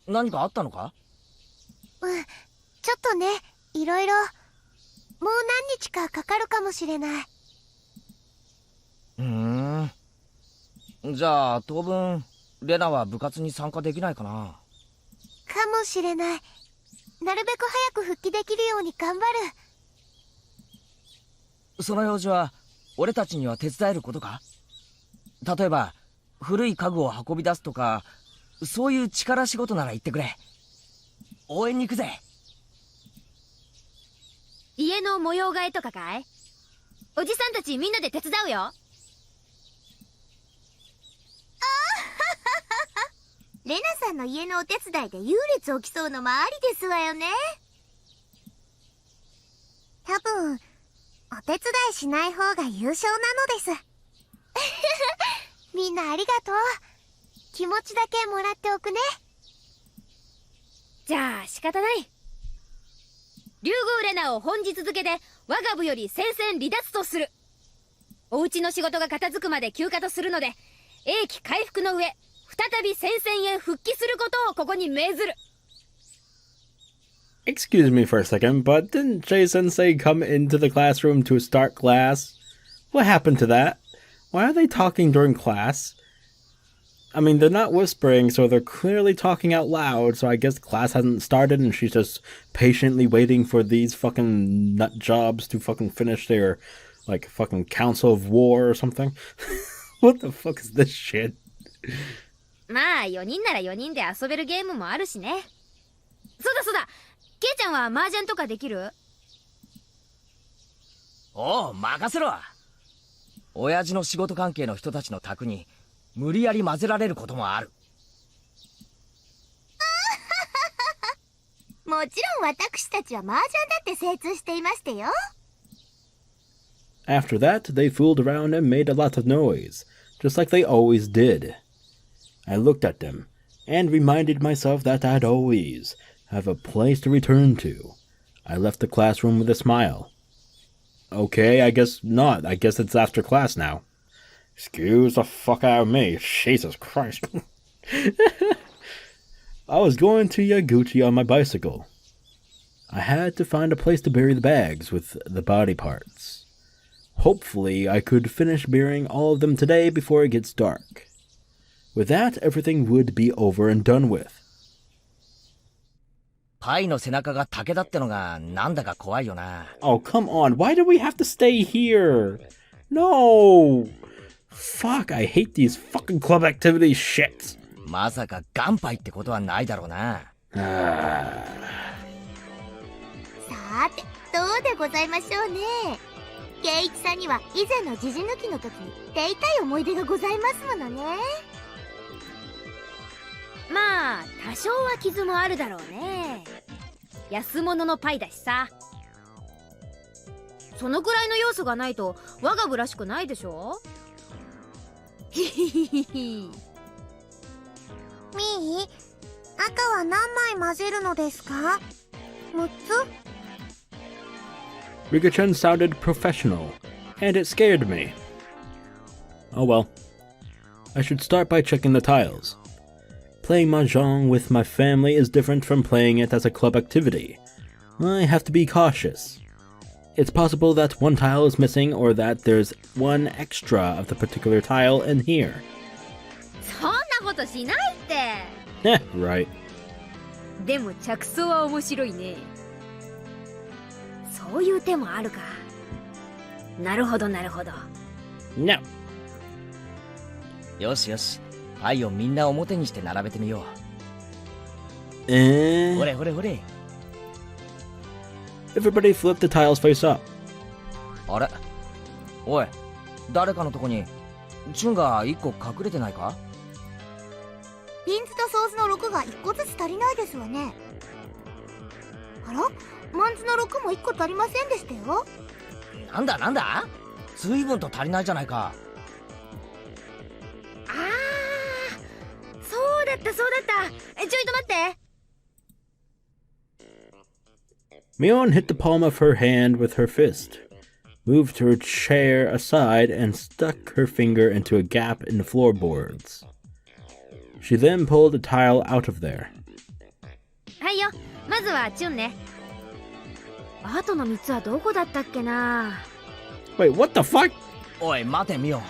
[SPEAKER 3] 何かあったのか？
[SPEAKER 2] ちょっとね、いろいろ。もう何日かかかるかもしれない。
[SPEAKER 3] じゃあ当分レナは部活に参加できないかな。
[SPEAKER 2] かもしれない。なるべく早く復帰できるように頑張る。
[SPEAKER 3] その用事は俺たちには手伝えることか？例えば古い家具を運び出すとか、そういう力仕事なら言ってくれ。応援に行くぜ。
[SPEAKER 4] 家の模様替えとかかい？おじさんたちみんなで手伝うよ。
[SPEAKER 2] レナさんの家のお手伝いで優劣起きそうのもありですわよね。多分お手伝いしない方が優勝なのです。みんなありがとう。気持ちだけもらっておくね。
[SPEAKER 4] じゃあ仕方ない。竜宮レナを本日付で我が部より戦線離脱とする。お家の仕事が片付くまで休暇とするので、英気回復の上再び戦線へ復帰することをここに命ずる。
[SPEAKER 1] Excuse me for a second, but didn't Jay-sensei come into the classroom to start class? What happened to that? Why are they talking during class? I mean, they're not whispering, so they're clearly talking out loud, so I guess class hasn't started and she's just patiently waiting for these fucking nut jobs to fucking finish their, like, fucking council of war or something. What the fuck is this shit?
[SPEAKER 4] まあ4人なら4人で遊べるゲームもあるしね。そうだそうだ、ケイちゃんは麻雀とかできる？
[SPEAKER 3] おう、任せろ。親父の仕事関係の人たちの卓に無理やり混ぜられることもある。
[SPEAKER 2] もちろん私たちは麻雀だって精通していましたよ。
[SPEAKER 1] After that, they fooled around and made a lot of noise, just like they always did. I looked at them, and reminded myself that I'd always have a place to return to. I left the classroom with a smile. Okay, I guess not. I guess it's after class now. Excuse the fuck out of me. Jesus Christ. I was going to Yaguchi on my bicycle. I had to find a place to bury the bags with the body parts. Hopefully, I could finish burying all of them today before it gets dark. With that, everything would be over and done with.
[SPEAKER 3] パイの背中が竹だってのがなんだか怖いよな。
[SPEAKER 1] Oh, come on. Why do we have to stay here? No! Fuck, I hate these fucking club activities shit.
[SPEAKER 3] まさか元杯ってことはないだろうな。
[SPEAKER 2] さーて、どうでございましょうね。圭一さんには以前の時事抜きの時に手痛い思い出がございますものね。
[SPEAKER 4] まあ多少は傷もあるだろうね。安物のパイだしさ。そのくらいの要素がないと我が部らしくないでしょ。ヒヒヒヒヒ。
[SPEAKER 2] みー、赤は何枚混ぜるのですか？6つ？
[SPEAKER 1] Rika-chan sounded professional, and it scared me. Oh well. I should start by checking the tiles. Playing mahjong with my family is different from playing it as a club activity. I have to be cautious. It's possible that one tile is missing or that there's one extra of the particular tile in here.
[SPEAKER 4] そんなことしないって。
[SPEAKER 1] Eh, right.
[SPEAKER 4] でも着想は面白いね。そういう手もあるか。なるほどなるほど。
[SPEAKER 1] No.
[SPEAKER 3] よしよし、パイをみんな表にして並べてみよう。ほれほれほれ。
[SPEAKER 1] Everybody flip the tiles face up.
[SPEAKER 3] あれ、おい、誰かのとこにチュンが1個隠れてないか？
[SPEAKER 2] ピンズとソースの6が1個ずつ足りないですわね。あら、マンズの6も1個足りませんでしたよ。
[SPEAKER 3] なんだなんだ？随分と足りないじゃないか。
[SPEAKER 4] ああ、そうだったそうだった。ちょいと待って。
[SPEAKER 1] Mion hit the palm of her hand with her fist, moved her chair aside, and stuck her finger into a gap in the floorboards. She then pulled a tile out of there.
[SPEAKER 4] はいよ、まずはチュンね。あとの3つはどこだったっけな。
[SPEAKER 1] Wait, what the fuck?
[SPEAKER 3] おい待てみよ。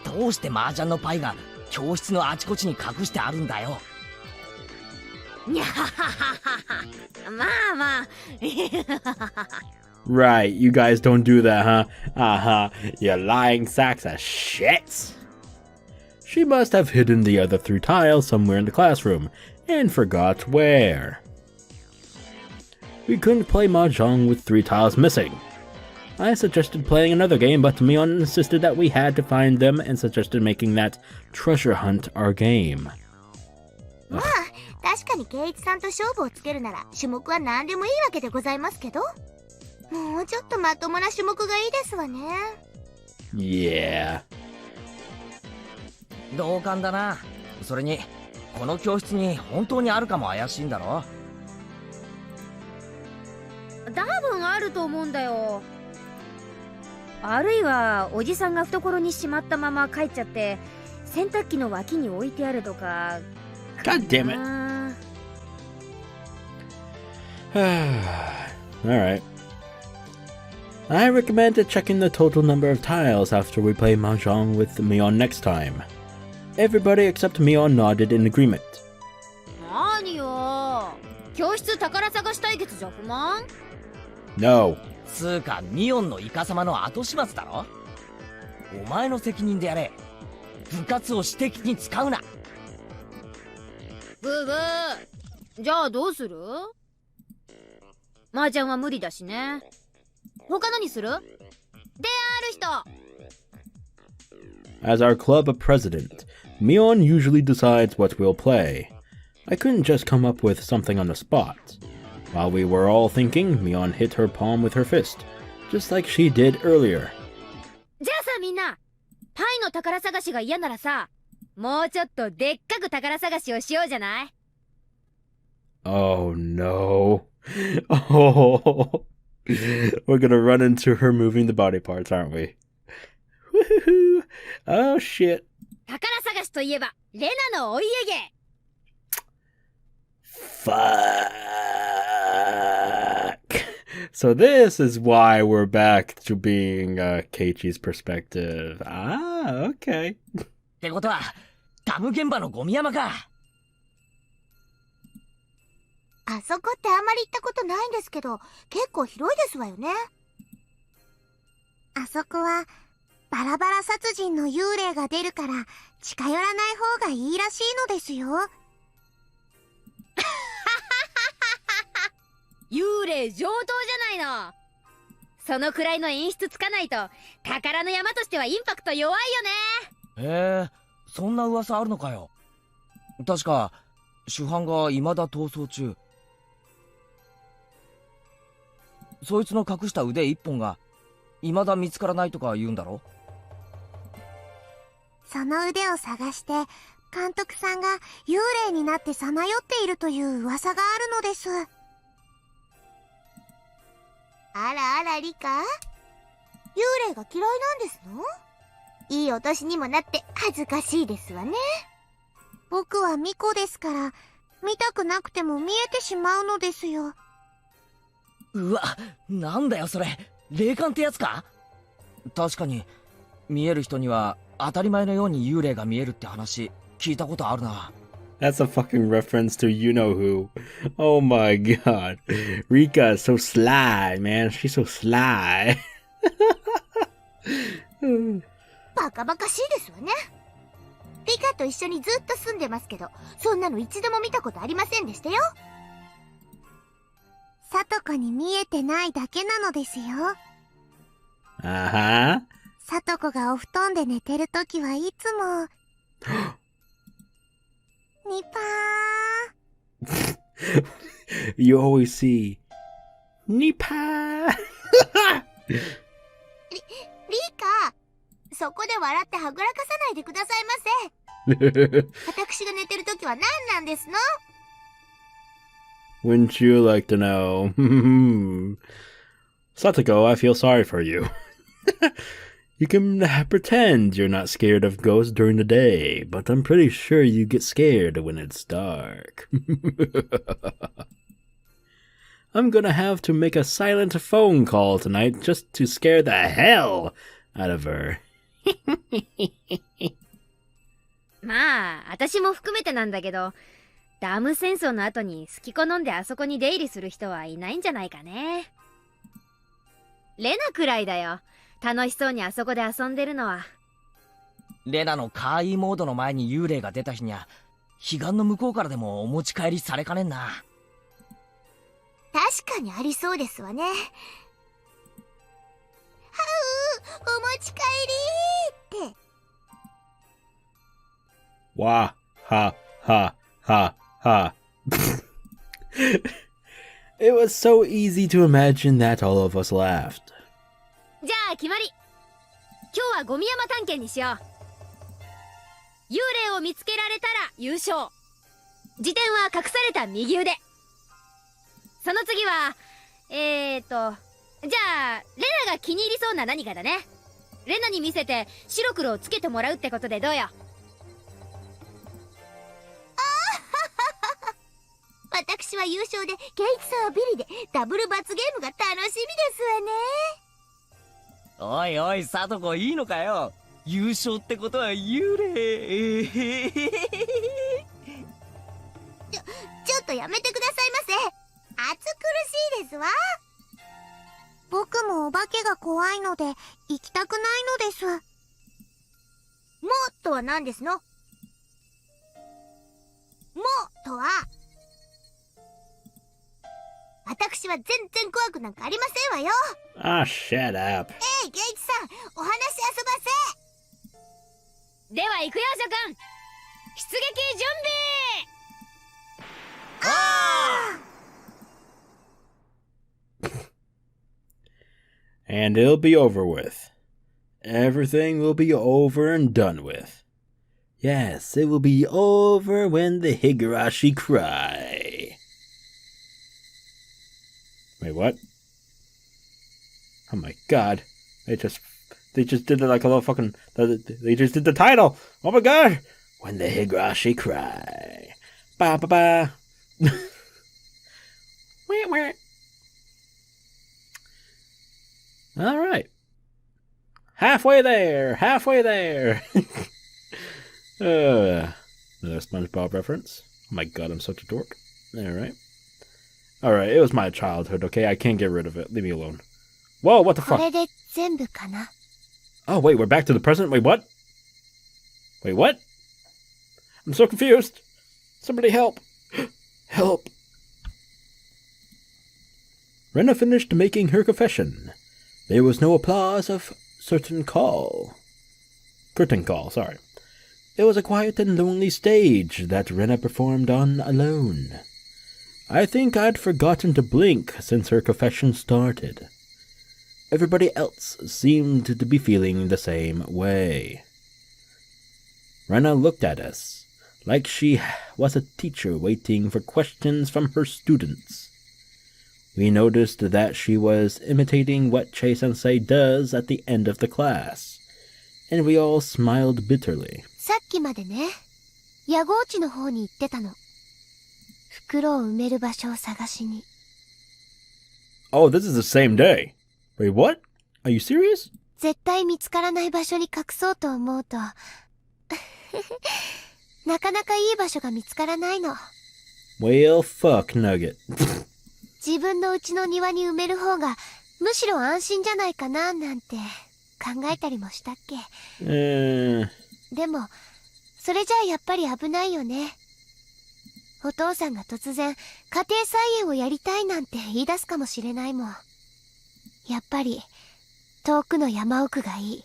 [SPEAKER 3] どうして麻雀のパイが教室のあちこちに隠してあるんだよ。
[SPEAKER 4] にゃはははは。まあまあ。
[SPEAKER 1] Right, you guys don't do that, huh? Uh-huh, you lying sacks of shit. She must have hidden the other 3 tiles somewhere in the classroom, and forgot where. We couldn't play mahjong with 3 tiles missing. I suggested playing another game, but Mion insisted that we had to find them and suggested making that treasure hunt our game.
[SPEAKER 2] まあ確かに圭一さんと勝負をつけるなら種目は何でもいいわけでございますけど、もうちょっとまともな種目がいいですわね。
[SPEAKER 1] Yeah.
[SPEAKER 3] 同感だな。それにこの教室に本当にあるかも怪しいんだろ。
[SPEAKER 4] 多分あると思うんだよ。あるいはおじさんが懐にしまったまま帰っちゃって洗濯機の脇に置いてあるとか。
[SPEAKER 1] God damn it. Alright. I recommend checking the total number of tiles after we play mahjong with Mion next time. Everybody except Mion nodded in agreement.
[SPEAKER 4] 何よ。教室宝探し対決じゃ不満？
[SPEAKER 1] No.
[SPEAKER 3] つーかミオンのイカ様の後始末だろ。お前の責任でやれ。部活を私的に使うな。
[SPEAKER 4] ブーブー。じゃあどうする？麻雀は無理だしね。他何する？である人。
[SPEAKER 1] As our club president, Mion usually decides what we'll play. I couldn't just come up with something on the spot. While we were all thinking, Mion hit her palm with her fist, just like she did earlier.
[SPEAKER 4] じゃあさみんな、パイの宝探しが嫌ならさ、もうちょっとでっかく宝探しをしようじゃない？
[SPEAKER 1] Oh no. Oh. We're gonna run into her moving the body parts, aren't we? Woohoo! Oh shit.
[SPEAKER 4] 宝探しといえば、レナのお家芸。
[SPEAKER 1] Fuck. So this is why we're back to being Keiichi's perspective. Ah, okay.
[SPEAKER 3] ってことはダム現場のゴミ山か。
[SPEAKER 2] あそこってあんまり行ったことないんですけど、結構広いですわよね。あそこはバラバラ殺人の幽霊が出るから近寄らない方がいいらしいのですよ。
[SPEAKER 4] 幽霊上等じゃないの。そのくらいの演出つかないと宝の山としてはインパクト弱いよね。
[SPEAKER 3] へえ、そんな噂あるのかよ。確か主犯が未だ逃走中。そいつの隠した腕一本が未だ見つからないとか言うんだろ。
[SPEAKER 2] その腕を探して監督さんが幽霊になってさまよっているという噂があるのです。あらあらリカ、幽霊が嫌いなんですの？いいお年にもなって恥ずかしいですわね。僕は巫女ですから見たくなくても見えてしまうのですよ。
[SPEAKER 3] うわ、なんだよそれ、霊感ってやつか？確かに見える人には当たり前のように幽霊が見えるって話聞いたことあるな。
[SPEAKER 1] That's a fucking reference to you know who. Oh my god. Rika is so sly, man. She's so sly.
[SPEAKER 2] バカバカしいですわね。リカと一緒にずっと住んでますけど、そんなの一度も見たことありませんでしたよ。さとこに見えてないだけなのですよ。
[SPEAKER 1] Uh-huh.
[SPEAKER 2] さとこがお布団で寝てるときはいつもニパー
[SPEAKER 1] You always see Nipa.
[SPEAKER 2] リカ、そこで笑ってはぐらかさないでくださいませ。私が寝てるときは何なんですの？
[SPEAKER 1] Wouldn't you like to know? Satoko, I feel sorry for you. You can pretend you're not scared of ghosts during the day, but I'm pretty sure you get scared when it's dark. I'm gonna have to make a silent phone call tonight just to scare the hell out of her.
[SPEAKER 4] まあ、私も含めてなんだけど、ダム戦争の後に好き好んであそこに出入りする人はいないんじゃないかね。レナくらいだよ。楽しそうにあそこで遊んでるのは。
[SPEAKER 3] レナのカーイモードの前に幽霊が出た日にゃ、彼岸の向こうからでもお持ち帰りされかねんな。
[SPEAKER 2] 確かにありそうですわね。はう、お持ち帰りって。
[SPEAKER 1] わはははは. It was so easy to imagine that all of us laughed.
[SPEAKER 4] じゃあ決まり。今日はゴミ山探検にしよう。幽霊を見つけられたら優勝。辞典は隠された右腕。その次はじゃあレナが気に入りそうな何かだね。レナに見せて白黒をつけてもらうってことでどうよ。
[SPEAKER 2] 私は優勝で、ケイチさんはビリで、ダブル罰ゲームが楽しみですわね。
[SPEAKER 3] おいおい、サトコいいのかよ。優勝ってことは幽霊。
[SPEAKER 2] ちょっとやめてくださいませ。暑苦しいですわ。僕もお化けが怖いので、行きたくないのです。もっとは何ですの？もとは、私は全然怖くなんかありませんわよ。
[SPEAKER 1] Ah, shut up.
[SPEAKER 2] ケイチさん、お話遊ばせ。
[SPEAKER 4] では行くよ諸君。出撃準備。
[SPEAKER 1] And it'll be over with. Everything will be over and done with. Yes, it will be over when the Higurashi cry. Wait, what? Oh my god. They just did it like a little fucking... They just did the title! Oh my god! When the Higurashi cry. Ba ba ba. Wah wah. Alright. Halfway there! Halfway there! Another SpongeBob reference. Oh my god, I'm such a dork. Alright. Alright, it was my childhood, okay? I can't get rid of it. Leave me alone. Whoa, what the fuck?
[SPEAKER 2] これで全部かな。
[SPEAKER 1] Oh, wait, we're back to the present? Wait, what? Wait, what? I'm so confused. Somebody help. Help. Rena finished making her confession. There was no applause of curtain call, sorry. It was a quiet and lonely stage that Rena performed on alone. I think I'd forgotten to blink since her confession started. Everybody else seemed to be feeling the same way. Rena looked at us, like she was a teacher waiting for questions from her students. We noticed that she was imitating what Chei-sensei does at the end of the class, and we all smiled bitterly.
[SPEAKER 2] さっきまでね、野号地の方に行ってたの。袋を埋める場所を探しに。
[SPEAKER 1] Oh, this is the same day. Wait, what? Are you serious?
[SPEAKER 2] 絶対見つからない場所に隠そうと思うと、なかなかいい場所が見つからないの。
[SPEAKER 1] Well, fuck Nugget.
[SPEAKER 2] 自分の家の庭に埋める方が、むしろ安心じゃないかな、なんて考えたりもしたっけ。でも、それじゃあやっぱり危ないよね。お父さんが突然、家庭菜園をやりたいなんて言い出すかもしれないもん。やっぱり、遠くの山奥がいい。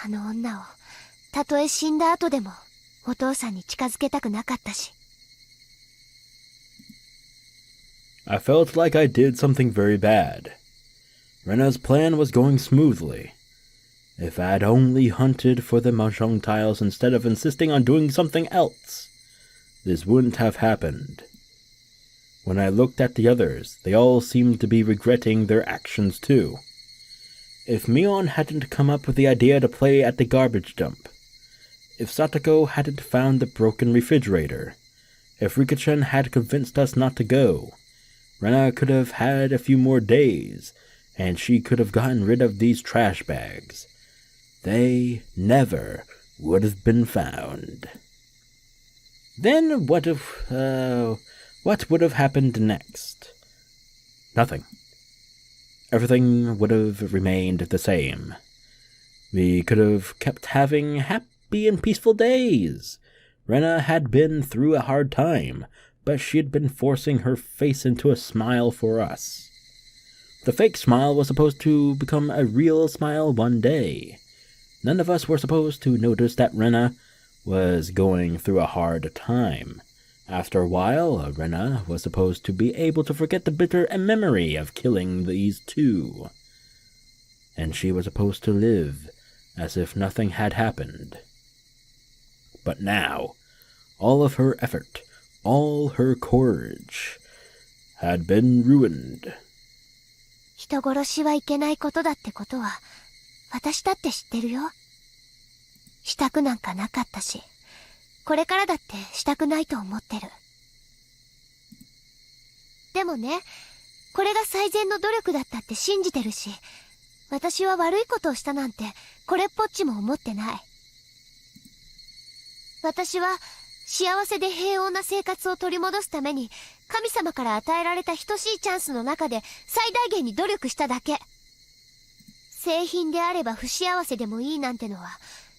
[SPEAKER 2] あの女を、たとえ死んだ後でも、お父さんに近づけたくなかったし。
[SPEAKER 1] I felt like I did something very bad. Rena's plan was going smoothly. If I'd only hunted for the mahjong tiles instead of insisting on doing something else, this wouldn't have happened. When I looked at the others, they all seemed to be regretting their actions too. If Mion hadn't come up with the idea to play at the garbage dump, if Satoko hadn't found the broken refrigerator, if Rika-chan had convinced us not to go, Rena could have had a few more days, and she could have gotten rid of these trash bags. They never would have been found. Then what would have happened next? Nothing. Everything would have remained the same. We could have kept having happy and peaceful days. Rena had been through a hard time, but she had been forcing her face into a smile for us. The fake smile was supposed to become a real smile one day. None of us were supposed to notice that Rena was going through a hard time. After a while, Rena was supposed to be able to forget the bitter memory of killing these two. And she was supposed to live as if nothing had happened. But now, all of her effort, all her courage, had been ruined.
[SPEAKER 2] 人殺しはいけないことだってことは、私だって知ってるよ。したくなんかなかったし、これからだってしたくないと思ってる。でもね、これが最善の努力だったって信じてるし、私は悪いことをしたなんて、これっぽっちも思ってない。私は、幸せで平穏な生活を取り戻すために、神様から与えられた等しいチャンスの中で最大限に努力しただけ。製品であれば不幸せでもいいなんてのは、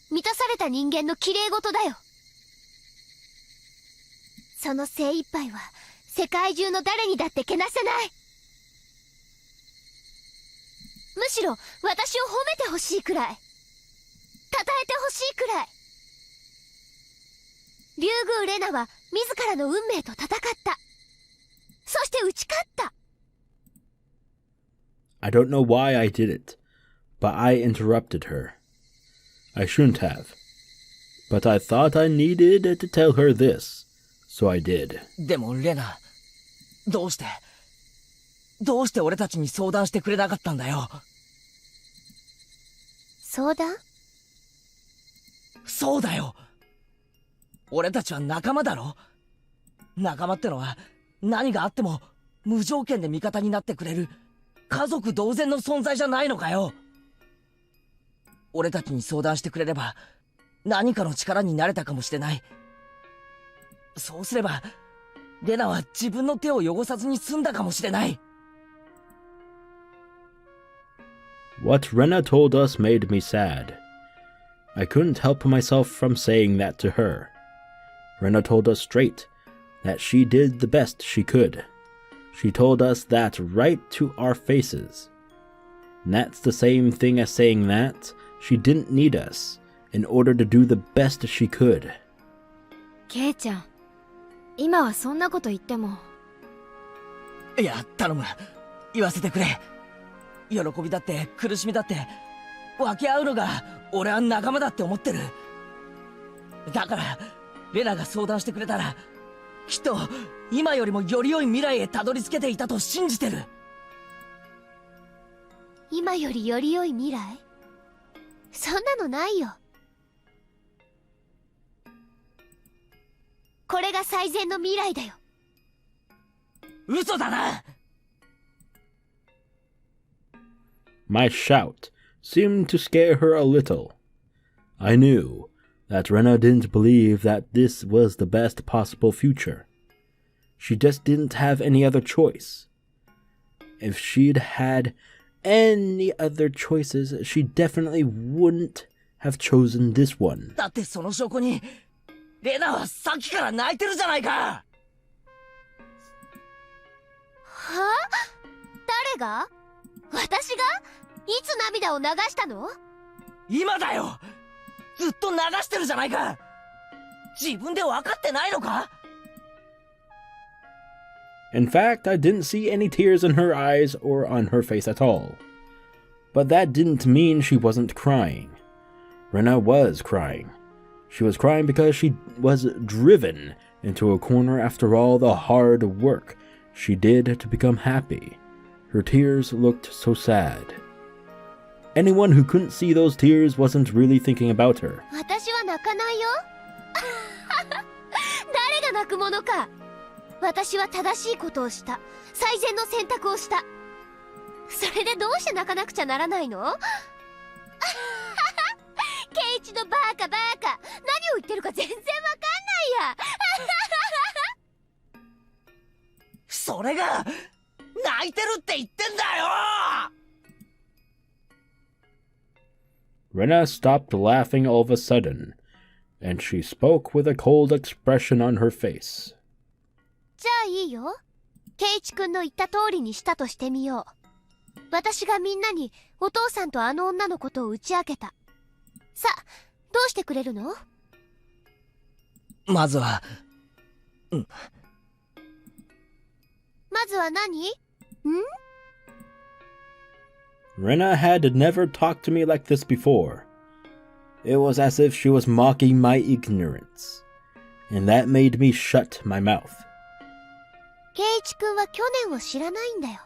[SPEAKER 2] 満たされた人間の綺麗事だよ。その精一杯は、世界中の誰にだってけなせない。むしろ、私を褒めてほしいくらい。称えてほしいくらい。竜宮レナは自らの運命と戦った。そして打ち勝った。
[SPEAKER 1] I don't know why I did it, but I interrupted her. I shouldn't have. But I thought I needed to tell her this, so I did.
[SPEAKER 3] でもレナ、どうして俺たちに相談してくれなかったんだよ。
[SPEAKER 2] 相談？
[SPEAKER 3] そうだよ。俺たちは仲間だろ。仲間ってのは何があっても無条件で味方になってくれる家族同然の存在じゃないのかよ。俺たちに相談してくれれば何かの力になれたかもしれない。そうすればレナは自分の手を汚さずに済んだかもしれない。
[SPEAKER 1] What Rena told us made me sad. I couldn't help myself from saying that to her. Rena told us straight that she did the best she could. She told us that right to our faces. And that's the same thing as saying that she didn't need us in order to do the best she could.
[SPEAKER 4] ケイちゃん、今はそんなこと言っても。
[SPEAKER 3] いや、頼む。言わせてくれ。喜びだって苦しみだって分け合うのが俺は仲間だって思ってる。だからレナが相談してくれたらきっと今よりもより良い未来へたどり着けていたと信じてる。
[SPEAKER 2] 今よりより良い未来？そんなのないよ。これが最善の未来だよ。
[SPEAKER 3] 嘘だな。
[SPEAKER 1] My shout seemed to scare her a little. I knew that Rena didn't believe that this was the best possible future. She just didn't have any other choice. If she'd had any other choices, she definitely wouldn't have chosen this one.
[SPEAKER 3] だってその証拠にレナはさっきから泣いてるじゃないか。は
[SPEAKER 2] あ？誰が？私が？いつ涙を流したの？
[SPEAKER 3] 今だよ。ずっと流してるじゃないか。自分で分かってないのか？
[SPEAKER 1] In fact, I didn't see any tears in her eyes or on her face at all. But that didn't mean she wasn't crying. Rena was crying. She was crying because she was driven into a corner after all the hard work she did to become happy. Her tears looked so sad. Anyone who couldn't see those tears wasn't really thinking about her.
[SPEAKER 2] 私は泣かないよ。誰が泣くものか。私は正しいことをした。最善の選択をした。それでどうして泣かなくちゃならないの？ケイチのバカバカ。何を言ってるか全然わかんないや。
[SPEAKER 3] それが泣いてるって言ってんだよ。
[SPEAKER 1] Rena stopped laughing all of a sudden, and she spoke with a cold expression on her face.
[SPEAKER 2] じゃあいいよ。ケイチ君の言った通りにしたとしてみよう。私がみんなにお父さんとあの女のことを打ち明けた。さあ、どうしてくれるの？
[SPEAKER 3] まずは、
[SPEAKER 2] まずは何？Rena
[SPEAKER 1] had never talked to me like this before. It was as if she was mocking my ignorance, and that made me shut my mouth.
[SPEAKER 2] ケイチ君は去年を知らないんだよ。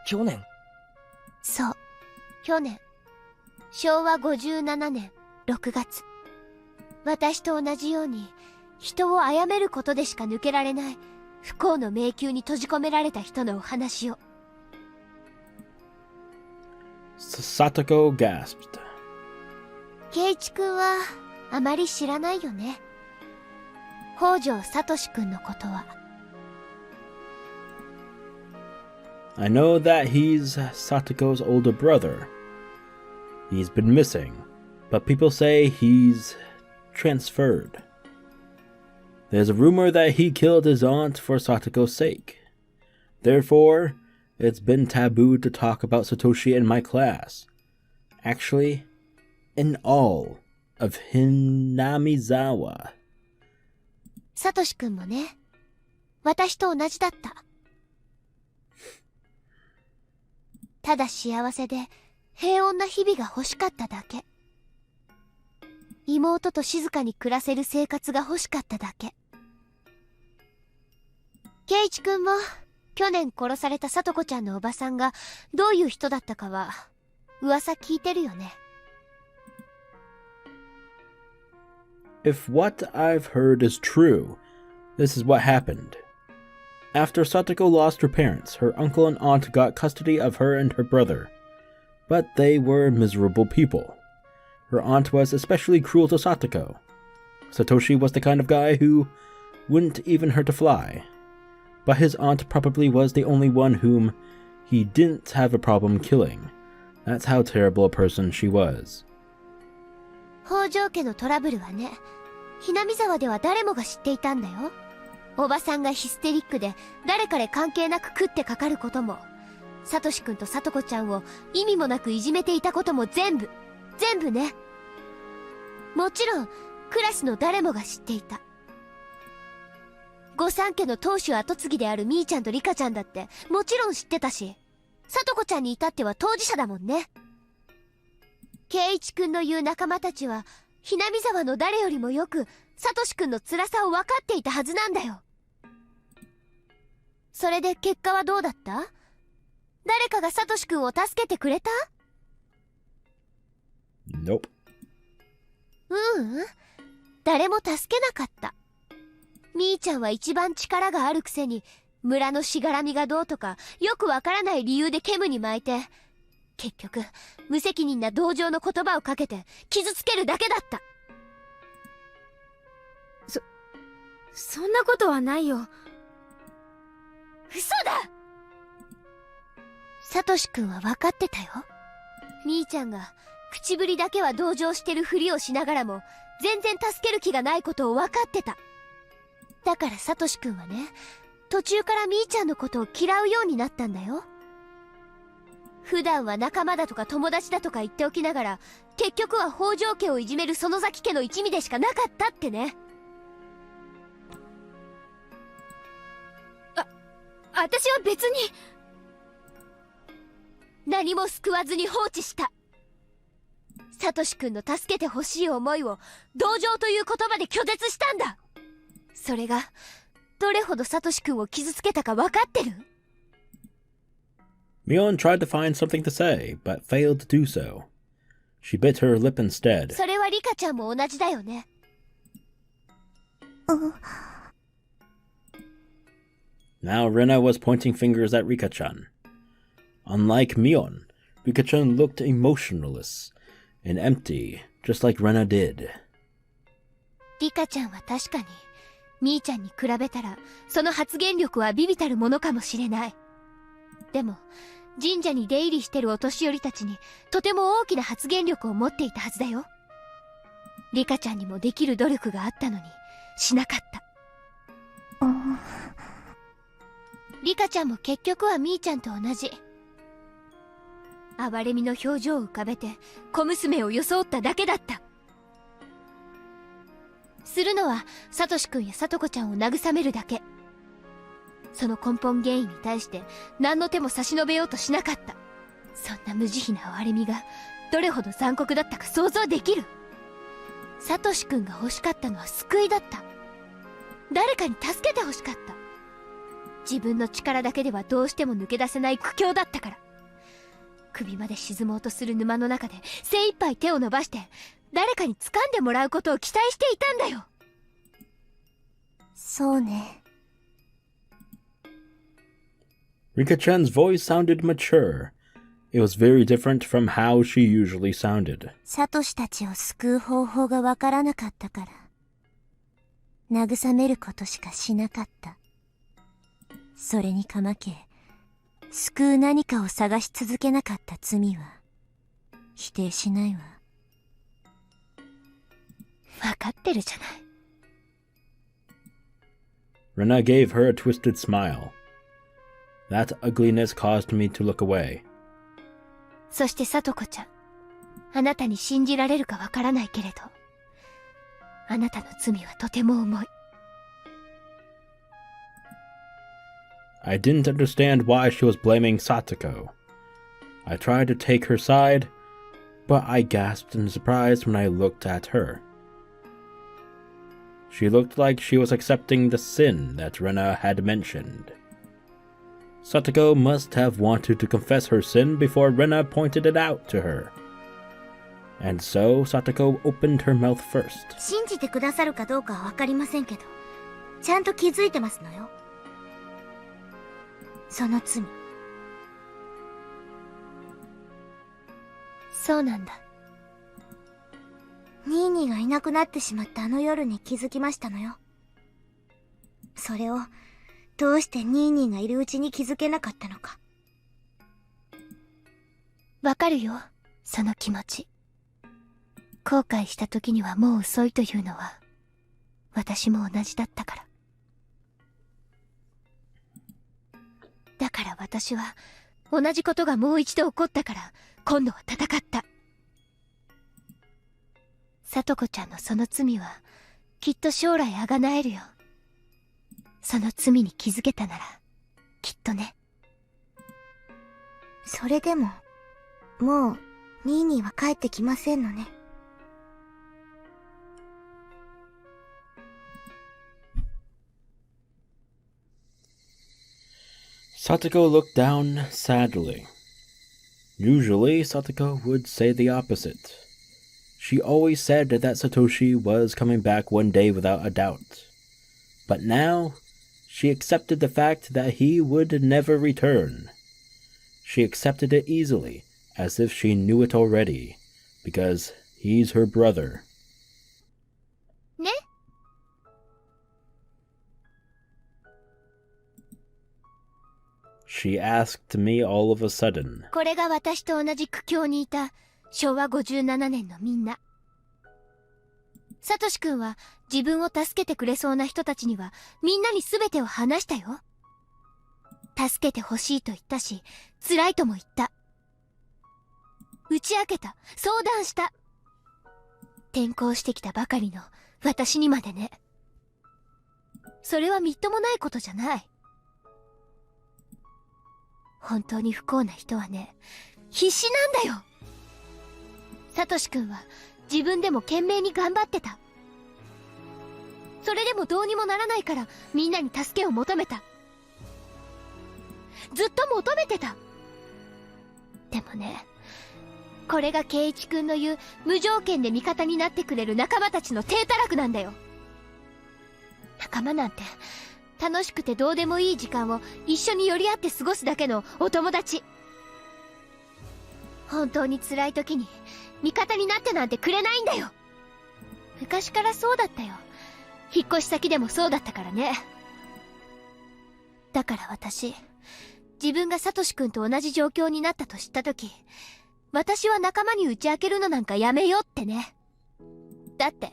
[SPEAKER 3] 去年？
[SPEAKER 2] そう、去年。昭和57年6月。私と同じように、人を殺めることでしか抜けられない不幸の迷宮に閉じ込められた人のお話を。
[SPEAKER 1] Satoko gasped.
[SPEAKER 2] ケイチ君はあまり知らないよね。北条聡君のことは。
[SPEAKER 1] I know that he's Satoko's older brother. He's been missing, but people say he's transferred. There's a rumor that he killed his aunt for Satoko's sake. Therefore, it's been taboo to talk about Satoshi in my class. Actually, in all of Hinamizawa.
[SPEAKER 2] サトシ君もね、私と同じだった。ただ幸せで平穏な日々が欲しかっただけ。妹と静かに暮らせる生活が欲しかっただけ。ケイチ君も去年殺されたさとこちゃんのおばさんがどういう人だったかは噂聞いてるよね。
[SPEAKER 1] If what I've heard is true, this is what happened. After Satoko lost her parents, her uncle and aunt got custody of her and her brother. But they were miserable people. Her aunt was especially cruel to Satoko. Satoshi was the kind of guy who wouldn't even hurt a fly. But his aunt probably was the only one whom he didn't have a problem killing. That's how terrible a person she was.
[SPEAKER 2] 北条家のトラブルはね、Hinamizawaでは誰もが知っていたんだよ。おばさんがヒステリックで誰彼関係なく食ってかかることも、サトシ君とサトコちゃんを意味もなくいじめていたことも全部ね。もちろんクラスの誰もが知っていた。御三家の当主跡継ぎであるみーちゃんとリカちゃんだってもちろん知ってたし、サトコちゃんに至っては当事者だもんね。ケイイチ君の言う仲間たちはHinamizawaの誰よりもよくサトシ君の辛さを分かっていたはずなんだよ。それで結果はどうだった？誰かがサトシ君を助けてくれた？
[SPEAKER 1] Nope.
[SPEAKER 2] 誰も助けなかった。みーちゃんは一番力があるくせに村のしがらみがどうとかよくわからない理由で煙に巻いて、結局無責任な同情の言葉をかけて傷つけるだけだった。
[SPEAKER 4] そんなことはないよ。
[SPEAKER 2] 嘘だ！サトシ君は分かってたよ。みーちゃんが口ぶりだけは同情してるふりをしながらも全然助ける気がないことを分かってた。だからサトシ君はね、途中からみーちゃんのことを嫌うようになったんだよ。普段は仲間だとか友達だとか言っておきながら、結局は北条家をいじめる園崎家の一味でしかなかったってね。
[SPEAKER 4] 私は別に
[SPEAKER 2] 何も救わずに放置した。サトシ君の助けてほしい思いを同情という言葉で拒絶したんだ。それがどれほどサトシ君を傷つけたか分かってる？
[SPEAKER 1] Mion tried to find something to say, but failed to do so. She bit her lip instead.
[SPEAKER 2] それはリカちゃんも同じだよね。
[SPEAKER 1] Now Rena was pointing fingers at Rika-chan. Unlike Mion, Rika-chan looked emotionless and empty, just like Rena did.
[SPEAKER 2] リカちゃんは確かにみーちゃんに比べたらその発言力は微々たるものかもしれない。でも神社に出入りしてるお年寄りたちにとても大きな発言力を持っていたはずだよ。リカちゃんにもできる努力があったのにしなかった。リカちゃんも結局はみーちゃんと同じ。哀れみの表情を浮かべて小娘を装っただけだった。するのはサトシ君やサトコちゃんを慰めるだけ。その根本原因に対して何の手も差し伸べようとしなかった。そんな無慈悲な哀れみがどれほど残酷だったか想像できる？サトシ君が欲しかったのは救いだった。誰かに助けて欲しかった。自分の力だけではどうしても抜け出せない苦境だったから。首まで沈もうとする沼の中で精一杯手を伸ばして誰かに掴んでもらうことを期待していたんだよ。そうね。
[SPEAKER 1] Rika-chan's voice sounded mature. It was very different from how she usually sounded.
[SPEAKER 2] サトシたちを救う方法がわからなかったから慰めることしかしなかった。それにかまけ救う何かを探し続けなかった罪は否定しないわ。わかってるじゃない。
[SPEAKER 1] Rena gave her a twisted smile. That ugliness caused me to look away.
[SPEAKER 2] そしてサトコちゃん、あなたに信じられるかわからないけれど、あなたの罪はとても重い。
[SPEAKER 1] I didn't understand why she was blaming Satoko. I tried to take her side, but I gasped in surprise when I looked at her. She looked like she was accepting the sin that Rena had mentioned. Satoko must have wanted to confess her sin before Rena pointed it out to her. And so Satoko opened her mouth first.
[SPEAKER 2] 信じてくださるかどうかはわかりませんけど、ちゃんと気づいてますのよ。その罪。そうなんだ。ニーニーがいなくなってしまったあの夜に気づきましたのよ。それをどうしてニーニーがいるうちに気づけなかったのか。わかるよ、その気持ち。後悔した時にはもう遅いというのは私も同じだったから。だから私は同じことがもう一度起こったから今度は戦った。さとこちゃんのその罪はきっと将来あがなえるよ。その罪に気づけたならきっとね。それでももうニーニーは帰ってきませんのね。
[SPEAKER 1] Satoko looked down sadly. Usually, Satoko would say the opposite. She always said that Satoshi was coming back one day without a doubt. But now, she accepted the fact that he would never return. She accepted it easily, as if she knew it already, because he's her brother.
[SPEAKER 2] ね?
[SPEAKER 1] She asked me all of a sudden.
[SPEAKER 2] これが私と同じ苦境にいた昭和57年のみんな。サトシ君は自分を助けてくれそうな人たちにはみんなに全てを話したよ。助けてほしいと言ったし、辛いとも言った。打ち明けた、相談した。転校してきたばかりの私にまでね。それはみっともないことじゃない。本当に不幸な人はね、必死なんだよ。サトシ君は自分でも懸命に頑張ってた。それでもどうにもならないからみんなに助けを求めた。ずっと求めてた。でもね、これが圭一君の言う無条件で味方になってくれる仲間たちの体たらくなんだよ。仲間なんて楽しくてどうでもいい時間を一緒に寄り合って過ごすだけのお友達。本当に辛い時に味方になってなんてくれないんだよ。昔からそうだったよ。引っ越し先でもそうだったからね。だから私、自分がサトシ君と同じ状況になったと知った時、私は仲間に打ち明けるのなんかやめようってね。だって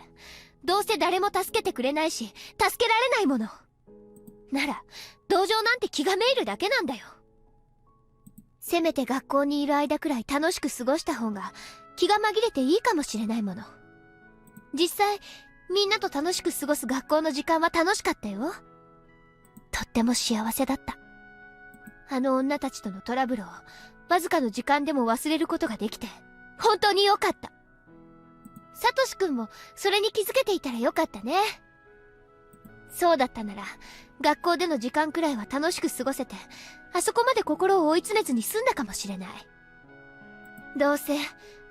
[SPEAKER 2] どうせ誰も助けてくれないし助けられないものなら、同情なんて気がめいるだけなんだよ。せめて学校にいる間くらい楽しく過ごした方が気が紛れていいかもしれないもの。実際みんなと楽しく過ごす学校の時間は楽しかったよ。とっても幸せだった。あの女たちとのトラブルをわずかの時間でも忘れることができて本当に良かった。サトシ君もそれに気づけていたらよかったね。そうだったなら学校での時間くらいは楽しく過ごせて、あそこまで心を追い詰めずに済んだかもしれない。どうせ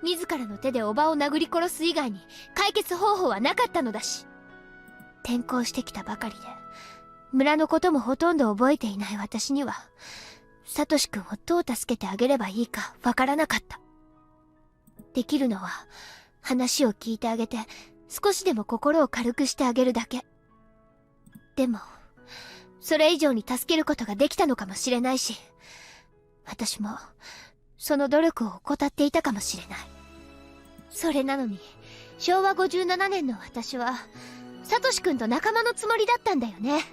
[SPEAKER 2] 自らの手で叔母を殴り殺す以外に解決方法はなかったのだし。転校してきたばかりで村のこともほとんど覚えていない私には、サトシ君をどう助けてあげればいいかわからなかった。できるのは話を聞いてあげて少しでも心を軽くしてあげるだけ。でもそれ以上に助けることができたのかもしれないし、私もその努力を怠っていたかもしれない。それなのに昭和57年の私はサトシ君と仲間のつもりだったんだよね。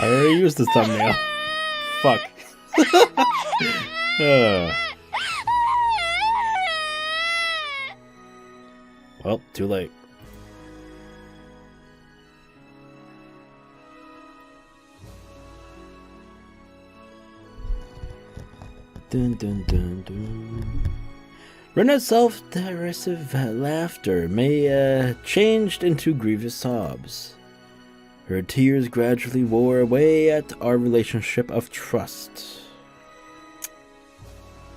[SPEAKER 1] I already used this thumbnail. Fuck. Well, too late. Dun dun dun dun. Rena's self-derisive laughter may changed into grievous sobs. Her tears gradually wore away at our relationship of trust.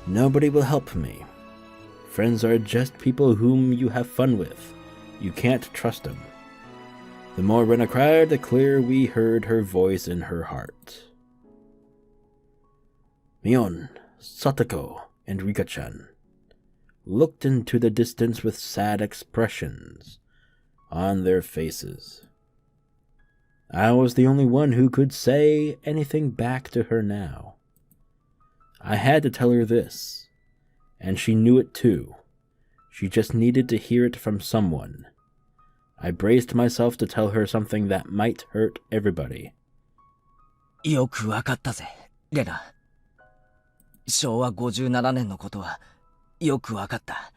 [SPEAKER 1] Nobody will help me. Friends are just people whom you have fun with. You can't trust them. The more Rena cried, the clearer we heard her voice in her heart. Mion, Satoko, and Rika-chan looked into the distance with sad expressions on their faces. I was the only one who could say anything back to her now. I had to tell her this, and she knew it too. She just needed to hear it from someone. I braced myself to tell her something that might hurt everybody.
[SPEAKER 3] よくわかったぜ、レナ。昭和57年のことはよくわかった。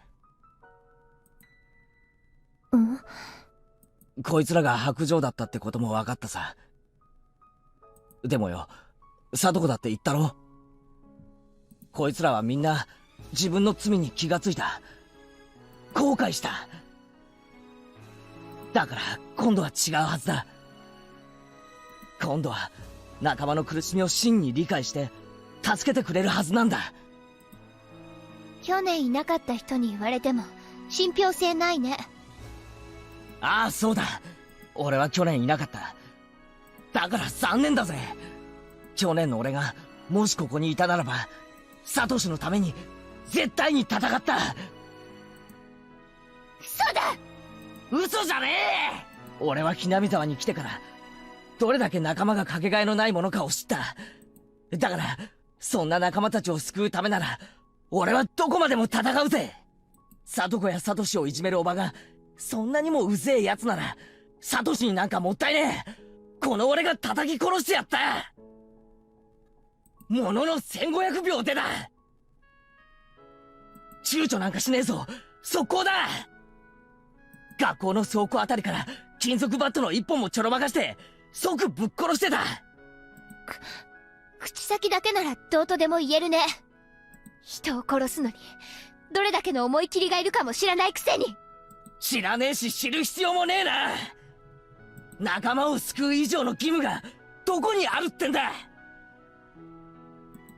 [SPEAKER 3] こいつらが白状だったってこともわかったさ。でもよ、サトコだって言ったろ。こいつらはみんな自分の罪に気がついた。後悔した。だから今度は違うはずだ。今度は仲間の苦しみを真に理解して助けてくれるはずなんだ。
[SPEAKER 2] 去年いなかった人に言われても信憑性ないね。
[SPEAKER 3] ああ、そうだ。俺は去年いなかった。だから残念だぜ。去年の俺がもしここにいたならば、サトシのために絶対に戦った。
[SPEAKER 2] そうだ。
[SPEAKER 3] 嘘じゃねえ。俺はひなみざわに来てからどれだけ仲間がかけがえのないものかを知った。だからそんな仲間たちを救うためなら俺はどこまでも戦うぜ。サトコやサトシをいじめるおばがそんなにもうぜえやつなら、サトシになんかもったいねえ。この俺が叩き殺してやった。ものの1500秒でだ。躊躇なんかしねえぞ。速攻だ。学校の倉庫あたりから金属バットの一本もちょろまかして即ぶっ殺してた。
[SPEAKER 2] 口先だけならどうとでも言えるね。人を殺すのにどれだけの思い切りがいるかも知らないくせに。
[SPEAKER 3] 知らねえし知る必要もねえな。仲間を救う以上の義務がどこにあるってんだ。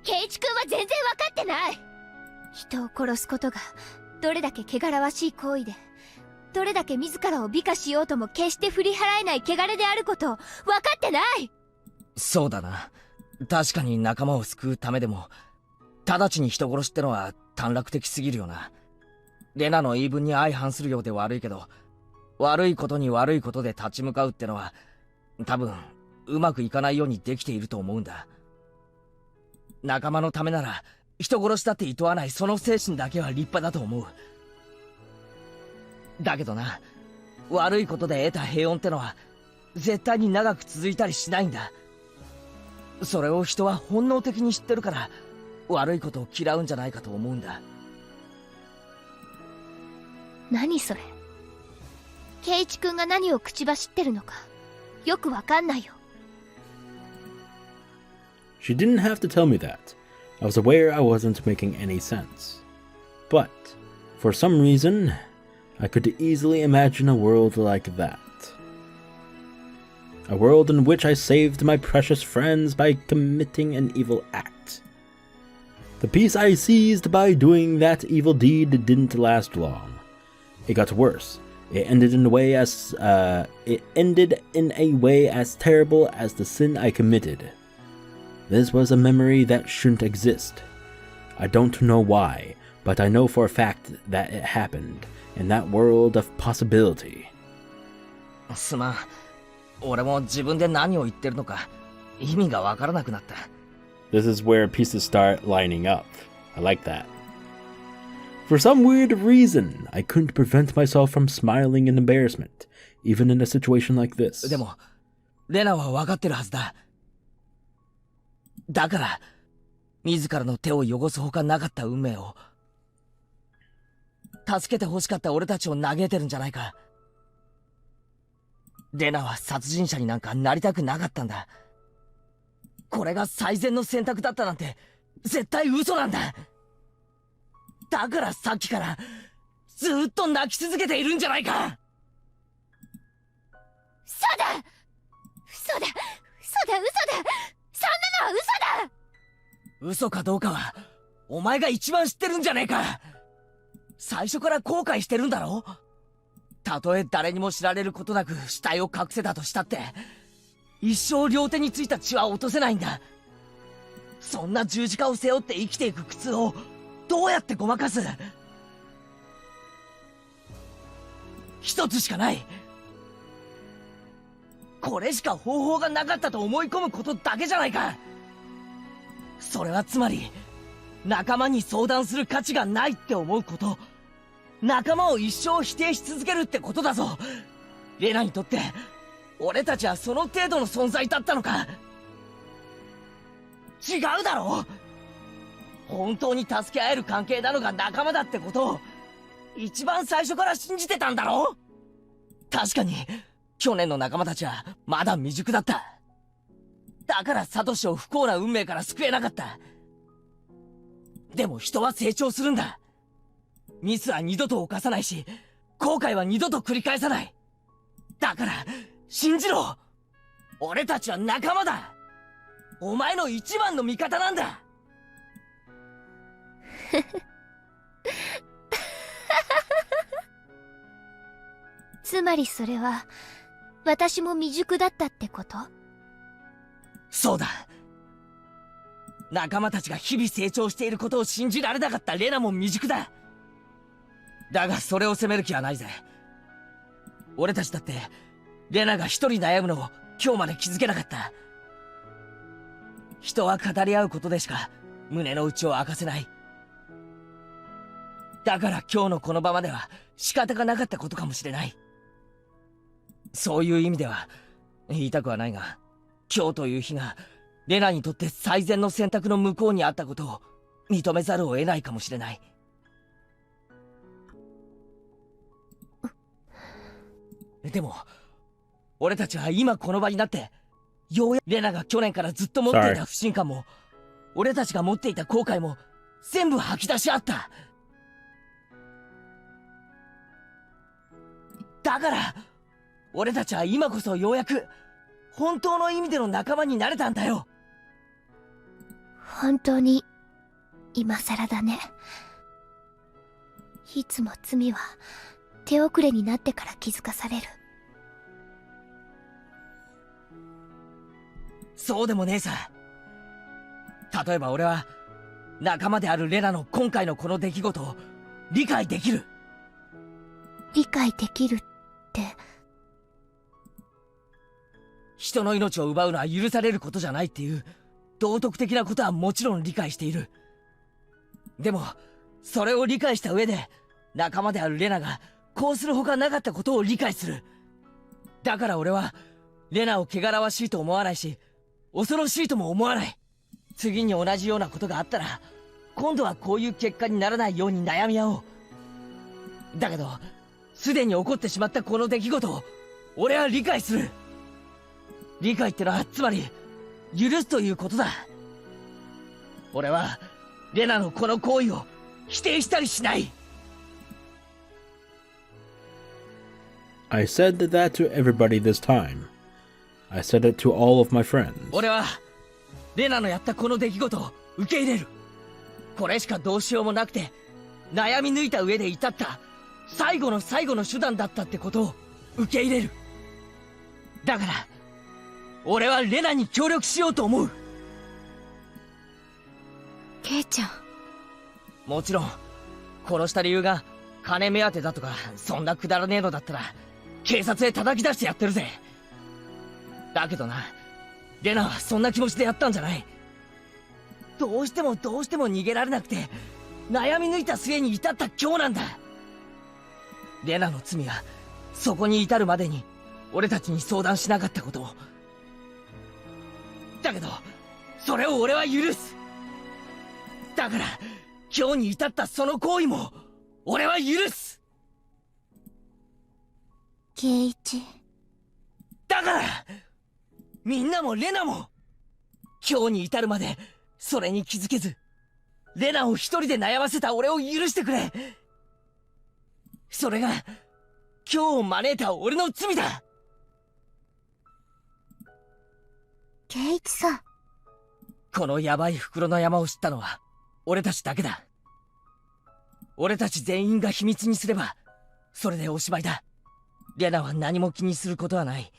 [SPEAKER 2] 圭一君は全然分かってない。人を殺すことがどれだけ汚らわしい行為で、どれだけ自らを美化しようとも決して振り払えない汚れであることを分かってない。
[SPEAKER 3] そうだな。確かに仲間を救うためでも直ちに人殺しってのは短絡的すぎるよな。レナの言い分に相反するようで悪いけど、悪いことに悪いことで立ち向かうってのは多分うまくいかないようにできていると思うんだ。仲間のためなら人殺しだって厭わないその精神だけは立派だと思う。だけどな、悪いことで得た平穏ってのは絶対に長く続いたりしないんだ。それを人は本能的に知ってるから悪いことを嫌うんじゃないかと思うんだ。
[SPEAKER 2] 何それ。圭一君が何を口走ってるのかよくわかんないよ。
[SPEAKER 1] She didn't have to tell me that. I was aware I wasn't making any sense. But, for some reason, I could easily imagine a world like that. A world in which I saved my precious friends by committing an evil act. The peace I seized by doing that evil deed didn't last long. It got worse. It ended in a way as terrible as the sin I committed. This was a memory that shouldn't exist. I don't know why, but I know for a fact that it happened in that world of possibility.
[SPEAKER 3] すまん。俺も自分で何を言ってるのか意味がわからなくなった。
[SPEAKER 1] This is where pieces start lining up. I like that. For some weird reason, I couldn't prevent myself from smiling in embarrassment, even in a situation like this.
[SPEAKER 3] でも、レナは分かってるはずだ。だから、自らの手を汚すほかなかった運命を、助けて欲しかった俺たちを嘆いてるんじゃないか。レナは殺人者になんかなりたくなかったんだ。これが最善の選択だったなんて絶対嘘なんだ。だからさっきからずっと泣き続けているんじゃないか。
[SPEAKER 2] そうだ、嘘だ、嘘だ、嘘だ、そんなのは嘘だ。
[SPEAKER 3] 嘘かどうかはお前が一番知ってるんじゃねえか。最初から後悔してるんだろ。たとえ誰にも知られることなく死体を隠せたとしたって一生両手についた血は落とせないんだ。そんな十字架を背負って生きていく苦痛をどうやってごまかす。一つしかない。これしか方法がなかったと思い込むことだけじゃないか。それはつまり仲間に相談する価値がないって思うこと、仲間を一生否定し続けるってことだぞ。レナにとって俺たちはその程度の存在だったのか。違うだろ。本当に助け合える関係なのが仲間だってことを一番最初から信じてたんだろ。確かに去年の仲間たちはまだ未熟だった。だからサトシを不幸な運命から救えなかった。でも人は成長するんだ。ミスは二度と犯さないし、後悔は二度と繰り返さない。だから信じろ。俺たちは仲間だ。お前の一番の味方なんだ。
[SPEAKER 2] つまりそれは私も未熟だったってこと？
[SPEAKER 3] そうだ。仲間たちが日々成長していることを信じられなかったレナも未熟だ。だがそれを責める気はないぜ。俺たちだってレナが一人悩むのを今日まで気づけなかった。人は語り合うことでしか胸の内を明かせない。だから今日のこの場までは仕方がなかったことかもしれない。そういう意味では言いたくはないが、今日という日がレナにとって最善の選択の向こうにあったことを認めざるを得ないかもしれない。でも俺たちは今この場になって、ようやくレナが去年からずっと持っていた不信感も、俺たちが持っていた後悔も全部吐き出し合った。だから俺たちは今こそようやく本当の意味での仲間になれたんだよ。
[SPEAKER 2] 本当に今更だね。いつも罪は手遅れになってから気づかされる。
[SPEAKER 3] そうでもねえさ。例えば俺は仲間であるレナの今回のこの出来事を理解できる。
[SPEAKER 2] 理解できるって、
[SPEAKER 3] 人の命を奪うのは許されることじゃないっていう道徳的なことはもちろん理解している。でもそれを理解した上で、仲間であるレナがこうするほかなかったことを理解する。だから俺はレナを汚らわしいと思わないし、恐ろしいとも思わない。次に同じようなことがあったら、今度はこういう結果にならないように悩み合おう。だけどすでに起こってしまったこの出来事を俺は理解する。理解ってのはつまり許すということだ。俺はレナのこの行為を否定したりしない。
[SPEAKER 1] I said that to everybody this time. I said it to all of my friends.
[SPEAKER 3] 俺はレナのやったこの出来事を受け入れる。これしかどうしようもなくて悩み抜いた上で至った最後の最後の手段だったってことを受け入れる。だから俺はレナに協力しようと思う。
[SPEAKER 4] ケイちゃん。
[SPEAKER 3] もちろん殺した理由が金目当てだとかそんなくだらねえのだったら警察へ叩き出してやってるぜ。だけどな、レナはそんな気持ちでやったんじゃない。どうしても逃げられなくて悩み抜いた末に至った今日なんだ。レナの罪はそこに至るまでに俺たちに相談しなかったことを。だけどそれを俺は許す。だから今日に至ったその行為も俺は許す。
[SPEAKER 2] ケイチ。
[SPEAKER 3] だからみんなもレナも今日に至るまでそれに気づけずレナを一人で悩ませた俺を許してくれ。それが今日を招いた俺の罪だ。
[SPEAKER 2] ケイチさん。
[SPEAKER 3] このヤバい袋の山を知ったのは俺たちだけだ。俺たち全員が秘密にすればそれでおしまいだ。レナは何も気にすることはない。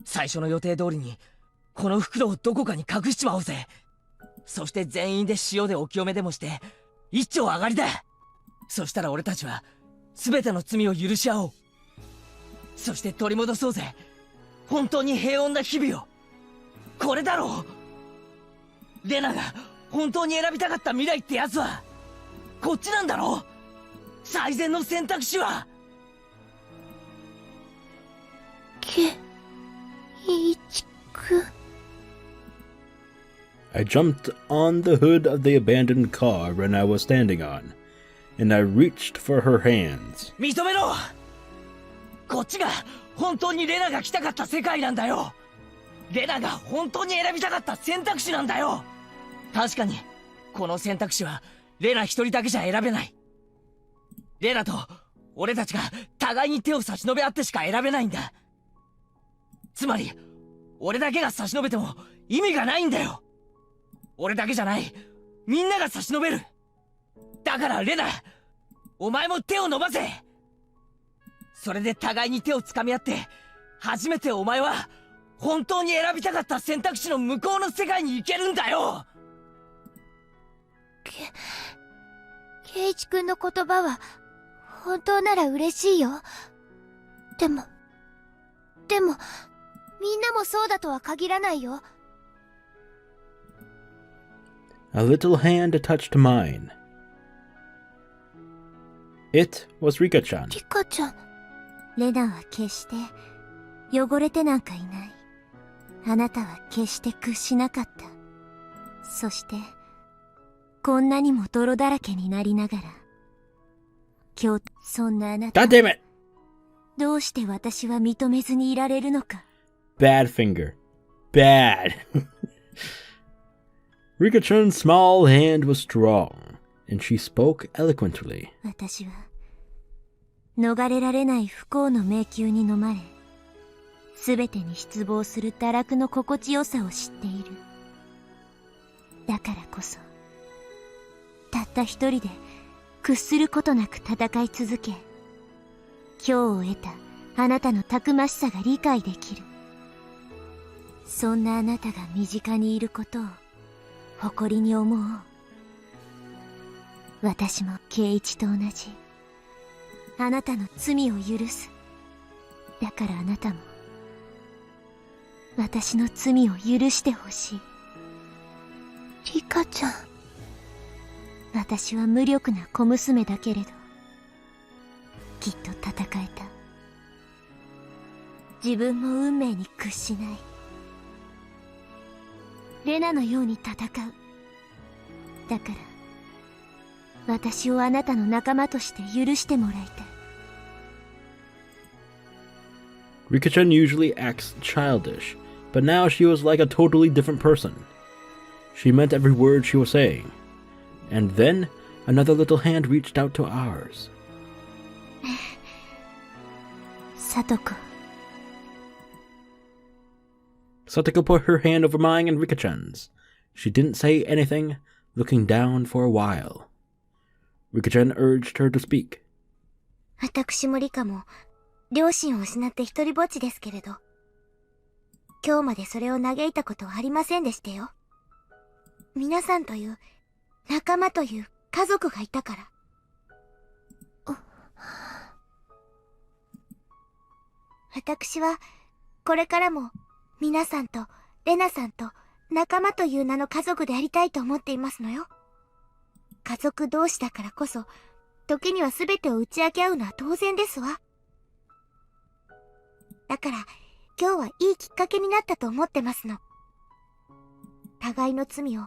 [SPEAKER 3] 最初の予定通りにこの袋をどこかに隠しちまおうぜ。そして全員で塩でお清めでもして一丁上がりだ。そしたら俺たちは全ての罪を許し合おう。そして取り戻そうぜ、本当に平穏な日々を。これだろう。レナが本当に選びたかった未来ってやつはこっちなんだろう。最善の選択肢は。
[SPEAKER 2] ケイチ君。
[SPEAKER 1] I jumped on the hood of the abandoned car Rena was standing on, and I reached for her hands.
[SPEAKER 3] 認めろ。こっちが本当にレナが来たかった世界なんだよ。レナが本当に選びたかった選択肢なんだよ。確かにこの選択肢はレナ一人だけじゃ選べない。レナと俺たちが互いに手を差し伸べ合ってしか選べないんだ。つまり俺だけが差し伸べても意味がないんだよ。俺だけじゃない、みんなが差し伸べる。だからレナ、お前も手を伸ばせ。それで互いに手を掴み合って初めてお前は本当に選びたかった選択肢の向こうの世界に行けるんだよ。
[SPEAKER 2] ケイチ君の言葉は本当なら嬉しいよ。でもみんなもそうだとは限らないよ。
[SPEAKER 1] A little hand touched mine. It was Rika-chan.
[SPEAKER 2] リカちゃん。
[SPEAKER 5] レナは決して汚れてなんかいない。
[SPEAKER 2] あなたは決して屈しなかった。そしてこんなにも泥だらけになりながら、今日そんなあなた
[SPEAKER 1] God damn it!
[SPEAKER 2] どうして私は認めずにいられるのか。
[SPEAKER 1] Bad finger. Bad. Rika-chan's small hand was strong, and she spoke eloquently.
[SPEAKER 2] 私は逃れられない不幸の迷宮に飲まれ、すべてに失望する堕落の心地よさを知っている。だからこそたった一人で屈することなく戦い続け、今日を得たあなたのたくましさが理解できる。そんなあなたが身近にいることを誇りに思おう。私も圭一と同じあなたの罪を許す。だからあなたも私の罪を許してほしい。リカちゃん、私は無力な小娘だけれどきっと戦えた。自分も運命に屈しない。レナのように戦う。だから私をあなたの仲間として許してもらいたい。
[SPEAKER 1] Rika-chan usually acts childish, but now she was like a totally different person. She meant every word she was saying. And then another little hand reached out to ours.
[SPEAKER 2] サトコ。
[SPEAKER 1] Satoko put her hand over mine and Rika-chan's. She didn't say anything, looking down for a while. Rika-chan urged her to speak.
[SPEAKER 2] 私もリカも両親を失って一人ぼっちですけれど、今日までそれを嘆いたことはありませんでしたよ。皆さんという仲間という家族がいたから。私はこれからも皆さんとレナさんと仲間という名の家族でありたいと思っていますのよ。家族同士だからこそ時には全てを打ち明け合うのは当然ですわ。だから今日はいいきっかけになったと思ってますの。互いの罪を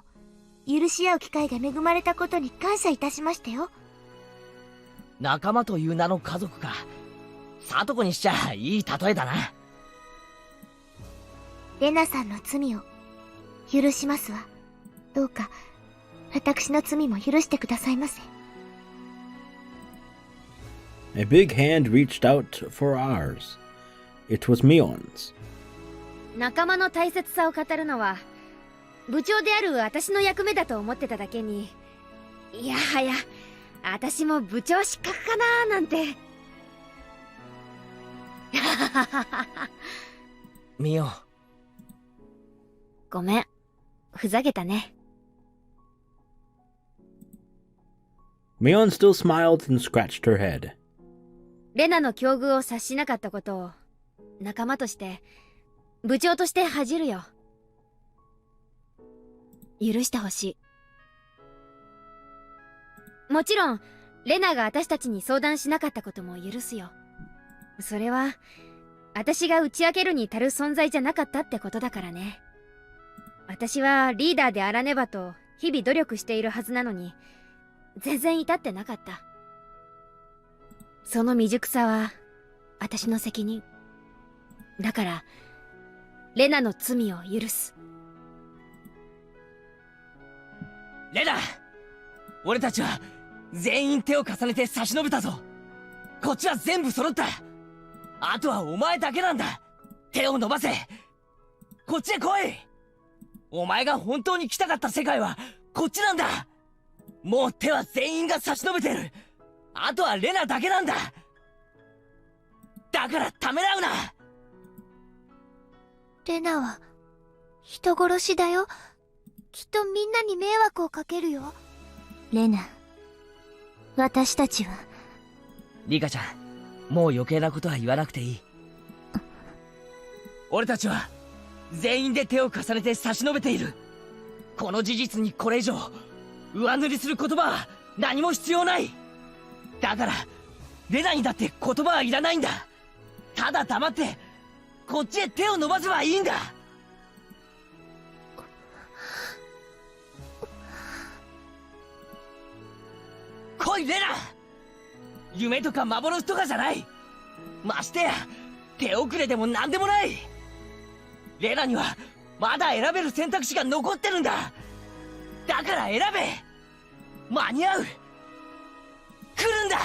[SPEAKER 2] 許し合う機会が恵まれたことに感謝いたしましたよ。
[SPEAKER 3] 仲間という名の家族か。サトコにしちゃいい例えだな。
[SPEAKER 2] レナさんの罪を許しますわ。どうか私の罪も許してくださいませ。
[SPEAKER 1] A big hand reached out for ours. It was Mion's.
[SPEAKER 4] 仲間の大切さを語るのは部長である私の役目だと思ってただけに、いやはや私も部長失格かなーなんて。
[SPEAKER 3] ミオ。
[SPEAKER 4] ごめん、ふざけたね。
[SPEAKER 1] Mion still smiled and scratched her head.
[SPEAKER 4] レナの境遇を察しなかったことを仲間として部長として恥じるよ。許してほしい。もちろんレナが私たちに相談しなかったことも許すよ。それは私が打ち明けるに足る存在じゃなかったってことだからね。私はリーダーであらねばと日々努力しているはずなのに全然至ってなかった。その未熟さは私の責任だから、レナの罪を許す。
[SPEAKER 3] レナ、俺たちは全員手を重ねて差し伸べたぞ。こっちは全部揃った。あとはお前だけなんだ。手を伸ばせ。こっちへ来い。お前が本当に来たかった世界はこっちなんだ。もう手は全員が差し伸べてる。あとはレナだけなんだ。だからためらうな。
[SPEAKER 2] レナは人殺しだよ。きっとみんなに迷惑をかけるよ。レナ、私たちは。
[SPEAKER 3] リカちゃん、もう余計なことは言わなくていい。俺たちは全員で手を重ねて差し伸べている。この事実にこれ以上上塗りする言葉は何も必要ない。だからレナにだって言葉はいらないんだ。ただ黙ってこっちへ手を伸ばせばいいんだ。おいレナ、夢とか幻とかじゃない。ましてや手遅れでも何でもない。レナにはまだ選べる選択肢が残ってるんだ。だから選べ。間に合う。来るんだ。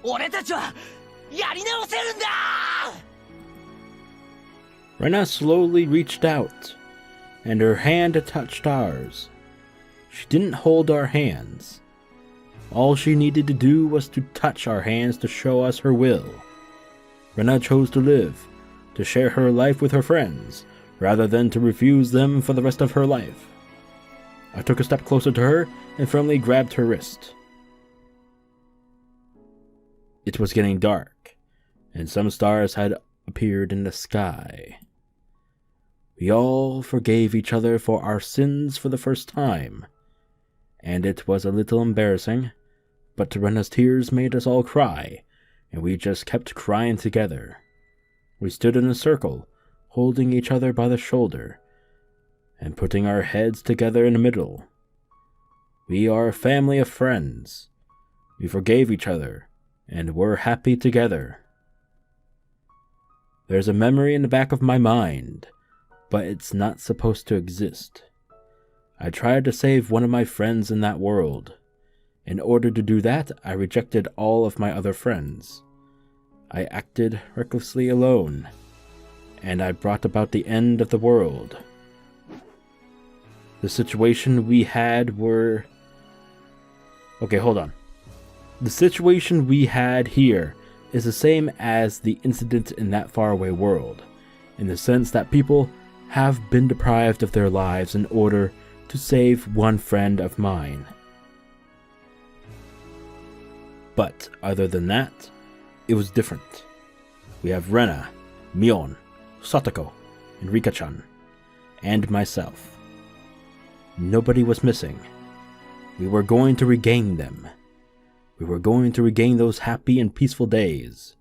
[SPEAKER 3] 俺たちはやり直せるんだ。
[SPEAKER 1] Rena slowly reached out, and her hand touched ours. She didn't hold our hands. All she needed to do was to touch our hands to show us her will. Rena chose to live, to share her life with her friends, rather than to refuse them for the rest of her life. I took a step closer to her and firmly grabbed her wrist. It was getting dark, and some stars had appeared in the sky. We all forgave each other for our sins for the first time, and it was a little embarrassing, but Rena's tears made us all cry, and we just kept crying together. We stood in a circle, holding each other by the shoulder, and putting our heads together in the middle. We are a family of friends. We forgave each other, and were happy together. There's a memory in the back of my mind, but it's not supposed to exist. I tried to save one of my friends in that world. In order to do that, I rejected all of my other friends. I acted recklessly alone, and I brought about the end of the world. The situation we had were... Okay, hold on. The situation we had here is the same as the incident in that faraway world, in the sense that people have been deprived of their lives in order to save one friend of mine. But other than that, it was different. We have Rena, Mion, Satoko, and Rika-chan, and myself. Nobody was missing. We were going to regain them. We were going to regain those happy and peaceful days.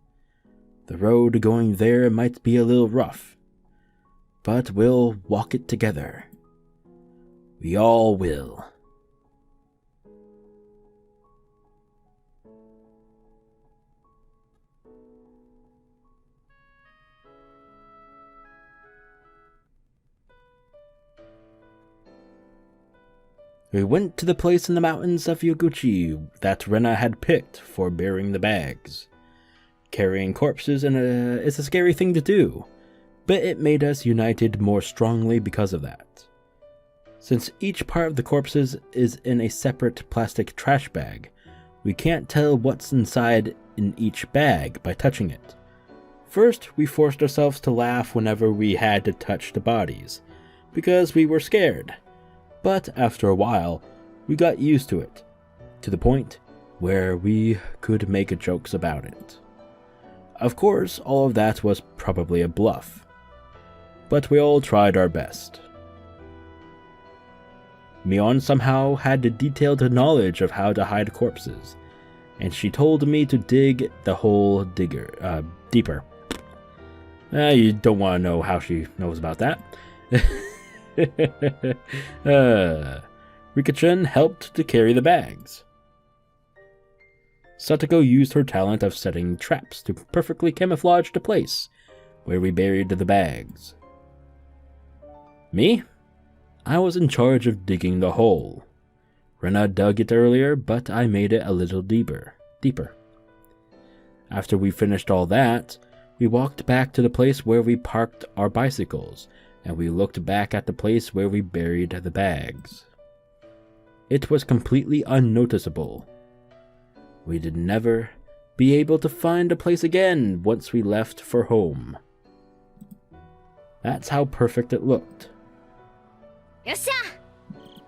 [SPEAKER 1] The road going there might be a little rough, but we'll walk it together. We all will. We went to the place in the mountains of Yaguchi that Rena had picked for bearing the bags. Carrying corpses is a scary thing to do, but it made us united more strongly because of that. Since each part of the corpses is in a separate plastic trash bag, we can't tell what's inside in each bag by touching it. First, we forced ourselves to laugh whenever we had to touch the bodies, because we were scared. But after a while, we got used to it, to the point where we could make jokes about it. Of course, all of that was probably a bluff, but we all tried our best. Mion somehow had the detailed knowledge of how to hide corpses, and she told me to dig the hole deeper. You don't want to know how she knows about that. Rika-chan helped to carry the bags. Satoko used her talent of setting traps to perfectly camouflage the place where we buried the bags. Me? I was in charge of digging the hole. Rena dug it earlier, but I made it a little deeper. After we finished all that, we walked back to the place where we parked our bicycles, and we looked back at the place where we buried the bags. It was completely unnoticeable. We'd never be able to find the place again once we left for home. That's how perfect it looked.
[SPEAKER 4] よっしゃ、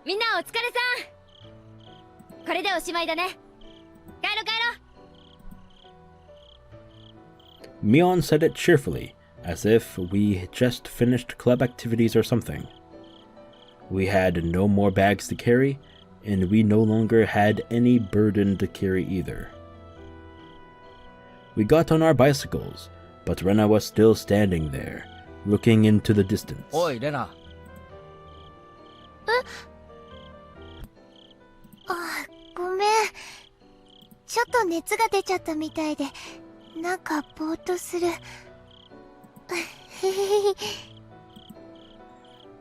[SPEAKER 4] みんなお疲れさん。これでおしまいだね。帰ろう。
[SPEAKER 1] Mion said it cheerfully, as if we just finished club activities or something. We had no more bags to carry, and we no longer had any burden to carry either. We got on our bicycles, but Rena was still standing there, looking into the distance.
[SPEAKER 3] おいレナ。
[SPEAKER 2] あ、ごめん。ちょっと熱が出ちゃったみたいで、なんかぼーっとする。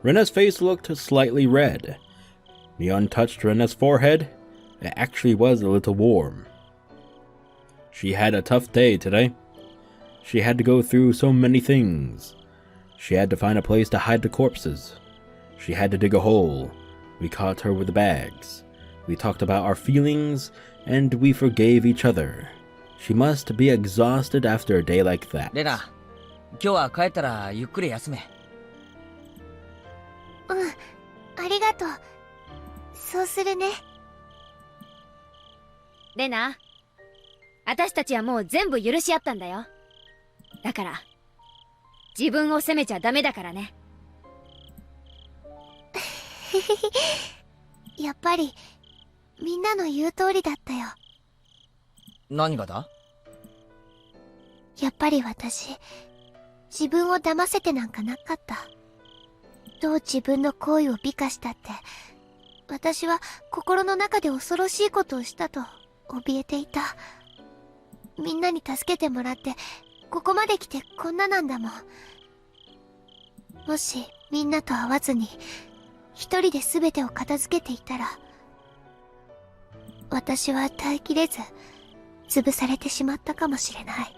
[SPEAKER 1] Rena's face looked slightly red. Mion touched Rena's forehead. It actually was a little warm. She had a tough day today. She had to go through so many things. She had to find a place to hide the corpses. She had to dig a hole. We caught her with the bags. We talked about our feelings, and we forgave each other. She must be exhausted after a day like that.
[SPEAKER 3] レナ、今日は帰ったらゆっくり休め。
[SPEAKER 2] ありがとう。そうするね。
[SPEAKER 4] レナ、私たちはもう全部許し合ったんだよ。だから、自分を責めちゃダメだからね。
[SPEAKER 2] やっぱり、みんなの言う通りだったよ。
[SPEAKER 3] 何がだ？
[SPEAKER 2] やっぱり私、自分を騙せてなんかなかった。どう自分の行為を美化したって、私は心の中で恐ろしいことをしたと怯えていた。みんなに助けてもらって、ここまで来てこんななんだもん。もしみんなと会わずに、一人で全てを片付けていたら、私は耐えきれず、潰されてしまったかもしれない。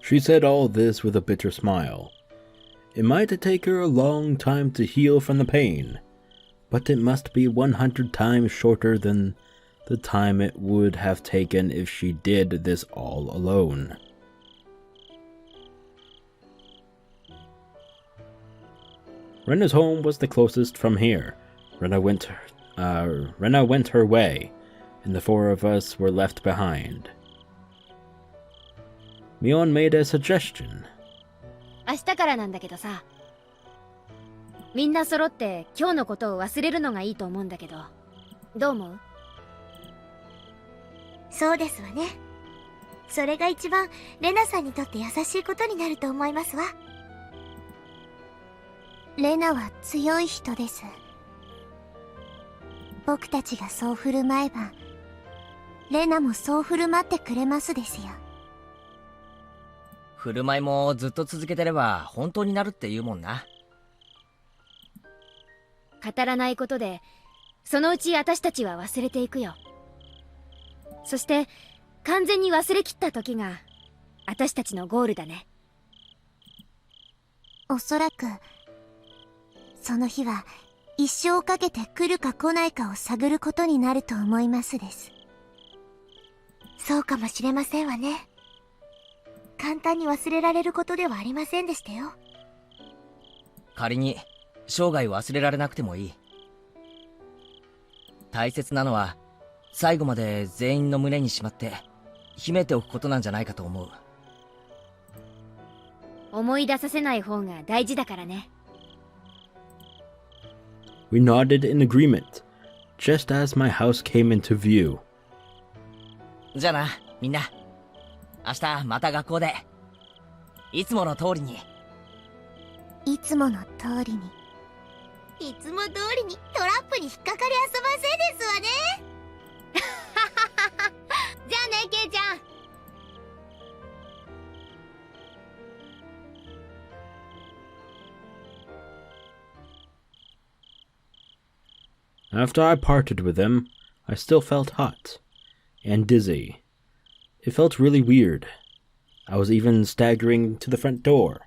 [SPEAKER 1] She said all this with a bitter smile. It might take her a long time to heal from the pain, but it must be 100 times shorter than the time it would have taken if she did this all alone. Rena's home was the closest from here. Rena went her way, and the four of us were left behind. Mion made a suggestion.
[SPEAKER 4] 明日からなんだけどさ、みんな揃って今日のことを忘れるのがいいと思うんだけど、どう思う？
[SPEAKER 2] そうですわね。それが一番レナさんにとって優しいことになると思いますわ。レナは強い人です。僕たちがそう振る舞えば、レナもそう振る舞ってくれますですよ。
[SPEAKER 3] 振る舞いもずっと続けてれば本当になるって言うもんな。
[SPEAKER 4] 語らないことで、そのうち私たちは忘れていくよ。そして完全に忘れきった時が私たちのゴールだね。
[SPEAKER 2] おそらくその日は一生かけて来るか来ないかを探ることになると思いますです。そうかもしれませんわね。簡単に忘れられることではありませんでしたよ。
[SPEAKER 3] 仮に生涯忘れられなくてもいい。大切なのは最後まで全員の胸にしまって秘めておくことなんじゃないかと思う。
[SPEAKER 4] 思い出させない方が大事だからね。
[SPEAKER 1] We nodded in agreement, just as my house came into view.
[SPEAKER 3] じゃあな、みんな。明日また学校でいつもの通りに。
[SPEAKER 2] いつもの通りに。いつも通りにトラップに引っかかり遊ばせですわね。じゃあね、ケイちゃん。
[SPEAKER 1] After I parted with them, I still felt hot and dizzy. It felt really weird. I was even staggering to the front door.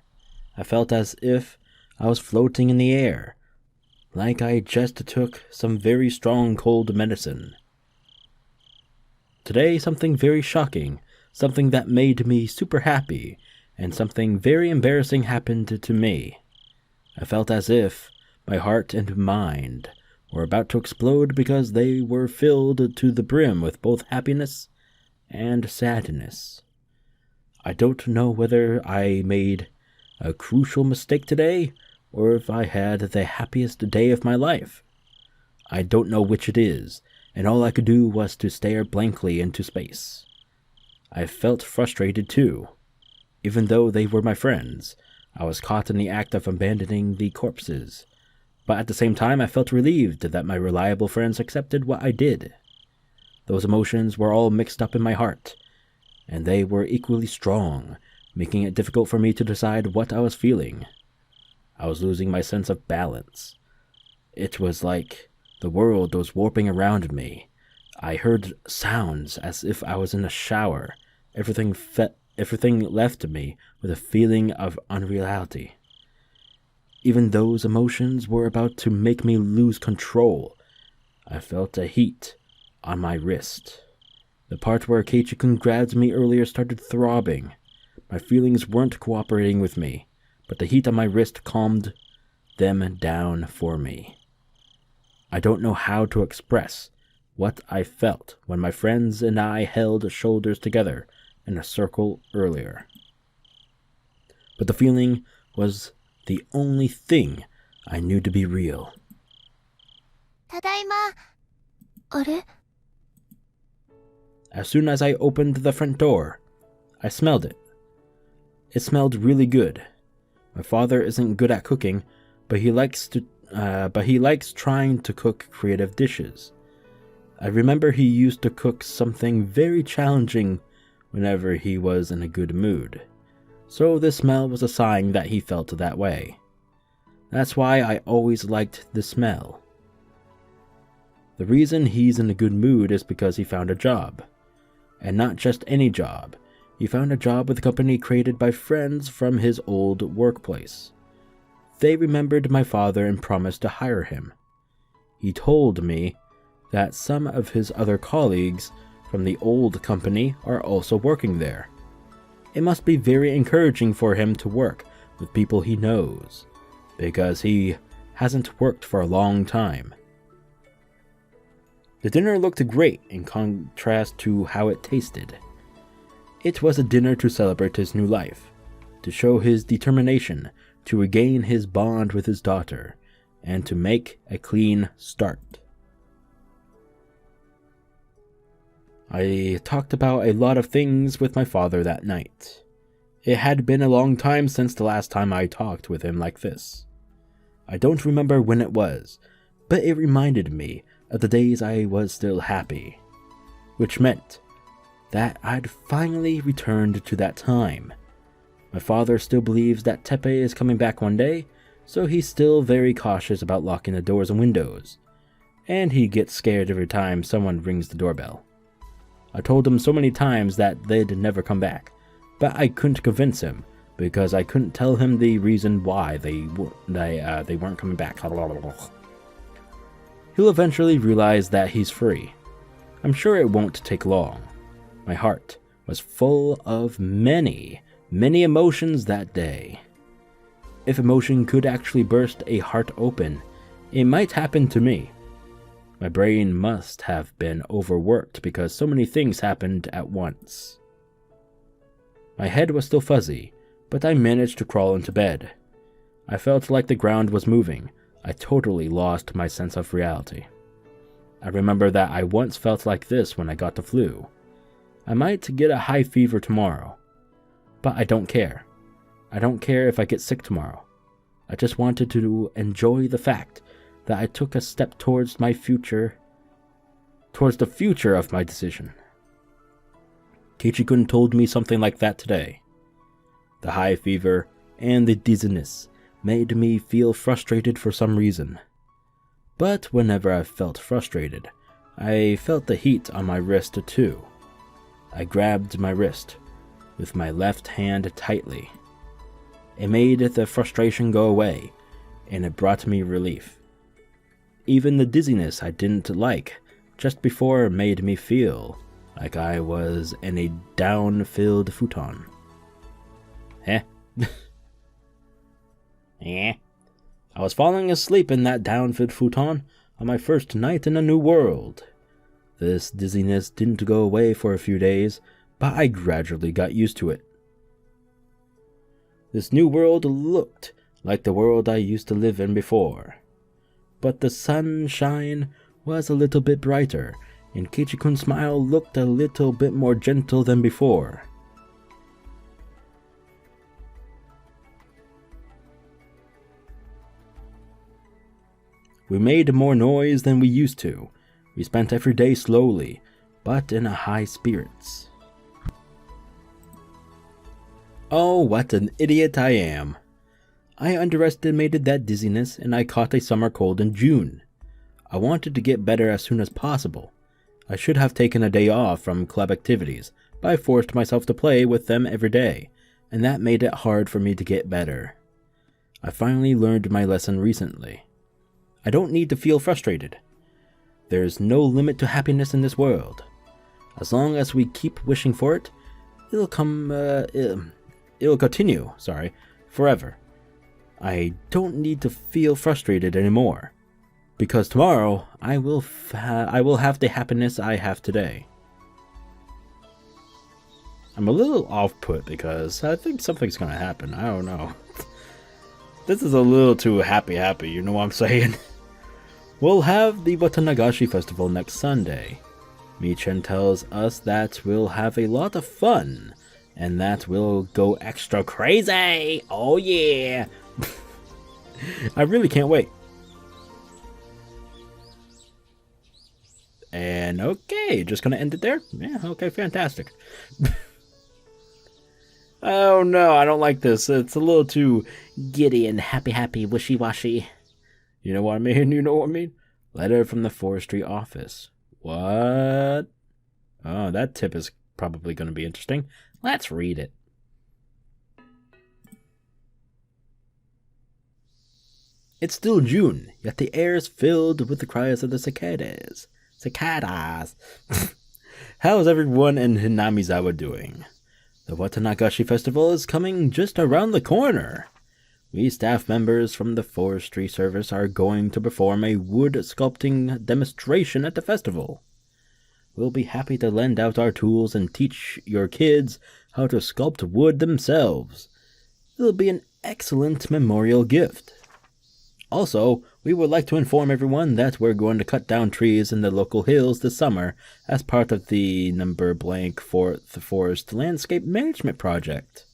[SPEAKER 1] I felt as if I was floating in the air, like I just took some very strong cold medicine. Today, something very shocking, something that made me super happy, and something very embarrassing happened to me. I felt as if my heart and mind were about to explode because they were filled to the brim with both happiness and sadness. I don't know whether I made a crucial mistake today, or if I had the happiest day of my life. I don't know which it is, and all I could do was to stare blankly into space. I felt frustrated too. Even though they were my friends, I was caught in the act of abandoning the corpses. but at the same time I felt relieved that my reliable friends accepted what I did. Those emotions were all mixed up in my heart, and they were equally strong, making it difficult for me to decide what I was feeling. I was losing my sense of balance. It was like the world was warping around me. I heard sounds as if I was in a shower. Everything left me with a feeling of unreality. Even those emotions were about to make me lose control. I felt a heat on my wrist. The part where Keiichi-kun grabbed me earlier started throbbing. My feelings weren't cooperating with me, but the heat on my wrist calmed them down for me. I don't know how to express what I felt when my friends and I held shoulders together in a circle earlier. But the feeling was the only thing I knew to be real.
[SPEAKER 2] ただいま。あれ?
[SPEAKER 1] As soon as I opened the front door, I smelled it. It smelled really good. My father isn't good at cooking, but he likes trying to cook creative dishes. I remember he used to cook something very challenging whenever he was in a good mood. So this smell was a sign that he felt that way. That's why I always liked the smell. The reason he's in a good mood is because he found a job. And not just any job. He found a job with a company created by friends from his old workplace. They remembered my father and promised to hire him. He told me that some of his other colleagues from the old company are also working there. It must be very encouraging for him to work with people he knows, because he hasn't worked for a long time. The dinner looked great in contrast to how it tasted. It was a dinner to celebrate his new life, to show his determination to regain his bond with his daughter, and to make a clean start. I talked about a lot of things with my father that night. It had been a long time since the last time I talked with him like this. I don't remember when it was, but it reminded me of the days I was still happy, which meant that I'd finally returned to that time. My father still believes that Teppei is coming back one day, so he's still very cautious about locking the doors and windows, and he gets scared every time someone rings the doorbell. I told him so many times that they'd never come back, but I couldn't convince him because I couldn't tell him the reason why they weren't coming back. He'll eventually realize that he's free. I'm sure it won't take long. My heart was full of many emotions that day. If emotion could actually burst a heart open, it might happen to me. My brain must have been overworked because so many things happened at once. My head was still fuzzy, but I managed to crawl into bed. I felt like the ground was moving. I totally lost my sense of reality. I remember that I once felt like this when I got the flu. I might get a high fever tomorrow, but I don't care. I don't care if I get sick tomorrow. I just wanted to enjoy the fact that I took a step towards the future of my decision. Keiichi-kun told me something like that today. The high fever and the dizziness made me feel frustrated for some reason. But whenever I felt frustrated, I felt the heat on my wrist too. I grabbed my wrist with my left hand tightly. It made the frustration go away, and it brought me relief. Even the dizziness I didn't like just before made me feel like I was in a down-filled futon. I was falling asleep in that down-filled futon on my first night in a new world. This dizziness didn't go away for a few days, but I gradually got used to it. This new world looked like the world I used to live in before. But the sunshine was a little bit brighter, and Keiichi-kun's smile looked a little bit more gentle than before. We made more noise than we used to. We spent every day slowly, but in a high spirits. Oh, what an idiot I am. I underestimated that dizziness and I caught a summer cold in June. I wanted to get better as soon as possible. I should have taken a day off from club activities, but I forced myself to play with them every day, and that made it hard for me to get better. I finally learned my lesson recently. I don't need to feel frustrated. There's no limit to happiness in this world. As long as we keep wishing for it, it'll continue, forever. I don't need to feel frustrated anymore, because tomorrow I will have the happiness I have today. I'm a little off-put because I think something's gonna happen. I don't know. This is a little too happy, you know what I'm saying? We'll have the Watanagashi Festival next Sunday. Michen tells us that we'll have a lot of fun, and that we'll go extra crazy! Oh yeah! I really can't wait. And okay, just gonna end it there? Yeah, okay, fantastic. Oh no, I don't like this. It's a little too giddy and happy, wishy-washy. You know what I mean? Letter from the forestry office. What? Oh, that tip is probably going to be interesting. Let's read it. It's still June, yet the air is filled with the cries of the cicadas. Cicadas! How's everyone in Hinamizawa doing? The Watanagashi Festival is coming just around the corner. We staff members from the forestry service are going to perform a wood sculpting demonstration at the festival. We'll be happy to lend out our tools and teach your kids how to sculpt wood themselves. It'll be an excellent memorial gift. Also, we would like to inform everyone that we're going to cut down trees in the local hills this summer as part of the Forest Landscape Management Project.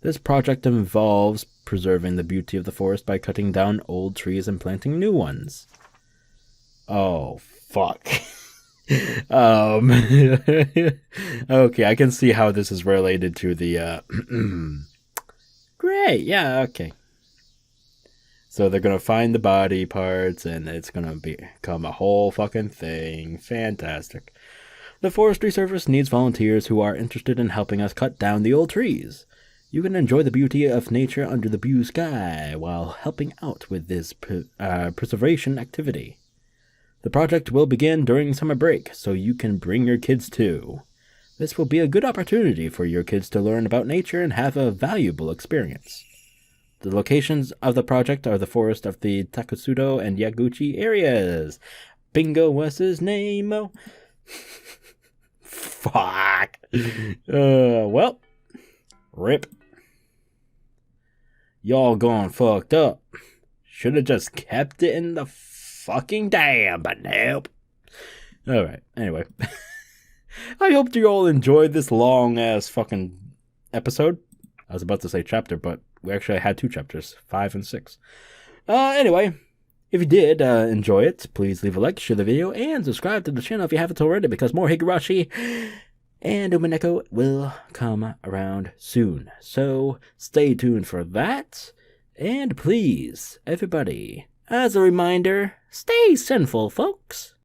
[SPEAKER 1] This project involves preserving the beauty of the forest by cutting down old trees and planting new ones. Oh, fuck. Okay, I can see how this is related to the, Great, yeah, okay. So they're gonna find the body parts, and it's gonna become a whole fucking thing. Fantastic. The Forestry Service needs volunteers who are interested in helping us cut down the old trees. You can enjoy the beauty of nature under the blue sky while helping out with this preservation activity. The project will begin during summer break, so you can bring your kids too. This will be a good opportunity for your kids to learn about nature and have a valuable experience. The locations of the project are the forest of the Takotsudo and Yaguchi areas. Bingo was his name. Oh. Fuck. Well, rip. Y'all gone fucked up. Should have just kept it in the fucking dam, but nope. Alright, anyway. I hope you all enjoyed this long-ass fucking episode. I was about to say chapter, but we actually had 2 chapters, 5 and 6. Anyway, if you did enjoy it, please leave a like, share the video, and subscribe to the channel if you haven't already, because more Higurashi and Umineko will come around soon. So stay tuned for that. And please, everybody, as a reminder, stay sinful, folks.